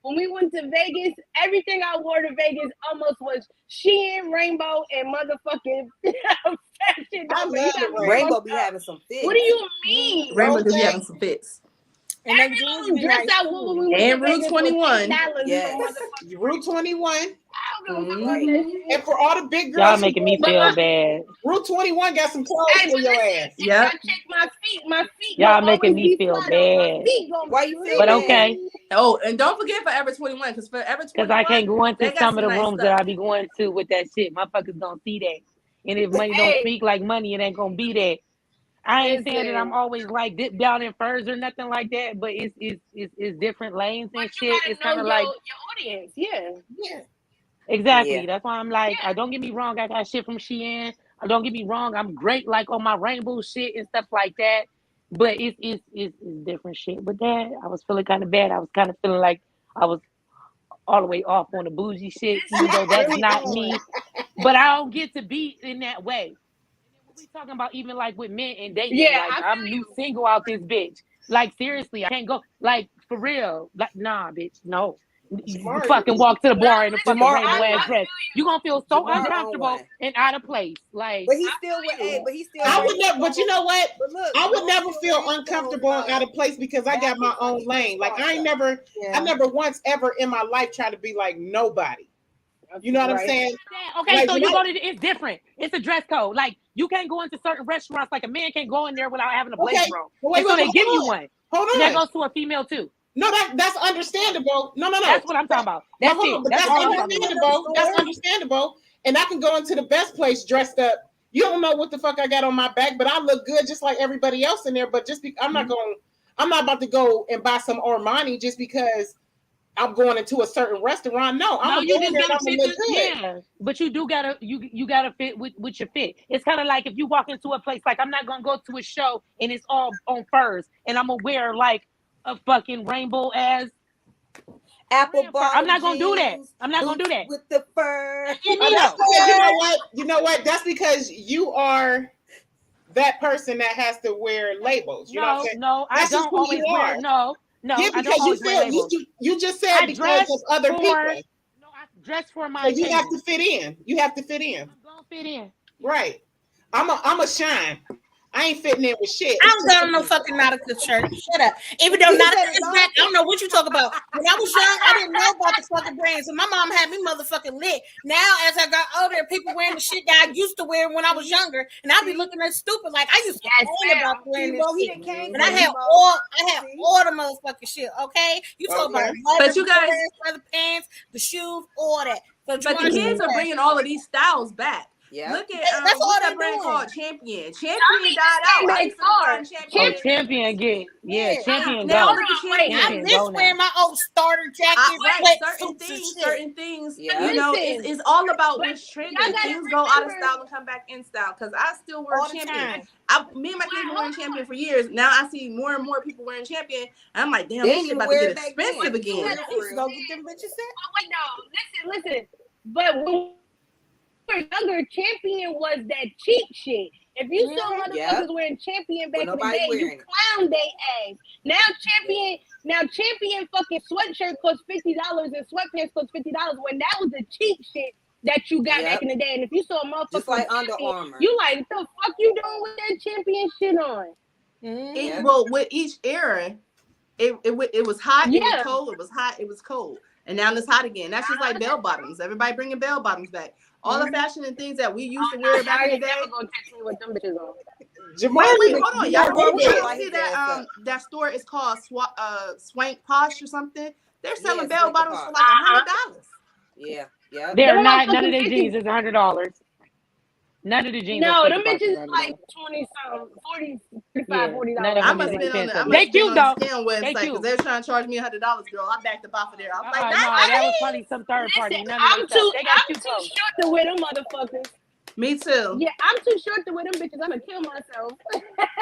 Speaker 4: When we went to Vegas, everything I wore to Vegas almost was Shein, Rainbow, and motherfucking Fashion Nova.
Speaker 1: Rainbow be having some fits.
Speaker 4: What do you mean?
Speaker 7: Rainbow just be having some fits.
Speaker 5: And
Speaker 4: every little dress I wore when we went
Speaker 7: and
Speaker 4: to
Speaker 7: Rue
Speaker 4: Vegas
Speaker 7: 21.
Speaker 1: Yes.
Speaker 6: Rue 21. And for all the big girls,
Speaker 3: Y'all making me feel bad.
Speaker 6: Rue 21 got some clothes for your ass.
Speaker 4: Yeah. I check my feet.
Speaker 3: Y'all making me feel bad.
Speaker 1: Why you feel
Speaker 3: But
Speaker 1: bad?
Speaker 3: okay.
Speaker 7: Oh, and don't forget Forever 21, because Forever 21.
Speaker 3: Because I can't go into
Speaker 7: they got
Speaker 3: some of the
Speaker 7: nice
Speaker 3: rooms that I be going to with that shit. Motherfuckers don't see that. And if money don't speak like money, it ain't gonna be that. I ain't saying that I'm always like dip down in furs or nothing like that, but it's different lanes and shit. It's kind of like
Speaker 4: your audience, yeah.
Speaker 3: exactly.
Speaker 1: Yeah.
Speaker 3: That's why I'm like, don't get me wrong, I got shit from Shein. Don't get me wrong, I'm great like on my rainbow shit and stuff like that. But it's different shit. But that I was feeling kind of bad. I was kind of feeling like I was all the way off on the bougie shit, even though that's not me. But I don't get to be in that way. We talking about even like with men and dating.
Speaker 4: Yeah,
Speaker 3: like I'm new single out this bitch. Like seriously, I can't go. Like for real. Like nah, bitch, no. You fucking walk to the bar in a fucking rainbow ass dress. You gonna feel so uncomfortable and out of place. Like,
Speaker 1: but he still would.
Speaker 6: I would never. But you know what?
Speaker 1: But look,
Speaker 6: I would never feel uncomfortable and out of place because I got my own lane. Like I never once ever in my life tried to be like nobody. You know what I'm saying?
Speaker 3: Okay,
Speaker 6: like,
Speaker 3: so you go to it's different. It's a dress code. Like you can't go into certain restaurants. Like a man can't go in there without having a blazer on.
Speaker 6: Wait,
Speaker 3: so they give you one.
Speaker 6: Hold on.
Speaker 3: And that goes to a female too.
Speaker 6: No, that's understandable. No.
Speaker 3: That's what I'm talking about. That's it. That's
Speaker 6: understandable. That's understandable. And I can go into the best place dressed up. You don't know what the fuck I got on my back, but I look good just like everybody else in there. But I'm not about to go and buy some Armani just because I'm going into a certain restaurant. No, I'm
Speaker 3: you just gotta fit but you do gotta you gotta fit with your fit. It's kind of like if you walk into a place, like I'm not gonna go to a show and it's all on furs and I'm gonna wear like a fucking rainbow ass
Speaker 1: apple bottom.
Speaker 3: I'm not gonna do that. I'm not gonna do that
Speaker 1: with the fur.
Speaker 6: You know what? That's because you are that person that has to wear labels. You know what I'm saying?
Speaker 3: No, I don't always wear. No,
Speaker 6: yeah, because you just said because of other people.
Speaker 3: No, I dress for my.
Speaker 6: So you have to fit in. You have to fit in.
Speaker 3: I'm gonna fit in.
Speaker 6: Right. I'm a shine. I ain't fitting in with shit.
Speaker 5: I don't go to no fucking Nautica church. Shut up. Even though Nautica is back, I don't know what you talk about. When I was young, I didn't know about the fucking brands. And my mom had me motherfucking lit. Now, as I got older, people wearing the shit that I used to wear when I was younger, and I'd be looking at stupid like I used to complain about wearing this shit. And I had all the motherfucking shit. Okay, you talk about,
Speaker 7: but you guys,
Speaker 5: the pants, the shoes, all that. So
Speaker 7: but the kids are bringing all of these styles back.
Speaker 1: Yeah.
Speaker 7: Look at that's all that brand called Champion. Champion died out.
Speaker 3: Champion get Champion
Speaker 5: now,
Speaker 3: go.
Speaker 5: I miss wearing my old starter jackets.
Speaker 7: Certain things. You know, it's all about which trend. Things go out of style and come back in style. Because I still wear Champion. Me and my kids were wearing Champion for years. Now I see more and more people wearing Champion. And I'm like, damn, this shit about to get expensive again.
Speaker 5: Go get them bitches in.
Speaker 4: Oh wait, no, listen. But when younger, Champion was that cheap shit. If you saw motherfuckers wearing Champion back in the day, you clown they ass. Now Champion fucking sweatshirt cost $50 and sweatpants cost $50 when that was the cheap shit that you got back in the day. And if you saw a motherfucker
Speaker 1: just like Under Armour,
Speaker 4: you like, what the fuck you doing with that Champion shit on?
Speaker 7: Well, with each era, it was hot, it was cold, it was hot, it was cold. And now it's hot again. That's just like bell bottoms. Everybody bringing bell bottoms back. All the fashion and things that we used to wear back in the day.
Speaker 4: Gonna text me with them bitches on.
Speaker 7: Wait, hold on. Y'all see that that store is called Swank Posh or something? They're selling bell bottoms for like $100.
Speaker 1: Yeah.
Speaker 3: They're not. None of their jeans is $100. None of the jeans.
Speaker 4: No,
Speaker 3: are
Speaker 4: them
Speaker 3: Shaker
Speaker 4: bitches
Speaker 3: Boxes,
Speaker 4: like
Speaker 3: right?
Speaker 4: 20 something, 40, 35,
Speaker 3: Yeah,
Speaker 4: $40.
Speaker 3: none of
Speaker 7: I
Speaker 3: them
Speaker 7: must
Speaker 3: is
Speaker 7: have been on the
Speaker 3: expensive.
Speaker 7: I
Speaker 3: They
Speaker 7: must have been
Speaker 3: cute
Speaker 7: on
Speaker 3: though.
Speaker 7: the scam
Speaker 3: They
Speaker 7: website because
Speaker 3: cute.
Speaker 7: they were trying to charge me $100, girl. I backed up off of there. I was like,
Speaker 3: No,
Speaker 7: that's
Speaker 3: that was
Speaker 7: me.
Speaker 3: probably some third party.
Speaker 4: Listen,
Speaker 3: None of they stuff. They got
Speaker 4: I'm
Speaker 3: cute
Speaker 4: too
Speaker 3: clothes.
Speaker 4: short to wear them motherfuckers.
Speaker 7: Me too.
Speaker 4: Yeah, I'm too short to wear them bitches. I'm gonna kill myself.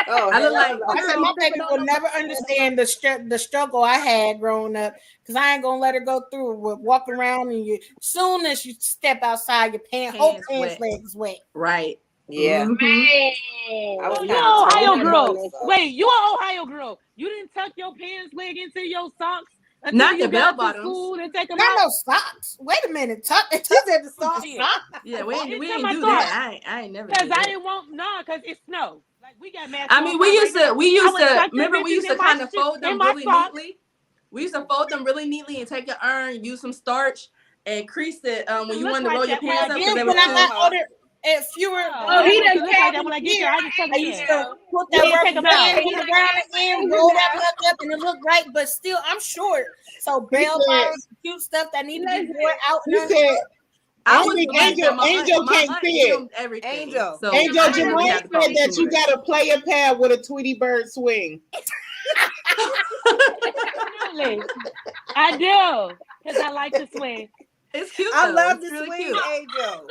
Speaker 1: Oh,
Speaker 7: I look
Speaker 1: hell
Speaker 7: like
Speaker 5: I said my baby will never understand the struggle I had growing up because I ain't gonna let her go through with walking around and you soon as you step outside your whole pants legs wet.
Speaker 7: Right.
Speaker 1: yeah.
Speaker 7: Mm-hmm.
Speaker 1: I was
Speaker 3: Oh,
Speaker 1: kind
Speaker 3: you
Speaker 1: of
Speaker 3: an
Speaker 1: tall.
Speaker 3: Ohio
Speaker 1: I'm
Speaker 3: girl.
Speaker 1: not so.
Speaker 3: Wait, you an Ohio girl. You didn't tuck your pants leg into your socks until
Speaker 7: Not
Speaker 3: you
Speaker 7: the bell
Speaker 3: got to
Speaker 7: bottoms.
Speaker 3: school and take them
Speaker 5: Not
Speaker 3: out?
Speaker 5: no socks. Wait a minute. She said the socks.
Speaker 7: Yeah, we
Speaker 3: It's
Speaker 7: ain't
Speaker 3: in my
Speaker 7: do
Speaker 3: socks.
Speaker 7: that. I ain't never
Speaker 3: Because
Speaker 7: did
Speaker 3: I
Speaker 7: that.
Speaker 3: didn't want because it snowed. Like we got mad.
Speaker 7: I mean, we used to remember we used to kind of fold them really neatly. We used to fold them really neatly and take an urn, use some starch, and crease it when you wanted to roll your pants up because they were
Speaker 5: when I
Speaker 7: too.
Speaker 5: got older, if you were
Speaker 4: he done
Speaker 3: look like that when I get there. I just tuck
Speaker 5: I
Speaker 3: it
Speaker 5: used
Speaker 3: in.
Speaker 5: to put
Speaker 3: Yeah,
Speaker 5: that
Speaker 3: take
Speaker 5: rubber
Speaker 3: 'em out.
Speaker 5: band on the ground and roll that mug up and it looked right, but still I'm short. So bell bottoms, cute stuff that need to be worn out.
Speaker 6: You said
Speaker 7: I
Speaker 6: I
Speaker 7: was
Speaker 6: think
Speaker 7: like that.
Speaker 6: Angel
Speaker 7: My
Speaker 6: can't
Speaker 7: aunt
Speaker 6: see it.
Speaker 7: filmed everything.
Speaker 1: Angel.
Speaker 7: So
Speaker 6: Angel
Speaker 7: I didn't really
Speaker 6: Jamal
Speaker 7: have to
Speaker 6: said
Speaker 7: call
Speaker 6: that
Speaker 7: too
Speaker 6: you
Speaker 7: much.
Speaker 6: got to play a pad with a Tweety Bird swing.
Speaker 3: Absolutely. I do. Because I like to swing.
Speaker 7: It's cute.
Speaker 1: I
Speaker 7: though.
Speaker 1: love
Speaker 7: It's
Speaker 1: the
Speaker 7: really
Speaker 1: swing,
Speaker 7: cute.
Speaker 1: Angel.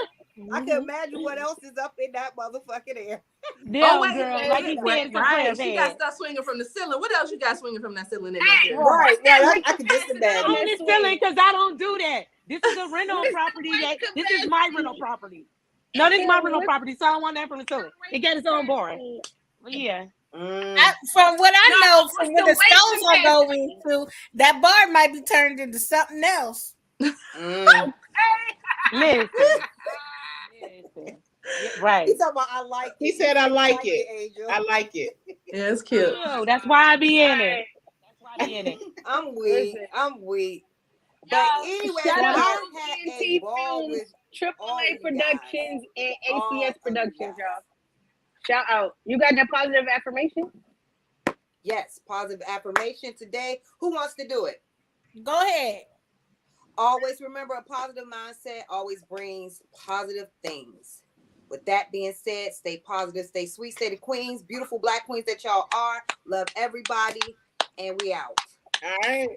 Speaker 1: I can imagine what else is up in that motherfucking air.
Speaker 3: Damn,
Speaker 7: wait,
Speaker 3: girl. Like you said, it's a prayer
Speaker 7: She got
Speaker 3: bed.
Speaker 7: to start swinging from the ceiling. What else you got swinging from that ceiling?
Speaker 1: Right. I can just imagine.
Speaker 3: On the ceiling because I don't do that. This is a rental property. This is my rental property. No, this is my rental property, so I don't want that from the ceiling. It got its own boring. But yeah.
Speaker 5: From what I know, from where the stones are going to, that bar might be turned into something else.
Speaker 3: Listen. Right.
Speaker 1: He's talking about I like it.
Speaker 6: He said I like it.
Speaker 1: Angel.
Speaker 6: I like it.
Speaker 7: Yeah, it's cute.
Speaker 3: Oh, that's why I be in it. That's why I be in it.
Speaker 1: I'm weak. I'm weak. But anyway,
Speaker 4: shout out
Speaker 1: I
Speaker 4: to
Speaker 1: had a
Speaker 4: TNT
Speaker 1: ball
Speaker 4: Films,
Speaker 1: with
Speaker 4: AAA Productions, and
Speaker 1: All
Speaker 4: ACS
Speaker 1: of you
Speaker 4: Productions, y'all. Shout out. You got that positive affirmation?
Speaker 1: Yes, positive affirmation today. Who wants to do it?
Speaker 5: Go ahead.
Speaker 1: Always remember, a positive mindset always brings positive things. With that being said, stay positive, stay sweet, stay the queens, beautiful black queens that y'all are. Love everybody, and we out.
Speaker 6: All right.